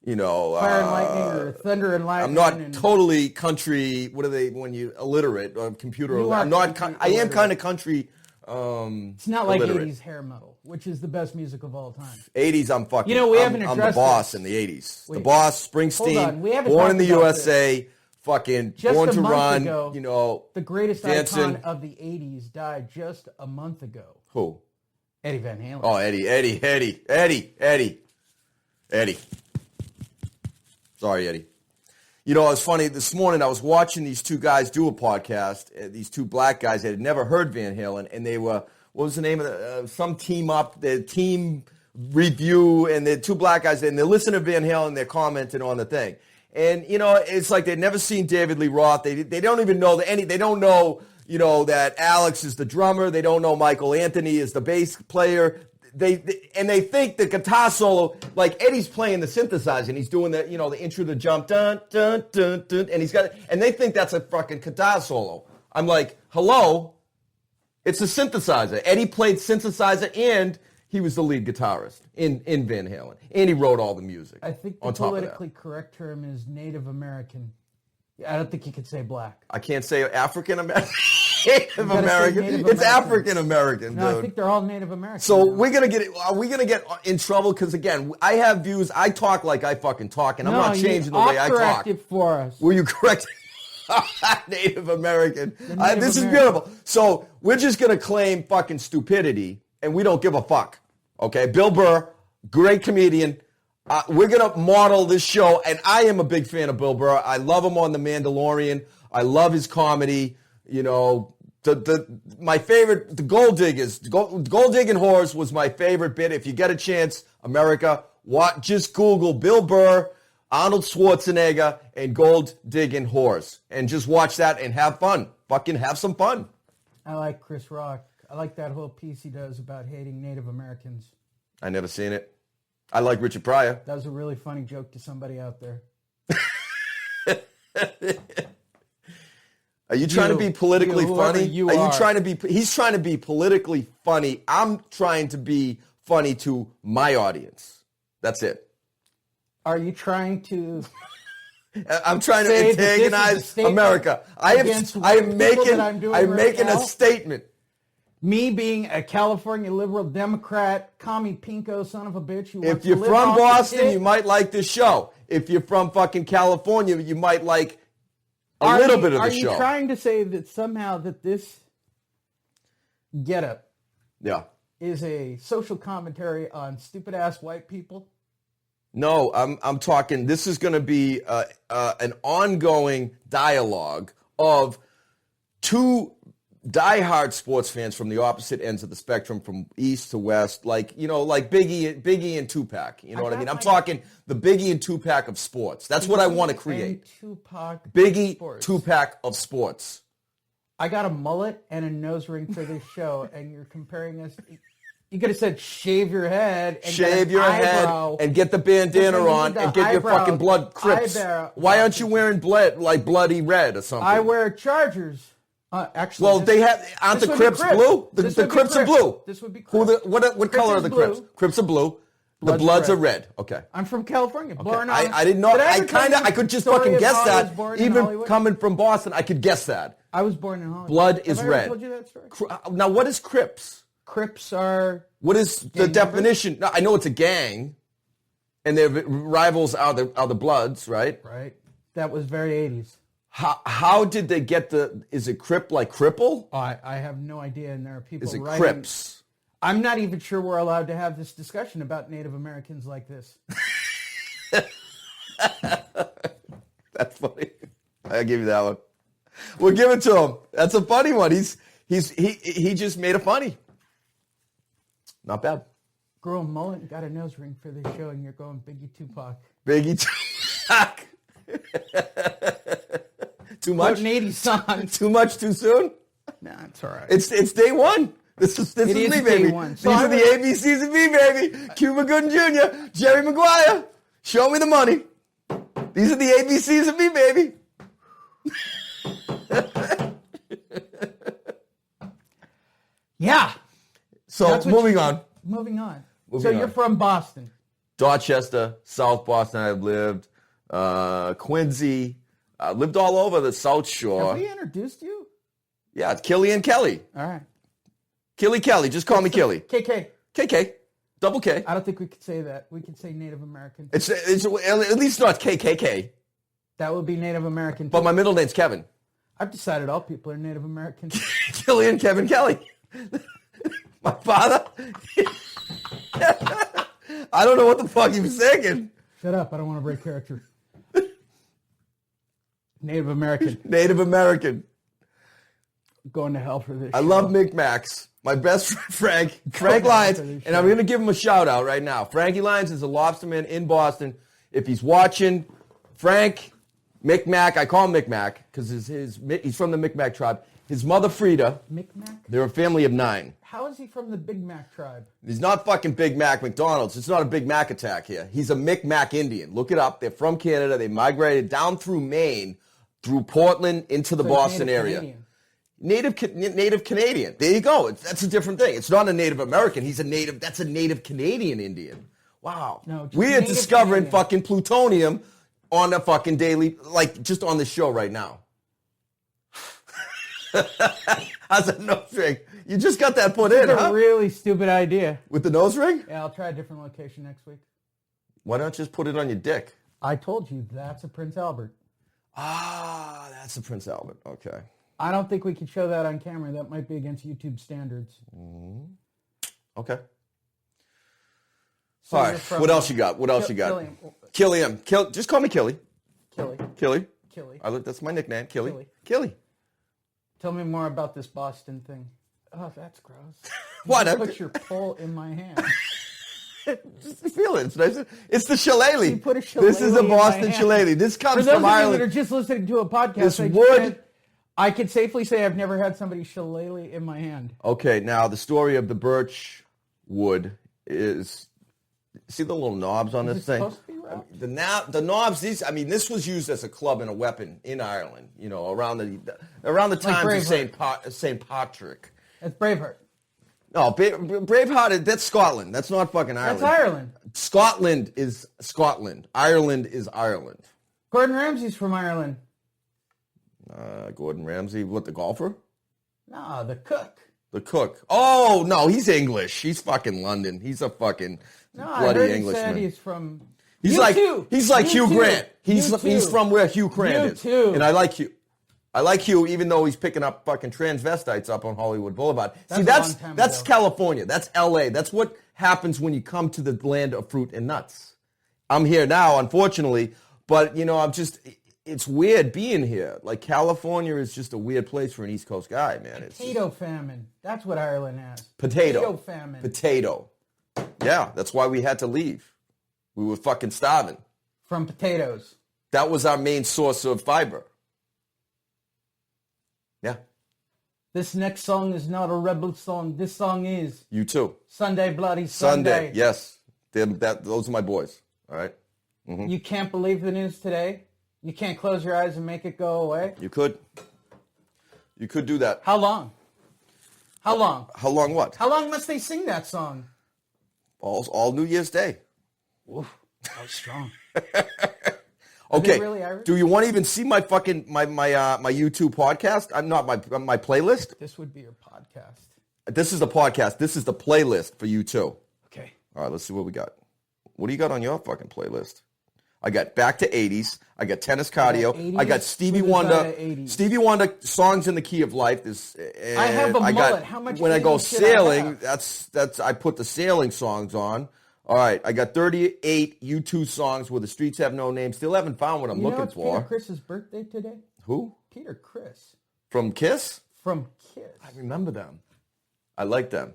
Fire and lightning or thunder and lightning. I'm not and totally country. What are they when you illiterate or computer? You are I'm not. country I am illiterate. kind of country. It's not like illiterate. 80s hair metal, which is the best music of all time. 80s, I'm fucking. We haven't I'm the addressed boss this. in the 80s. The Wait. boss, Hold on, Springsteen, we haven't born in talked the about USA, fucking Just born a to month run. ago, the greatest dancing. icon of the 80s died just a month ago. Who? Eddie Van Halen. Oh, Eddie. Sorry, Eddie. It's funny. This morning I was watching these 2 guys do a podcast. These 2 black guys that had never heard Van Halen, and they were. What was the name of some team up? The team review, and the 2 black guys, and they're listening to Van Halen, and they're commenting on the thing. And it's like they'd never seen David Lee Roth. They don't even know they don't know that Alex is the drummer. They don't know Michael Anthony is the bass player. They think the guitar solo, like Eddie's playing the synthesizer and he's doing the the intro, the jump, dun dun dun dun, and they think that's a fucking guitar solo. I'm like, hello. It's a synthesizer. Eddie played synthesizer, and he was the lead guitarist in Van Halen. And he wrote all the music. I think the politically correct term is Native American. I don't think you could say black. I can't say African American. Native American. Native It's American. African American, No, dude. I think they're all Native American. So now. are we gonna get in trouble? Because again, I have views. I talk like I fucking talk, and I'm not changing the way I talk. Correct it for us. Will you correct? Native American. Native This is American. beautiful. So we're just going to claim fucking stupidity, and we don't give a fuck. Okay? Bill Burr, great comedian. We're going to model this show, and I am a big fan of Bill Burr. I love him on The Mandalorian. I love his comedy. You know, my favorite, the Gold Diggers. Gold Digging Whores was my favorite bit. If you get a chance, America, just Google Bill Burr, Arnold Schwarzenegger, and Gold Digging Whores. And just watch that and have fun. Fucking have some fun. I like Chris Rock. I like that whole piece he does about hating Native Americans. I never seen it. I like Richard Pryor. That was a really funny joke to somebody out there. Are you trying to be politically funny? You are are. you trying to be? He's trying to be politically funny. I'm trying to be funny to my audience. That's it. Are you trying to? I'm trying to Say that this is a antagonize statement America. I am making a statement. Me being a California liberal Democrat, commie pinko son of a bitch who wants If you're to live from off the Boston, shit. you might like this show. If you're from fucking California, you might like a little bit of the show. Are you trying to say that somehow that this getup Yeah. is a social commentary on stupid ass white people? No, I'm talking. This is going to be an ongoing dialogue of two diehard sports fans from the opposite ends of the spectrum, from east to west, like Biggie and Tupac. You know what I mean? I'm talking the Biggie and Tupac of sports. That's what I want to create. Tupac, Biggie, sports. Tupac of sports. I got a mullet and a nose ring for this show, and you're comparing us. You could have said shave your head and Shave your eyebrow. head and get the bandana Listen, on the and get your eyebrow- fucking blood crips. eyebrow- Why aren't you wearing bloody red or something? I wear Chargers. Actually, Well, they aren't the this would be Crips Crips. blue? This The would be Crips are Crips. blue. This would be Who Crips. what Crips color are is the blue. Crips? Crips are blue. The Bloods Bloods are are red. red. Okay. I'm from California, born on. I didn't know. Did I ever tell you I could just the story fucking of guess how I that. was born in Even Hollywood? coming from Boston, I could guess that. I was born in Hollywood. Blood is Have I ever red. told you that story? Now, what is Crips? Crips are What is the Gang definition? No, I know it's a gang, and their rivals are the Bloods, right? right. That was very 80s. How did they get is it Crip like cripple? I have no idea, and there are people Is it writing. Crips? I'm not even sure we're allowed to have this discussion about Native Americans like this. That's funny. I'll give you that one. We'll give it to him. That's a funny one. He just made it funny. Not bad. Grow a mullet and got a nose ring for this show, and you're going Biggie Tupac. Biggie Tupac. Too much? Quote an 80s song. Too much too soon? Nah, it's all right. It's day one. This is It me, is baby. day one. So These I are the would- ABCs of me, baby. Cuba Gooding Jr., Jerry Maguire. Show me the money. These are the ABCs of me, baby. Yeah. So That's what moving you- on. Moving on. Moving So on. you're from Boston. Dorchester, South Boston, I've lived. Quincy. Lived all over the South Shore. Have we introduced you? Yeah, it's Killian Kelly. All right. Kelly. Just call me Killy. KK. KK. Double K. I don't think we could say that. We could say Native American. It's at least not KKK. That would be Native American. But my middle name's Kevin. I've decided all people are Native American. Killian Kevin Kelly. My father. I don't know what the fuck he was thinking. Shut up. I don't want to break character. Native American. Native American. Going to hell for this. I show. love Micmacs. My best friend, Frank Lyons, and I'm going to give him a shout out right now. Frankie Lyons is a lobsterman in Boston. If he's watching, Frank, Micmac, I call him Micmac because he's from the Micmac tribe. His mother, Frida, Micmac? they're a family of 9. How is he from the Big Mac tribe? He's not fucking Big Mac McDonald's. It's not a Big Mac attack here. He's a Micmac Indian. Look it up. They're from Canada. They migrated down through Maine, through Portland, into the So he's Boston Native area. Canadian. Native Canadian. There you go. That's a different thing. It's not a Native American. That's a Native Canadian Indian. Wow. No, just We are Native discovering Canadian. fucking plutonium on a fucking daily, like just on the show right now. How's that nose ring? You just got that put in, It's a huh? really stupid idea. With the nose ring? Yeah, I'll try a different location next week. Why don't you just put it on your dick? I told you that's a Prince Albert. Ah, that's a Prince Albert. Okay. I don't think we can show that on camera. That might be against YouTube standards. Okay. So All you're right. from, What else you got? What else you got? Killian. Just call me Killy. Killy. That's my nickname. Killy. Tell me more about this Boston thing. Oh, that's gross. What? You put your pole in my hand. Just feel it. It's nice. It's the shillelagh. You put a shillelagh This is a in my Boston hand. shillelagh. This comes For those from of you Ireland. that are just listening to a podcast, This I just wood- said, I can safely say I've never had somebody shillelagh in my hand. Okay, now the story of the birch wood is. See the little knobs on Is this it thing? supposed to be wrapped? The knobs. This was used as a club and a weapon in Ireland. You know, around the times of Saint Patrick. That's Braveheart. No, Braveheart. That's Scotland. That's not fucking Ireland. That's Ireland. Scotland is Scotland. Ireland is Ireland. Gordon Ramsay's from Ireland. Gordon Ramsay, what, the golfer? No, the cook. The cook. Oh, no, he's English. He's fucking London. He's a fucking I bloody heard Englishman. He said he's from... He's You like too. Hugh You Grant. too. He's You too. from where Hugh Grant You is. too. And I like Hugh. I like Hugh, even though he's picking up fucking transvestites up on Hollywood Boulevard. That's See, a long time that's ago. California. That's L.A. That's what happens when you come to the land of fruit and nuts. I'm here now, unfortunately, but it's weird being here. Like, California is just a weird place for an East Coast guy, man. It's Potato famine. That's what Ireland has. Potato famine. Potato. Yeah, that's why we had to leave. We were fucking starving. From potatoes. That was our main source of fiber. Yeah. This next song is not a rebel song. This song is You too. Sunday Bloody Sunday. Yes. Those are my boys. All right. Mm-hmm. You can't believe the news today. You can't close your eyes and make it go away. You could. You could do that. How long? How long? How long what? How long must they sing that song? All New Year's Day. Oof, that was strong. Okay. Really Irish? Do you want to even see my fucking my YouTube podcast? I'm not my playlist. This would be your podcast. This is the podcast. This is the playlist for you too. Okay. All right, let's see what we got. What do you got on your fucking playlist? I got Back to 80s. I got Tennis Cardio. 80s? I got Stevie What is that Wonder. at 80s? Stevie Wonder, Songs in the Key of Life. I have a mullet. How much when I go 80s should I sailing, have? that's I put the sailing songs on. All right, I got 38 U2 songs where the streets have no name. Still haven't found what I'm looking it's for. Peter Chris's birthday today? Who? Peter Chris. From Kiss? From Kiss. I remember them. I like them.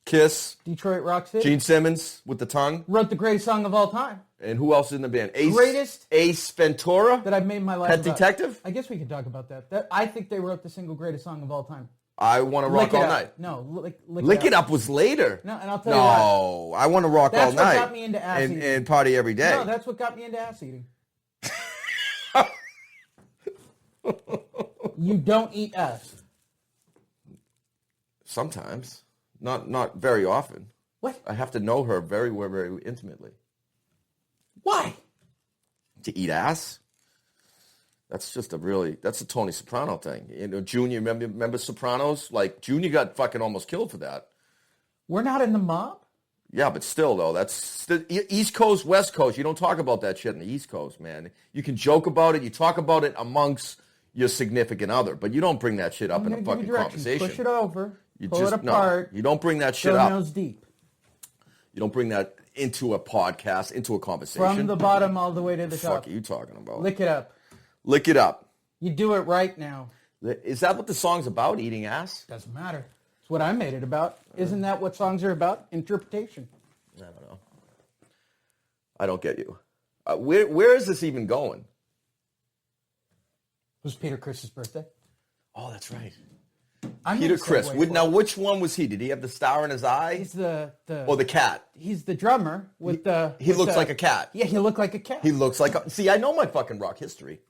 Kiss. Detroit Rock City. Gene Simmons with the tongue. Wrote the greatest song of all time And who else is in the band? Greatest Ace Ventura. that I've made my life Pet about. Detective? I guess we could talk about that. I think they wrote the single greatest song of all time. I Want to Rock Lick It All Up. Night. No, Lick It Up was later. No, and I'll tell you why. No, I Want to Rock That's All what Night. got me into ass eating. and party every day. No, that's what got me into ass eating. You don't eat ass. Sometimes. Not very often. What? I have to know her very, very, very intimately. Why? To eat ass? That's a Tony Soprano thing. Junior, remember Sopranos? Like, Junior got fucking almost killed for that. We're not in the mob? Yeah, but still, though, that's the East Coast, West Coast. You don't talk about that shit in the East Coast, man. You can joke about it. You talk about it amongst your significant other, but you don't bring that shit up in a fucking conversation. Push it over. You pull it apart. No, you don't bring that shit go up. nose deep. You don't bring that into a podcast, into a conversation. From the bottom all the way to the What the fuck top. are you talking about? Lick it up. Lick it up. You do it right now. Is that what the song's about, eating ass? Doesn't matter. It's what I made it about. Isn't that what songs are about? Interpretation. I don't know. I don't get you. Where is this even going? It was Peter Chris's birthday. Oh, that's right. I'm Peter gonna Criss. segue for Now, it. which one was he? Did he have the star in his eye? He's the Or the cat? he's the drummer with the. He looks like a cat. Yeah, he looked like a cat. He looks like see, I know my fucking rock history.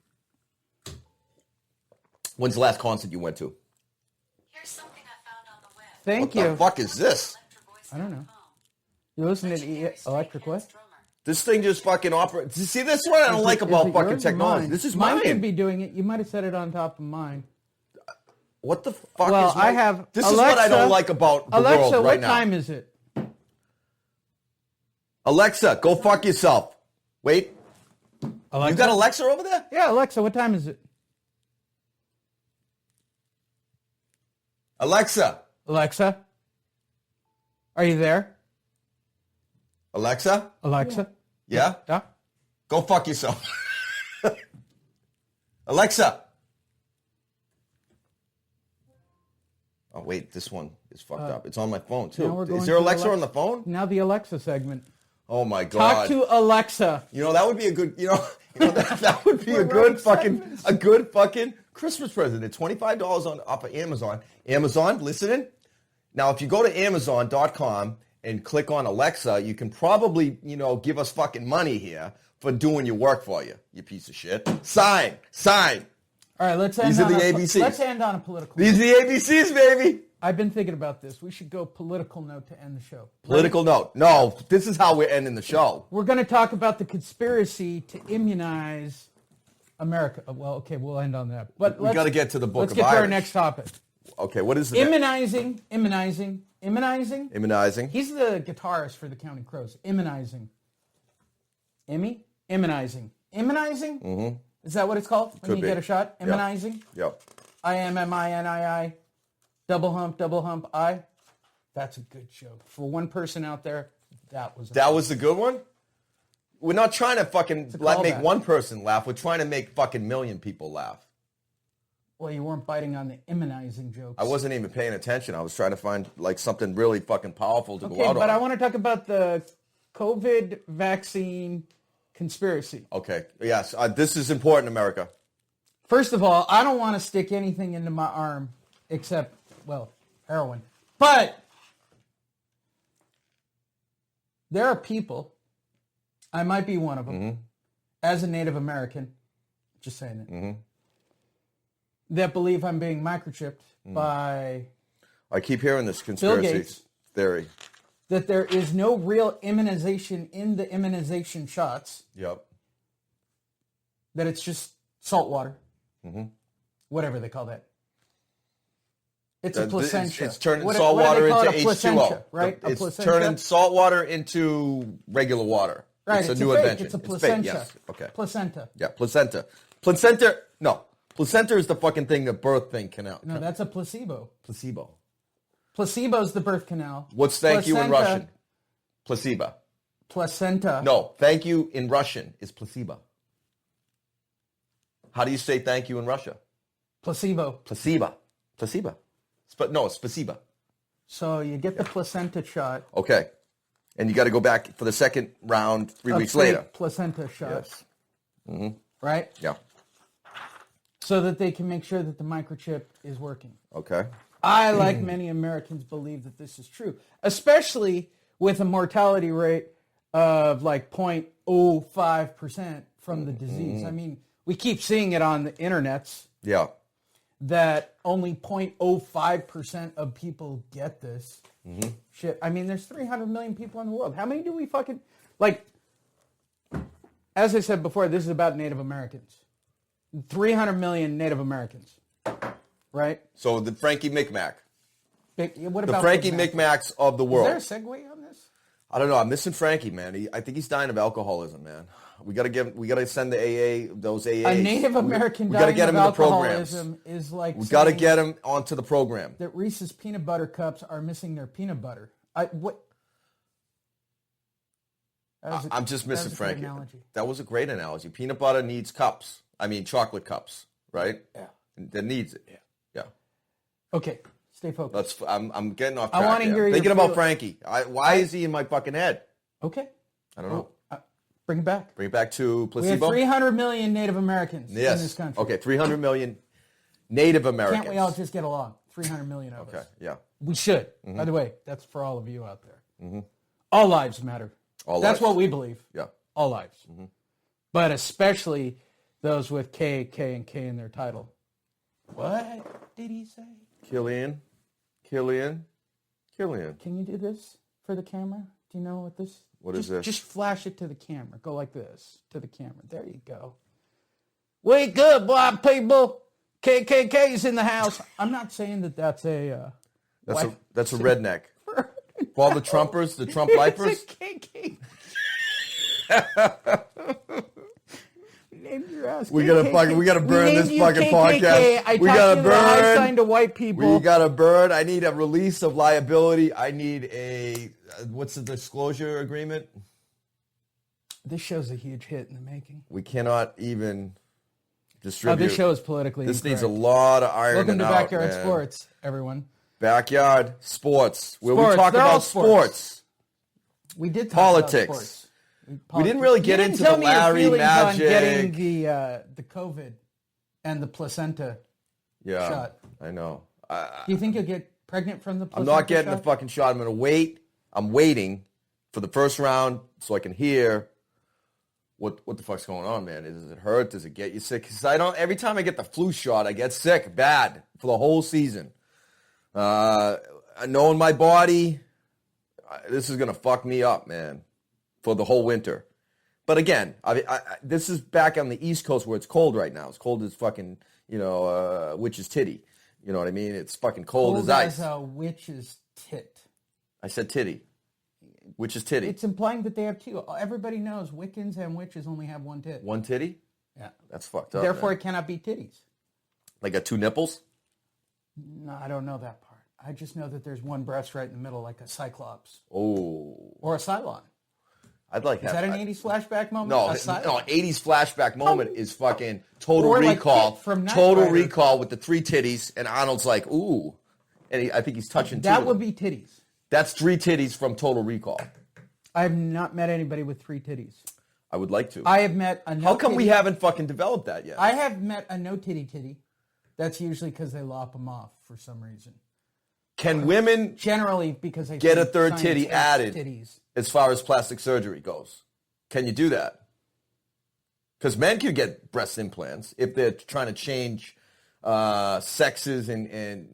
When's the last concert you went to? Here's something I found on the web. Thank What you. the fuck is this? I don't know. You listen to Electric what? This thing just fucking operates. See, this is what I don't like Is about it fucking yours or technology. mine? This is Mine mine. could be doing it. You might have set it on top of mine. What the fuck Well, is my... I have. This Alexa, is what I don't like about the Alexa, world right what now. time is it? Alexa, go fuck yourself. Wait. Alexa? You got Alexa over there? Yeah, Alexa, what time is it? Alexa. Alexa, are you there? Alexa? Alexa. Yeah? Yeah. Go fuck yourself. Alexa. Oh, wait, this one is fucked up. It's on my phone, Now too. we're going Is there to Alexa on the phone? Now the Alexa segment. Oh, my God. Talk to Alexa. You know, that would be a good, that would be a We're good running fucking, segments. a good fucking Christmas present. At $25 off of Amazon. Amazon, listening? Now, if you go to Amazon.com and click on Alexa, you can probably, give us fucking money here for doing your work for you, you piece of shit. Sign. All right, let's end These are on the a, ABCs. Let's end on a political These note. are the ABCs, baby. I've been thinking about this. We should go political note to end the show. Political note. No, this is how we're ending the show. We're going to talk about the conspiracy to immunize America. Well, okay, we'll end on that. But We got to get to the book let's of get to our Irish. next topic. Okay, what is the Immunizing. Immunizing. He's the guitarist for the Counting Crows. Immunizing. Immunizing. Mm-hmm. Is that what it's called when Could you be. get a shot? Yeah. Immunizing. Yep. IMMINII. Double hump, I. That's a good joke. For one person out there, that was The good one? We're not trying to fucking make one person laugh. We're trying to make fucking million people laugh. Well, you weren't biting on the immunizing jokes. I wasn't even paying attention. I was trying to find like something really fucking powerful to go Okay, out but on. I want to talk about the COVID vaccine conspiracy. Okay. Yes. This is important, America. First of all, I don't want to stick anything into my arm except, well, heroin. But there are people, I might be one of them, as a Native American, just saying it, that believe I'm being microchipped by I keep hearing this conspiracy Gates. theory. that there is no real immunization in the immunization shots, Yep. that it's just salt water, whatever they call that. It's a placenta. It's turning What salt do they water call into it? A placenta, H2O. right? A It's placenta? turning salt water into regular water. Right, It's a it's new a fake. invention. It's a fake, placenta. yes. Okay. Placenta. Yeah, placenta. No. Placenta is the fucking thing, the birth thing canal. No, that's a placebo. Placebo. Placebo's the birth canal. What's thank you in Placenta- Russian? Placebo. Placenta. No, thank you in Russian is placebo. How do you say thank you in Russia? Placebo. Placebo. Placebo. No, it's spasiba. So you get the placenta shot. Okay. And you got to go back for the second round 3 a weeks fake later. Placenta shot. Yes. Right? Yeah. So that they can make sure that the microchip is working. Okay. I, like many Americans, believe that this is true, especially with a mortality rate of like 0.05% from the disease. I mean, we keep seeing it on the internets Yeah. that only 0.05% of people get this shit. I mean, there's 300 million people in the world. How many do we fucking, like, as I said before, this is about Native Americans. 300 million Native Americans, right? So the Frankie Micmac. What The about Frankie Big Mac? Micmacs of the world. Is there a segue on this? I don't know. I'm missing Frankie, man. I think he's dying of alcoholism, man. We gotta send the AA, those AAs. A Native American we gotta dying get of him in the programs. alcoholism is like We gotta saying get him onto the program. that Reese's peanut butter cups are missing their peanut butter. What? I'm just missing was a good Frankie. analogy. That was a great analogy. Peanut butter needs cups. I mean, chocolate cups, right? Yeah. That needs it. Yeah. Okay, stay focused. I'm getting off I track. wanna here. hear your Thinking about feel- Frankie. Why is he in my fucking head? Okay, I don't know. bring it back. Bring it back to We have placebo. 300 million Native Americans in Yes. this country. Okay, 300 million Native Americans. Can't we all just get along? 300 million of Okay, us. yeah. We should. By the way, that's for all of you out there. All lives matter. All That's lives. what we believe. Yeah. All lives. But especially those with K, K, and K in their title. What did he say? Killian. Can you do this for the camera? Do you know what this? What is this? Just flash it to the camera. Go like this to the camera. There you go. Wake up, black people. KKK's in the house. I'm not saying that that's a... That's a redneck. For all the Trumpers, the Trump lifers. It's a KK. named your ass We gotta burn this fucking podcast. I We talked gotta to the high burn. sign to white people. We got to burn. I need a release of liability. I need a, what's the disclosure agreement? This show's a huge hit in the making. We cannot even distribute. This show is politically This needs incorrect. a lot of ironing Welcome to out, Backyard man. Sports, everyone. Backyard sports, where we Sports. talk They're all about sports. We did talk Politics. about sports. We didn't really get You didn't into tell the me your Larry feelings on Magic. getting the COVID and the placenta Yeah, shot. I know. Do you think you'll get pregnant from the I'm placenta not getting shot? the fucking shot. I'm going to wait. I'm waiting for the first round so I can hear what the fuck's going on, man. Does it hurt? Does it get you sick? Because every time I get the flu shot, I get sick bad for the whole season. Knowing my body, this is going to fuck me up, man, for the whole winter. But again, this is back on the East Coast where it's cold right now. It's cold as fucking, witch's titty. You know what I mean? It's fucking cold as ice. As a witch's tit. I said titty. Witch's titty. It's implying that they have two. Everybody knows Wiccans and witches only have one tit. One titty? Yeah. That's fucked up. Therefore, man. it cannot be titties. Like got two nipples? No, I don't know that part. I just know that there's one breast right in the middle, like a cyclops Oh. or a Cylon. I'd like Is that an 80s flashback moment? No, A Cylon? no, 80s flashback moment is fucking Total Or like Recall. Kit from Knight Total Rider. Recall with the three titties, and Arnold's like, ooh. And I think he's touching two. That would be titties. That's three titties from Total Recall. I have not met anybody with three titties. I would like to. I have met a no How come titty. we haven't fucking developed that yet? I have met a no titty. That's usually because they lop them off for some reason. Can women Generally because they get a think third science titty hates added Titties. as far as plastic surgery goes? Can you do that? Because men can get breast implants if they're trying to change sexes and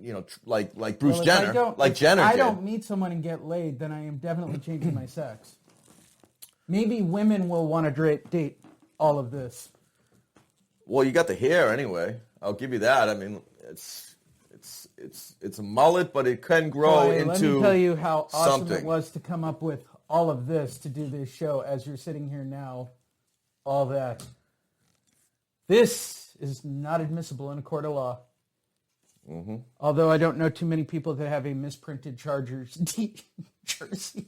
like Bruce Well, if Jenner, like Jenner I did. don't meet someone and get laid, then I am definitely changing my sex. Maybe women will want to date all of this. Well, you got the hair anyway. I'll give you that. I mean, it's a mullet, but it can grow Boy, into let me tell you how awesome something. it was to come up with all of this to do this show as you're sitting here now. All that. This is not admissible in a court of law. Mm-hmm. Although I don't know too many people that have a misprinted Chargers jersey.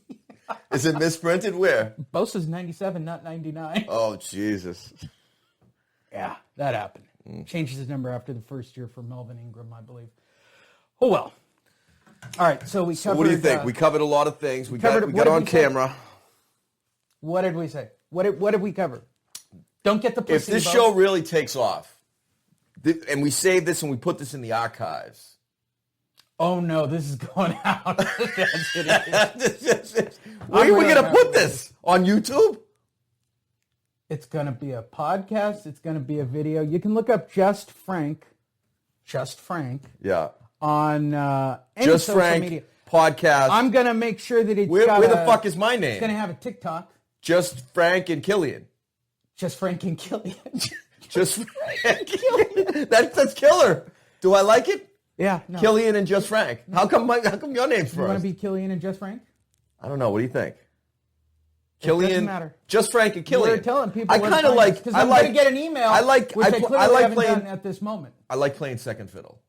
Is it misprinted? Where? Bosa's 97, not 99. Oh, Jesus. Yeah, that happened. Changed his number after the first year for Melvin Ingram, I believe. Oh, well. All right, so we covered... What do you think? We covered a lot of things. We got what did on we say? camera. What did we say? What did we cover? Don't get the If placebo. this show really takes off, and we save this and we put this in the archives. Oh, no, this is going out. That's it. Where are we really going to happy put with this? On YouTube? It's going to be a podcast. It's going to be a video. You can look up Just Frank, Yeah. on any Just social Frank media. podcast. I'm going to make sure that it's Where got the fuck is my It's going to name? have a TikTok. Just Frank and Killian. Just Frank and Killian. Just Frank. That's killer. Do I like it? Yeah. No. Killian and Just Frank. How come your name's You want to first? be Killian and Just Frank? I don't know. What do you think? doesn't Killian, matter. Just Frank and Killian. We're telling people I kind of like. because I I'm like. going to get an email. I like. which I I clearly like haven't playing. done at this moment. I like playing second fiddle.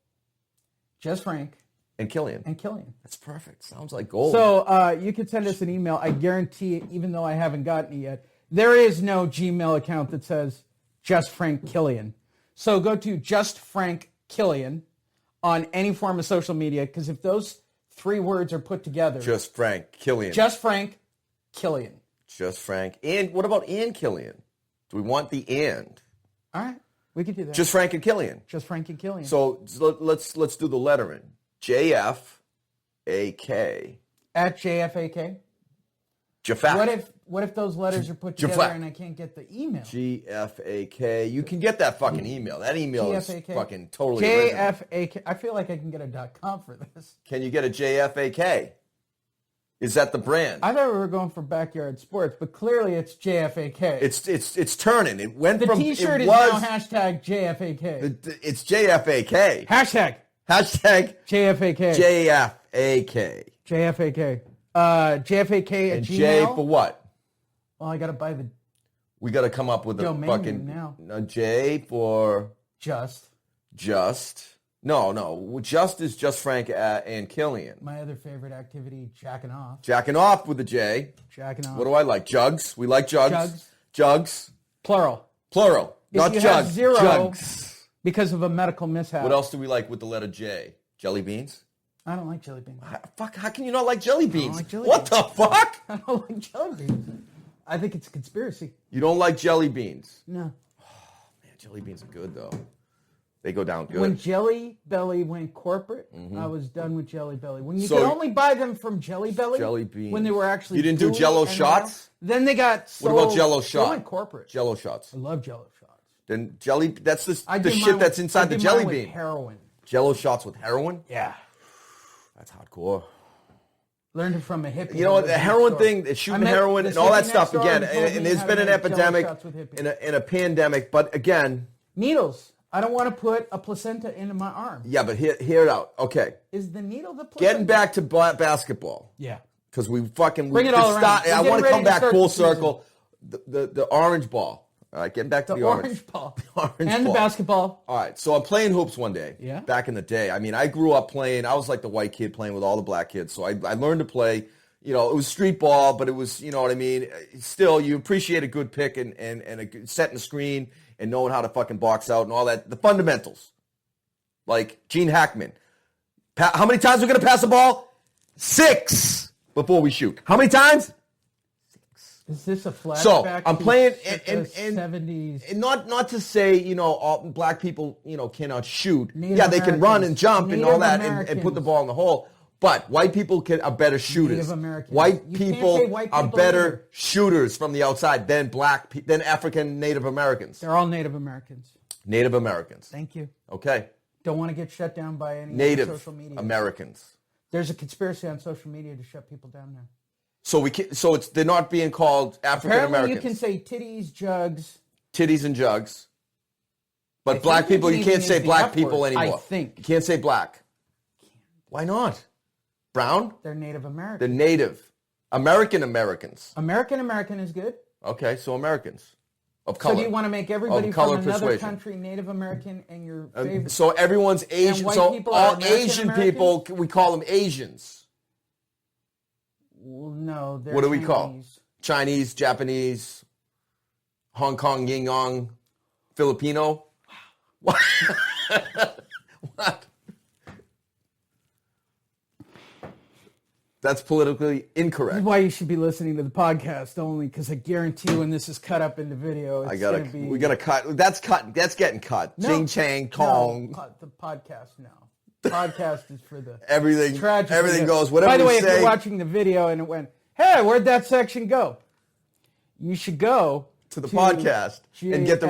Just Frank And Killian. and Killian. That's perfect. Sounds like gold. So you can send us an email. I guarantee, even though I haven't gotten it yet, there is no Gmail account that says Just Frank Killian. So go to Just Frank Killian on any form of social media, because if those three words are put together, Just Frank Killian. Just Frank Killian. Just Frank. And what about and Killian? Do we want the and? All right, we can do that. Just Frank and Killian. Just Frank and Killian. So let's do the lettering. JFAK. At JFAK. JFAK. What if those letters are put together Jafak. and I can't get the email? GFAK. You can get that fucking email. That email is GFAK. fucking totally original. JFAK. I feel like I can get a .com for this. Can you get a JFAK? Is that the brand? I thought we were going for Backyard Sports, but clearly it's JFAK. It's turning. It went the from T-shirt it is was, now hashtag JFAK. It's JFAK. Hashtag Hashtag JFAK. JFAK. JFAK. JFAK at And Gmail. J for what? Well, I got to buy the We got to come up with a Domain fucking name now. a J for Just. No. Just is just Frank and Killian. My other favorite activity, jacking off. Jacking off with a J. Jacking off. What do I like? Jugs. We like jugs. Jugs. Plural. Plural. If Not you jugs. have zero, Jugs. because of a medical mishap. What else do we like with the letter J? Jelly beans? I don't like jelly beans. Fuck, how can you not like jelly beans? like jelly What beans. the fuck? I don't like jelly beans. I think it's a conspiracy. You don't like jelly beans? No. Man, jelly beans are good, though. They go down good. When Jelly Belly went corporate, I was done with Jelly Belly. When you So- could only buy them from Jelly Belly, Jelly beans. when they were actually You didn't do gooey Jello and shots? Then they got What sold. about Jello They shot? went corporate. Jello shots. I love Jello shots. Then jelly, that's I the did shit mine that's with- inside I the did jelly mine with bean. Heroin. Jello shots with heroin? Yeah. That's hardcore. Learned it from a hippie. You know what? who The lived heroin next door. thing, I shooting met heroin this and all that hippie stuff next door again. who told And me there's how been to an make Jello epidemic shots with hippies. in a pandemic. But again, Needles. I don't want to put a placenta into my arm. yeah, but hear it out. Okay. Is the needle the placenta? Getting back to basketball. Yeah. Because we fucking... Bring it all around. We're I getting want to ready come to back start full the season. circle. The orange ball. All right, getting back to The the orange ball. The orange and ball. the basketball. All right, so I'm playing hoops one day. Yeah. Back in the day. I mean, I grew up playing. I was like the white kid playing with all the black kids. So I learned to play. You know, it was street ball, but it was, you know what I mean? Still, you appreciate a good pick and a good setting the screen and knowing how to fucking box out and all that. The fundamentals. Like Gene Hackman. How many times are we going to pass the ball? 6 before we shoot. How many times? Is this a flashback? So, I'm to playing the and 70s? And not to say, you know, all black people, you know, cannot shoot. Native yeah, they can run Americans. and jump and all Native that and put the Americans. ball in the hole. But white people are better shooters. Native Americans. White You can't people say white are people better either. shooters from the outside than than African Native Americans. They're all Native Americans. Native Americans. Thank you. Okay. Don't want to get shut down by any Native social media. Americans. There's a conspiracy on social media to shut people down now. So they're not being called African Apparently, Americans. you can say titties, jugs. Titties and jugs. I But black think people, you can can't even say use the black F people word, anymore. I think. You can't say black. Why not? Brown? They're Native The American. native. Americans. American is good. Okay, so Americans. Of color. So do you want to make everybody Of color from another persuasion. country Native American and your favorite? So everyone's Asian. white So people all are American Asian Americans? people, we call them Asians. Well, no, they're What do we call? Chinese. Chinese, Japanese, Hong Kong, Ying Yang, Filipino. What? What? That's politically incorrect. This is why you should be listening to the podcast only, because I guarantee when this is cut up into video, it's going to be... We gotta cut. That's cut. That's getting cut. No. Ching chang tong. No, the podcast, no. Podcast is for the... Everything. Tragically, Everything the- goes. Whatever By the way, we if say. you're watching the video and it went, hey, where'd that section go? You should go To the podcast and get the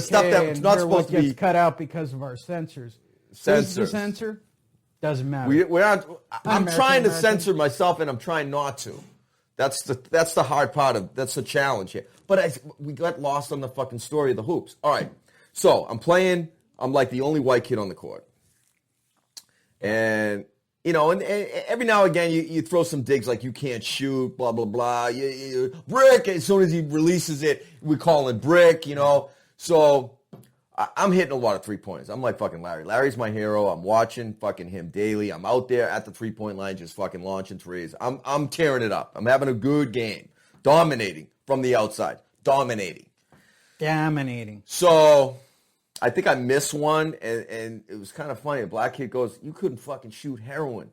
stuff JFAK that's and not hear supposed what to be gets cut out because of our censors. Who's the Censors. censor? Doesn't matter. We're not. I'm American trying to American. censor myself, and I'm trying not to. That's the hard part of. That's the challenge here. But we got lost on the fucking story of the hoops. All right, so I'm playing. I'm like the only white kid on the court, and you know, and every now and again you throw some digs like you can't shoot, blah blah blah. Brick. As soon as he releases it, we call it brick. You know, so. I'm hitting a lot of 3-pointers. I'm like fucking Larry. Larry's my hero. I'm watching fucking him daily. I'm out there at the 3-point line just fucking launching threes. I'm tearing it up. I'm having a good game. Dominating from the outside. Dominating. So I think I missed one, and it was kind of funny. A black kid goes, you couldn't fucking shoot heroin.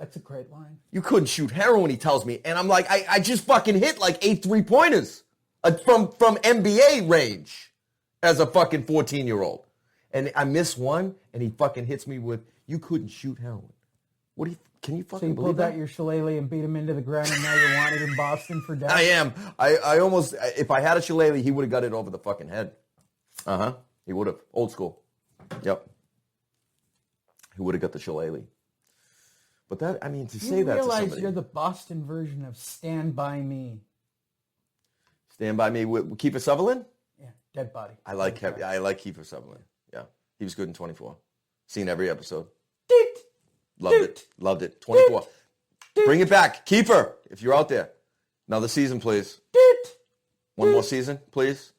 That's a great line. You couldn't shoot heroin, he tells me. And I'm like, I just fucking hit like 8 3-pointers from NBA range. As a fucking 14-year-old. And I miss one, and he fucking hits me with, you couldn't shoot heroin. Can you So fucking you believe pulled out that? your shillelagh and beat him into the ground, and now you're wanted in Boston for death? I am. I almost, if I had a shillelagh, he would have got it over the fucking head. Uh-huh. He would have. Old school. Yep. He would have got the shillelagh. But that, I mean, to say that to realize somebody. you're the Boston version of Stand By Me. Stand by me with Kiefer Sutherland? Yeah, dead body. I like Kiefer Sutherland. Yeah. He was good in 24. Seen every episode. Doot. Loved it. Loved it. 24. Bring it back. Kiefer, if you're out there. Another season, please. Doot. One more season, please.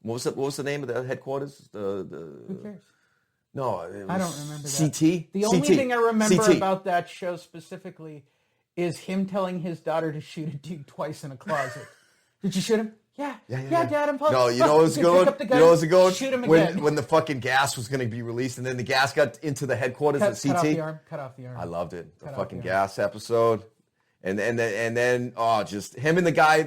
What was the name of the headquarters? Who cares? No, it was I don't remember that. CT. The only CT. thing I remember CT. about that show specifically is him telling his daughter to shoot a dude twice in a closet. Did you shoot him? Yeah, Dad, I'm No, you know what's going? Pick up the gun, You know what's going? shoot him again. When the fucking gas was going to be released, and then the gas got into the headquarters at CT. Cut off the arm. Cut off the arm. I loved it. The Cut off fucking the arm. gas episode, and then just him and the guy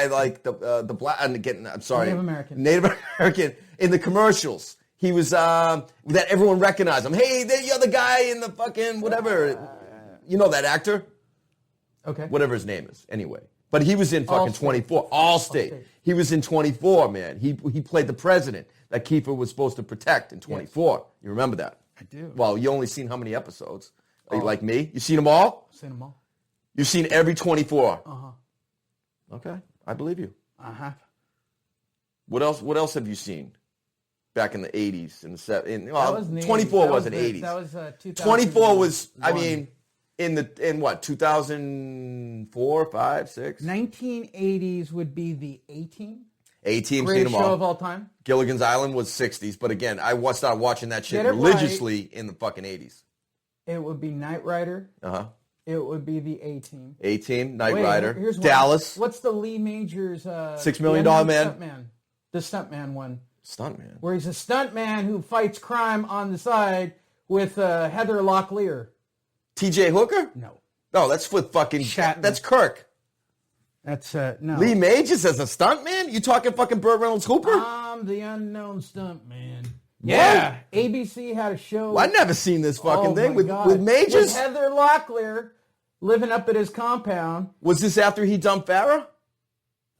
like the black. I'm sorry, Native American in the commercials. He was that everyone recognized him. Hey, there you're the guy in the fucking whatever. You know that actor? Okay. Whatever his name is. Anyway. But he was in fucking 24. Allstate. He was in 24, man. He played the president that Kiefer was supposed to protect in 24. Yes. You remember that? I do. Well, you only seen how many episodes? Are you like me? You seen them all? Seen them all. You've seen every 24? Uh-huh. Okay. I believe you. Uh-huh. What else have you seen? Back in the 80s and the 70s. That was in the 24 80s. wasn't That was 80s. That was 2000. 24 was, I mean, in what, 2004, 5, 6? 1980s would be the A-Team. A-Team, seen Greatest them show all. of all time. Gilligan's Island was 60s, but again, I started watching that shit Get it religiously in the fucking 80s. It would be Knight Rider. Uh-huh. It would be the A-Team. A-Team, Knight Wait, Rider, here's one. Dallas. What's the Lee Majors? $6 Million Man. The Stuntman one. Stuntman. Where he's a stuntman who fights crime on the side with Heather Locklear. T.J. Hooker? No. No, that's with fucking... Shatner. That's Kirk. That's, no. Lee Majors as a stuntman? You talking fucking Burt Reynolds Hooper? I'm the unknown stuntman. Yeah. ABC had a show. Well, I never seen this fucking thing with God. Majors. With Heather Locklear living up at his compound. Was this after he dumped Farrah?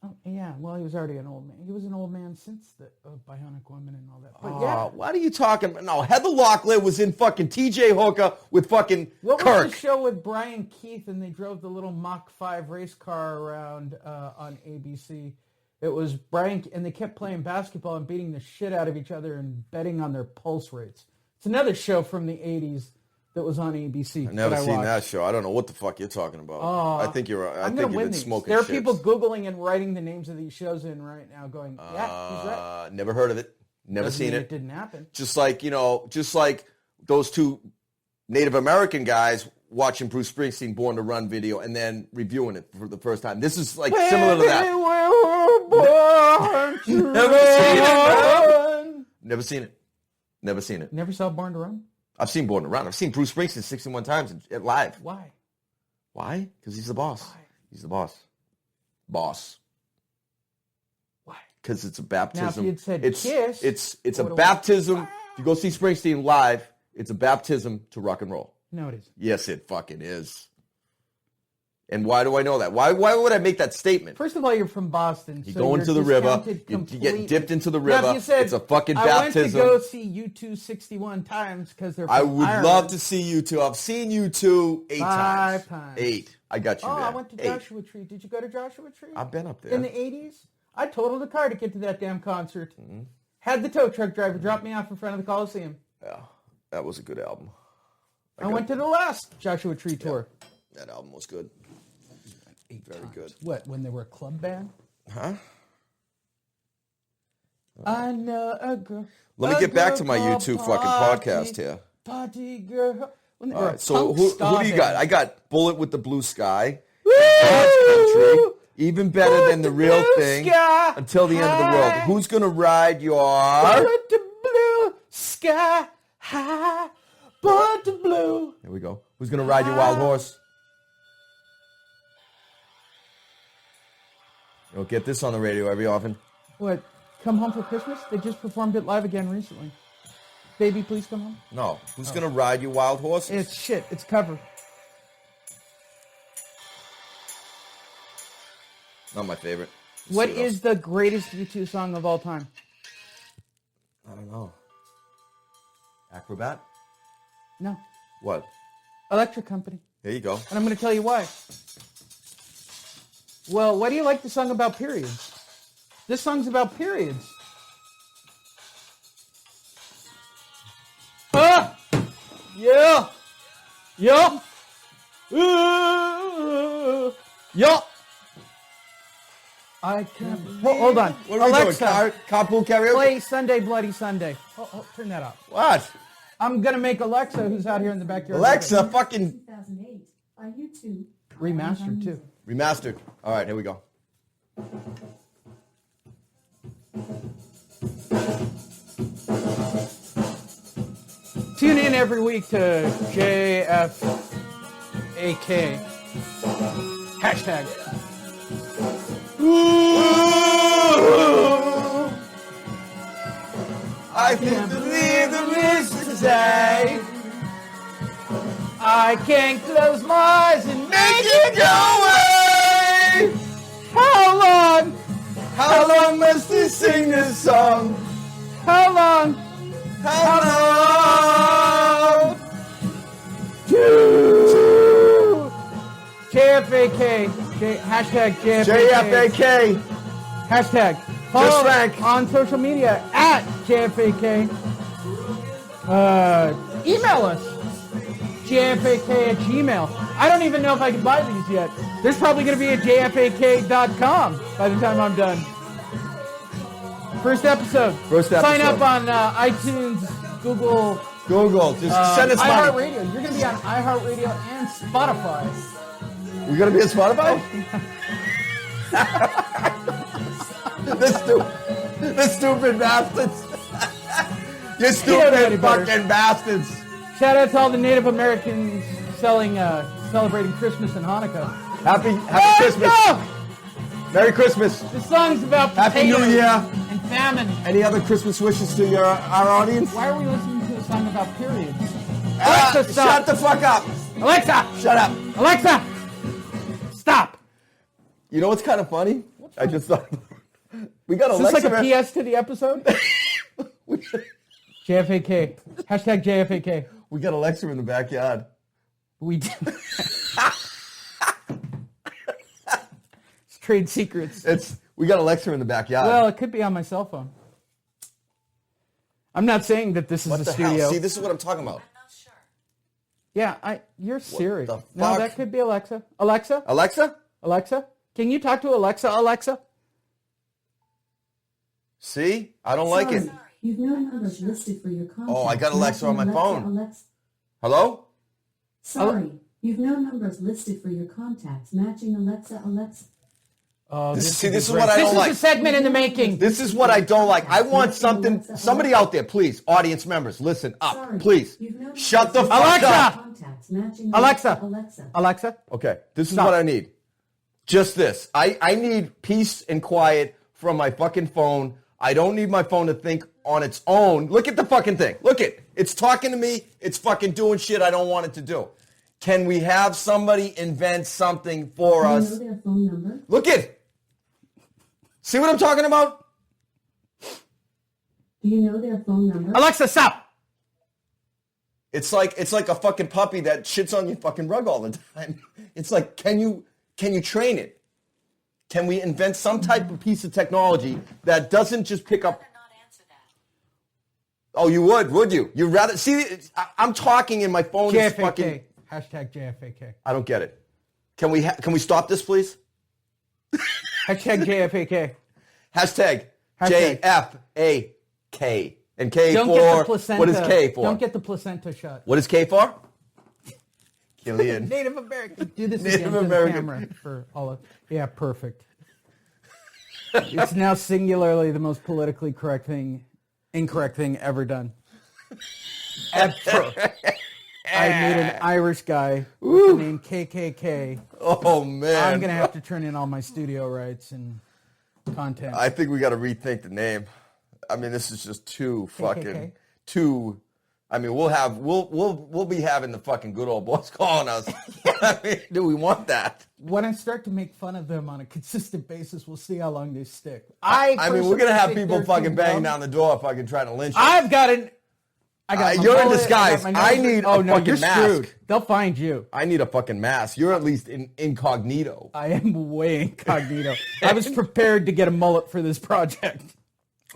Oh, yeah, well, he was already an old man. He was an old man since the Bionic Woman and all that. But What are you talking about? No, Heather Locklear was in fucking T.J. Hooker with fucking what Kirk. was the show with Brian Keith and they drove the little Mach 5 race car around on ABC? It was Brian, and they kept playing basketball and beating the shit out of each other and betting on their pulse rates. It's another show from the 80s that was on ABC. I've never seen that show. I don't know what the fuck you're talking about. I think you're. I think you've been smoking. There are shits. people Googling and writing the names of these shows in right now, going, "Yeah, he's right." Never heard of it. Never Doesn't seen mean it. It didn't happen. Just like those two Native American guys watching Bruce Springsteen Born to Run video and then reviewing it for the first time. This is like similar to that. Never seen it. Never seen it. Never saw Born to Run? I've seen Born to Run. I've seen Bruce Springsteen 61 times live. Why? Why? Because he's the boss. Why? He's the boss. Boss. Why? Because it's a baptism. Now, if you'd said Kiss, it's a baptism. If you go see Springsteen live, it's a baptism to rock and roll. No, it isn't. Yes, it fucking is. And why do I know that? Why would I make that statement? First of all, you're from Boston. You so go you're into the river. discounted You completely. get dipped into the Now, river. if you said, It's a fucking I baptism. went to go see U2 61 times because they're from I would Ireland. love to see you two. I've seen you two 8 times. 5 times. 8. I got you there. I went to 8. Joshua Tree. Did you go to Joshua Tree? I've been up there. In the 80s? I totaled a car to get to that damn concert. Mm-hmm. Had the tow truck driver drop me off in front of the Coliseum. Yeah, that was a good album. I went to the last Joshua Tree tour. That album was good. 8 Very times. good. What, when they were a club band? Huh? I know a girl. Let me get back to my YouTube fucking podcast here. Party girl. When they All were right, a so punk who ska do you got? band. I got Bullet with the Blue Sky. Woo! God's Country. Even better than the real Blue thing. sky Until the end of the world. high. Who's gonna ride your? But the blue sky high, but the blue. Here we go. Who's gonna ride your wild horse? You don't get this on the radio every often. What, Come Home for Christmas? They just performed it live again recently. Baby, please come home. No. Who's gonna ride your wild horses? It's shit. It's covered. Not my favorite. What See else. is the greatest U2 song of all time? I don't know. Acrobat? No. What? Electric Company. There you go. And I'm going to tell you why. Well, why do you like the song about periods? This song's about periods. Ah! Yeah! Yeah! Yeah! I can't. Hold on. What are we Alexa, doing? Carpool karaoke? play Sunday Bloody Sunday. Turn that up. What? I'm going to make Alexa, who's out here in the backyard. Alexa, fucking 2008 on YouTube. Remastered, too. remastered. All right, here we go. Tune in every week to JFAK. Hashtag. I can't believe the risk today. I can't close my eyes and Make it go away. How long? How long must we sing this song? How long? How long? JFAK. Hashtag JFAK. JFAK. Hashtag. Follow Frank. on social media at JFAK. Email us. JFAK@gmail. I don't even know if I can buy these yet. There's probably going to be a JFAK.com by the time I'm done. First episode. Sign up on iTunes, Google, Just send us money. iHeartRadio. You're going to be on iHeartRadio and Spotify. We're gonna be on Spotify. The stupid bastards. You stupid fucking bastards. Shout out to all the Native Americans celebrating Christmas and Hanukkah. Happy Christmas. Go! Merry Christmas. The song's about Happy New potatoes Year. and famine. Any other Christmas wishes to our audience? Why are we listening to a song about periods? Alexa, stop. Shut the fuck up. Alexa! Shut up. Alexa! Stop! You know what's kind of funny? I just thought we got Is this Alexa. like a PS to the episode? JFAK. Hashtag JFAK. We got Alexa in the backyard. We do. It's trade secrets. We got Alexa in the backyard. Well, it could be on my cell phone. I'm not saying that this is what a the studio. hell? See, this is what I'm talking about. I'm not sure. Yeah, you're Siri. the No, fuck? that could be Alexa. Alexa? Alexa? Alexa? Can you talk to Alexa? Alexa? See? I don't like it. Sorry, you've no numbers listed for your contacts. Oh, I got Alexa on my Matching phone. Alexa. Hello? Sorry, you've no numbers listed for your contacts. Matching Alexa. Oh, This is this what I don't is like. a segment in the making. This is what I don't like. I want somebody out there, please, audience members, listen up, Sorry, please. you've no Shut the numbers fuck Alexa! up. Contacts. Matching Alexa. Alexa. Alexa? Okay, this is Stop. what I need. Just this. I need peace and quiet from my fucking phone. I don't need my phone to think on its own. Look at the fucking thing. Look it. It's talking to me. It's fucking doing shit I don't want it to do. Can we have somebody invent something for Do you us? know their phone number? Look it. See what I'm talking about? Do you know their phone number? Alexa, stop! It's like a fucking puppy that shits on your fucking rug all the time. It's like, can you train it? Can we invent some type of piece of technology that doesn't just pick up? Rather not answer that. Oh, you would you? You'd rather see? I'm talking and my phone is JFAK. fucking. Hashtag JFAK. I don't get it. Can we stop this, please? Hashtag JFAK. Hashtag Hashtag. JFAK and K Don't for get the placenta. what is K for? Don't get the placenta shot. What is K for? Killian. Native American. Do this Native again to American. the camera for all of. Yeah, perfect. It's now singularly the most politically incorrect thing ever done. Ever. I made an Irish guy with the name KKK. Oh man. I'm gonna have to turn in all my studio rights and content. I think we got to rethink the name. I mean, this is just too fucking KKK? too. I mean, we'll be having the fucking good old boys calling us. I mean, do we want that? When I start to make fun of them on a consistent basis, we'll see how long they stick. I mean, we're gonna have personally think people they're fucking too banging dumb. down the door fucking trying to lynch us. I've got an. I got my You're in mullet, disguise. got my I nose- need oh, a no, fucking you're mask. Screwed. They'll find you. I need a fucking mask. You're at least incognito. I am way incognito. I was prepared to get a mullet for this project.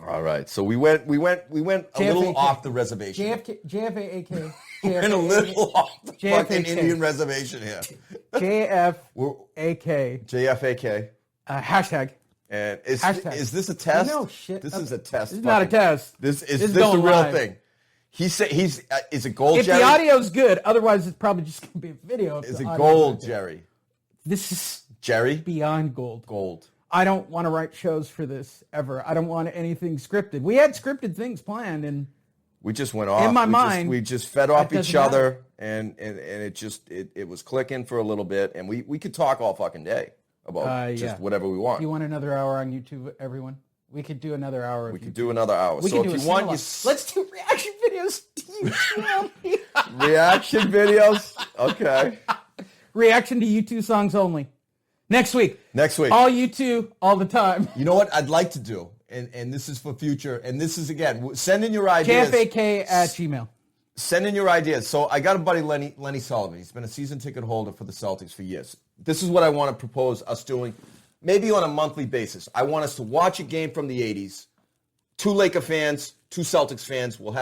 All right, so we went a little JFAK. off the reservation. JFAK. Went a little off the fucking JFAK. Indian reservation here. JFAK. JFAK. Hashtag. And Hashtag. is this a test? No shit. This is a test. This is not a test. This is This this the going real live. thing? He said is it gold, If Jerry? the audio's good, otherwise it's probably just going to be a video. If Is the it audio's gold, good. Jerry? This is Jerry? beyond gold. Gold. I don't want to write shows for this ever. I don't want anything scripted. We had scripted things planned, and We just went off. my we mind, we just fed off that each doesn't other, and it just it was clicking for a little bit, and we could talk all fucking day about just whatever we want. you want another hour on YouTube, everyone? We could do another hour. We could do another hour. We So could if do you a want, sing-along. Let's do reaction videos to YouTube. reaction videos. Okay. Reaction to U2 songs only. Next week. Next week. All U2, all the time. You know what I'd like to do, and this is for future, and this is again, send in your ideas. JFAK at Gmail. Send in your ideas. So I got a buddy, Lenny Sullivan. He's been a season ticket holder for the Celtics for years. This is what I want to propose us doing, maybe on a monthly basis. I want us to watch a game from the 80s. 2 Laker fans, 2 Celtics fans. We'll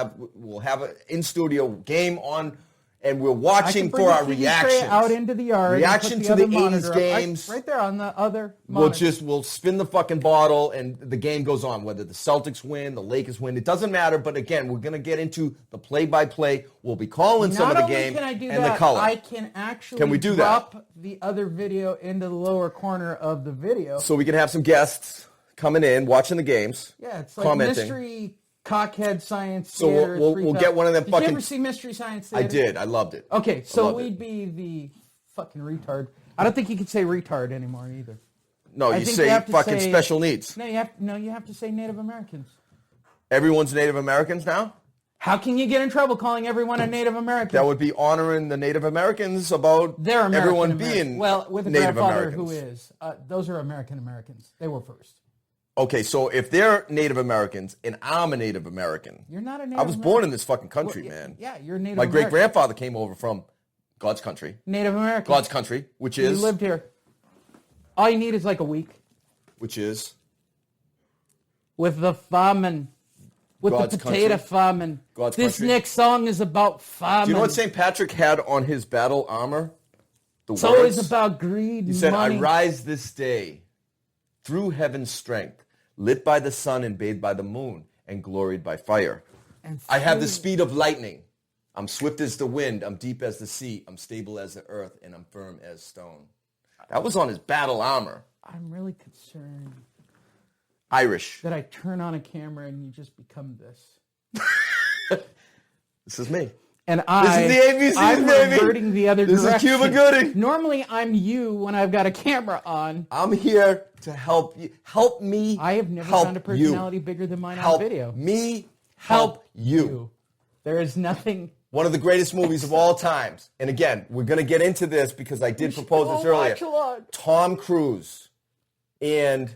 have an in-studio game on, and we're watching for our reactions. Out into the yard. Reaction and to put the the 80s other monitor up. games. Right there on the other monitor. We'll spin the fucking bottle and the game goes on. Whether the Celtics win, the Lakers win, it doesn't matter. But again, we're going to get into the play-by-play. We'll be calling some of the game Not only can I do and that, the color. I can actually Can we do that? drop the other video into the lower corner of the video. So we can have some guests coming in, watching the games. Yeah, it's like commenting. Mystery Cockhead Science So Theater. we'll get one of them Did fucking- you ever see Mystery Science I Theater? did. I loved it. Okay, I so loved we'd it. be the fucking retard. I don't think you can say retard anymore either. No, I you think say you have to fucking say- special needs. No, you have to say Native Americans. Everyone's Native Americans now? How can you get in trouble calling everyone a Native American? That would be honoring the Native Americans about They're American everyone American. being well, with a Native grandfather Americans. who is. Those are American Americans. They were first. Okay, so if they're Native Americans and I'm a Native American, You're not a Native I was born in this fucking country, Well, man. Yeah, you're Native My American. great-grandfather came over from God's country. Native American. God's country, which You is lived here. All you need is like a week. With the famine. With God's the potato country. famine. God's this country. next song is about famine. Do you know what St. Patrick had on his battle armor? The It's words. always about greed He and said, money. I rise this day through heaven's strength, lit by the sun and bathed by the moon, and gloried by fire. And I have the through- speed of lightning. I'm swift as the wind. I'm deep as the sea. I'm stable as the earth, and I'm firm as stone. That was on his battle armor. I'm really concerned Irish. that I turn on a camera and you just become this. This is me. And I, This is the ABCs, I'm baby. reverting the other This is direction. Cuba Gooding. Normally, I'm you when I've got a camera on. I'm here to help you. Help me. I have never help found a personality you. bigger than mine Help on video. me. Help you. There is nothing. One of the greatest movies of all times. And again, we're going to get into this because I did propose this earlier. Watch a lot. Tom Cruise and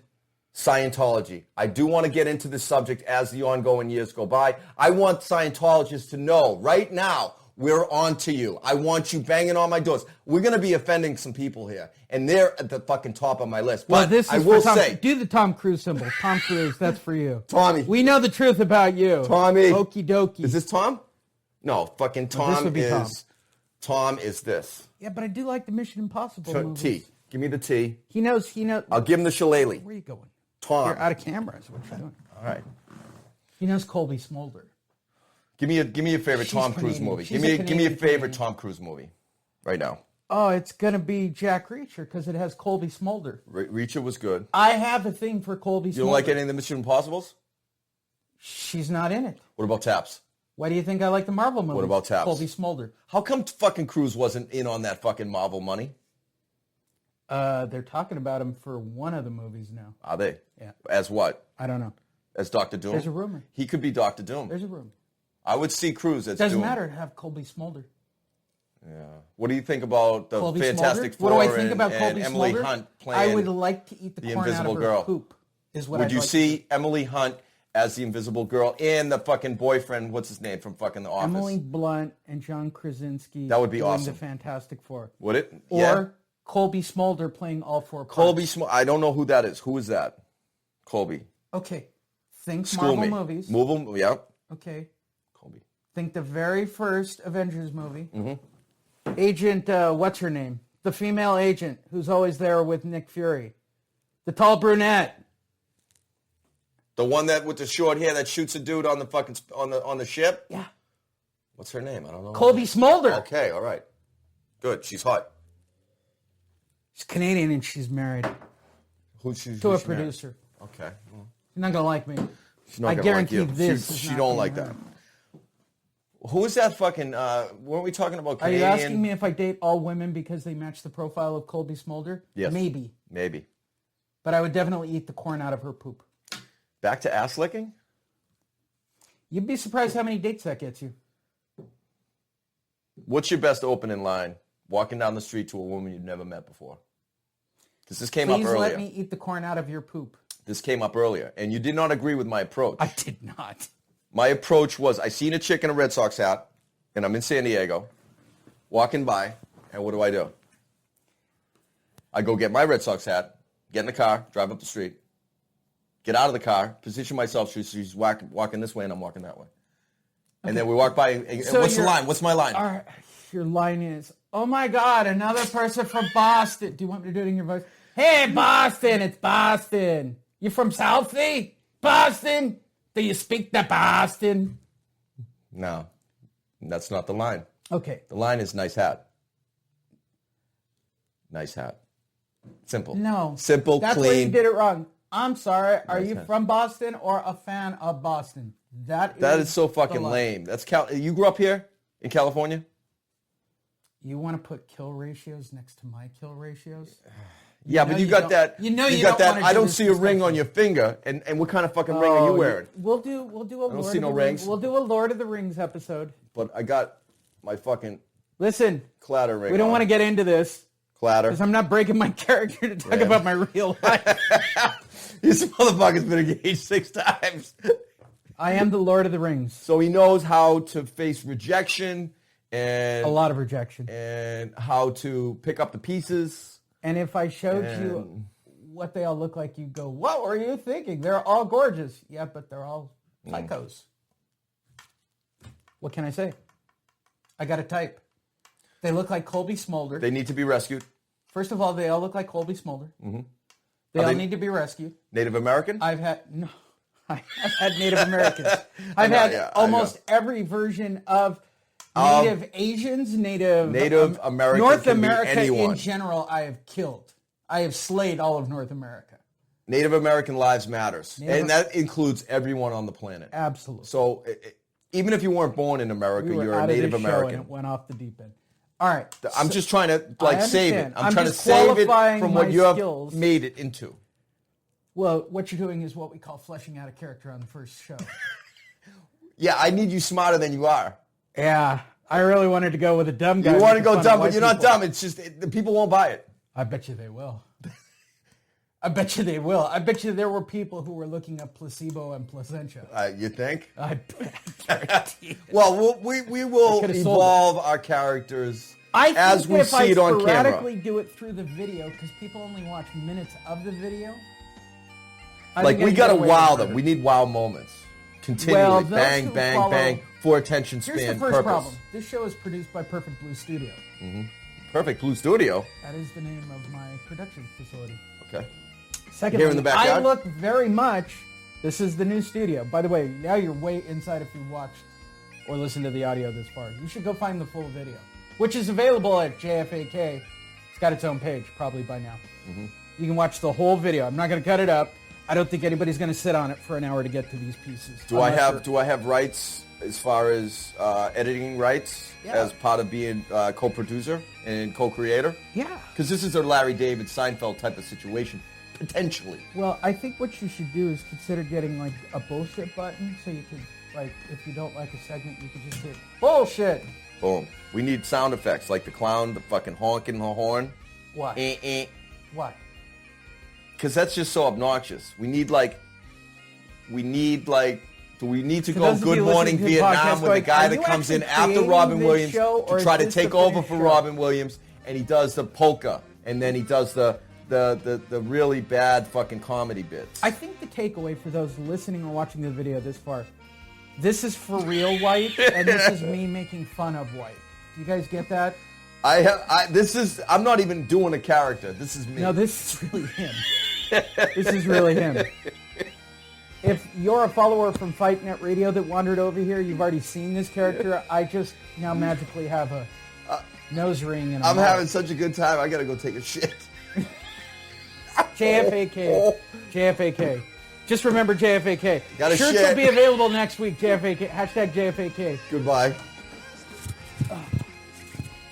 Scientology. I do want to get into this subject as the ongoing years go by. I want Scientologists to know right now, we're on to you. I want you banging on my doors. We're going to be offending some people here, and they're at the fucking top of my list. Well, But this is I will for Tom. say, Do the Tom Cruise symbol. Tom Cruise, that's for you. Tommy. We know the truth about you. Tommy. Okie dokie. Is this Tom? No, fucking No, this Tom would be Tom. is... Tom is this. Yeah, but I do like the Mission Impossible movies. T. Give me the T. He knows. I'll give him the shillelagh. Where are you going? Tom. You're out of camera is what you're doing. All right. He knows Colby Smolder. Give me a favorite She's Tom Cruise Canadian. movie. She's Give a me a Canadian favorite Canadian. Tom Cruise movie right now. Oh, it's going to be Jack Reacher because it has Colby Smolder. Reacher was good. I have a thing for Colby Smolder. You don't like any of the Mission Impossibles? She's not in it. What about Taps? Why do you think I like the Marvel movies? What about Taps? Colby Smolder. How come fucking Cruise wasn't in on that fucking Marvel money? They're talking about him for one of the movies now. Are they? Yeah. As what? I don't know. As Doctor Doom? There's a rumor. He could be Doctor Doom. There's a rumor. I would see Cruise as Doesn't Doom. matter to have Colby Smolder. Yeah. What do you think about the Colby Fantastic Smolder? Four What do I think about and Colby Emily Smolder? Hunt playing I would like to eat the corn Invisible out of Girl. her poop. Is what Would I'd you like see Emily Hunt as the Invisible Girl and the fucking boyfriend, what's his name, from fucking The Office? Emily Blunt and John Krasinski. That would be doing awesome. The Fantastic Four. Would it? Or Yeah. Colby Smolder playing all four parts. Colby Smolder. I don't know who that is. Who is that? Colby. Okay. Think School Marvel me. movies. Marvel, yeah. Okay. Colby. Think the very first Avengers movie. Mm-hmm. Agent, what's her name? The female agent who's always there with Nick Fury. The tall brunette. The one that with the short hair that shoots a dude on the fucking on the ship? Yeah. What's her name? I don't know. Colby Smolder. Okay, all right. Good. She's hot. She's Canadian and she's married Who's she? to a who's she married? producer. Okay. Well, She's not gonna like me. she's not I gonna guarantee like you. this. is She not don't gonna like her. that. Who is that fucking? Weren't we talking about Are you Canadian? asking me if I date all women because they match the profile of Colby Smolder? Yes. Maybe. Maybe. But I would definitely eat the corn out of her poop. Back to ass licking. You'd be surprised how many dates that gets you. What's your best opening line? Walking down the street to a woman you've never met before. Because this came Please up earlier. let me eat the corn out of your poop. This came up earlier, and you did not agree with my approach. I did not. My approach was, I seen a chick in a Red Sox hat, and I'm in San Diego, walking by, and what do? I go get my Red Sox hat, get in the car, drive up the street, get out of the car, position myself, she's walking this way, and I'm walking that way. And then we walk by, and So what's the you're- line? What's my line? All right, your line is, oh my God, another person from Boston. Do you want me to do it in your voice? Hey, Boston, it's Boston. You from Southie? Boston? Do you speak the Boston? No, that's not the line. Okay. The line is nice hat. Nice hat. Simple. No. Simple, That's clean. where you did it wrong. I'm sorry. Are Nice you hat. from Boston or a fan of Boston? That is so fucking the line. lame. That's You grew up here in California? You want to put kill ratios next to my kill ratios? Yeah, know but you you got don't- that. you know you got don't that. wanna I do don't this see a ring discussion. on your finger. And what kind of fucking ring are you wearing? We'll do a Lord see of no the rings. Rings. We'll do a Lord of the Rings episode. But I got my fucking Listen, clatter ring. we don't on. want to get into this clatter. because I'm not breaking my character to talk Yeah. about my real life. This motherfucker's been engaged 6 times. I am the Lord of the Rings. So he knows how to face rejection and A lot of rejection. and how to pick up the pieces. And if I showed you what they all look like, you'd go, what were you thinking? They're all gorgeous. Yeah, but they're all psychos. What can I say? I got a type. They look like Colby Smolder. They need to be rescued. First of all, they all look like Colby Smolder. Mm-hmm. They Are all they- need to be rescued. Native American? I've had Native Americans. I've know, had yeah, I almost every version of Native Asians, Native American North can be America anyone. in general. I have killed. I have slayed all of North America. Native American lives matters. And that includes everyone on the planet. Absolutely. So even if you weren't born in America, We were you're a out of Native this show American. and it went off the deep end. All right. I'm just trying to save it. understand. I'm I'm trying to just save it qualifying from what my you have skills. made it into. Well, what you're doing is what we call fleshing out a character on the first show. Yeah, I need you smarter than you are. Yeah. I really wanted to go with a dumb guy. You want to making go fun of dumb, white but you're not people. dumb. It's just the people won't buy it. I bet you they will. I bet you they will. I bet you there were people who were looking up placebo and placentia. You think? I guarantee. Well, we will could've sold evolve our characters I think as we if see I it on camera. sporadically do it through the video, because people only watch minutes of the video. I Like, think we I'd got to get away wow with them. murder. We need wow moments. Continually. Well, those bang, who bang, follow- bang. For attention span Here's the first purpose. problem. This show is produced by Perfect Blue Studio. Perfect Blue Studio. That is the name of my production facility. Okay. Secondly, Here in the backyard? I look very much. This is the new studio. By the way, now you're way inside if you watched or listened to the audio this far. You should go find the full video, which is available at JFAK. It's got its own page, probably by now. Mm-hmm. You can watch the whole video. I'm not going to cut it up. I don't think anybody's going to sit on it for an hour to get to these pieces. Do I have rights as far as editing rights Yeah. as part of being co-producer and co-creator? Yeah. Because this is a Larry David Seinfeld type of situation, potentially. Well, I think what you should do is consider getting like a bullshit button, so you could, like, if you don't like a segment, you could just hit bullshit. Boom. We need sound effects like the clown, the fucking honking the horn. Why? Why? Because that's just so obnoxious. We need do we need to For go those of Good you Morning listening to the Vietnam podcast with the going, guy are that you comes in actually after creating Robin this Williams show, to or try is to this take the over finished for show? Robin Williams, and he does the polka, and then he does the really bad fucking comedy bits. I think the takeaway for those listening or watching the video this far, this is for real white, and this is me making fun of white. Do you guys get that? I'm not even doing a character. This is me. No, this is really him. This is really him. If you're a follower from Fight Net Radio that wandered over here, you've already seen this character. I just now magically have a nose ring and I'm having such a good time. I gotta go take a shit. JFAK. JFAK. Just remember JFAK. Got a Shirts shit. will be available next week. JFAK. Hashtag JFAK. Goodbye.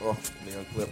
Oh, neon clip.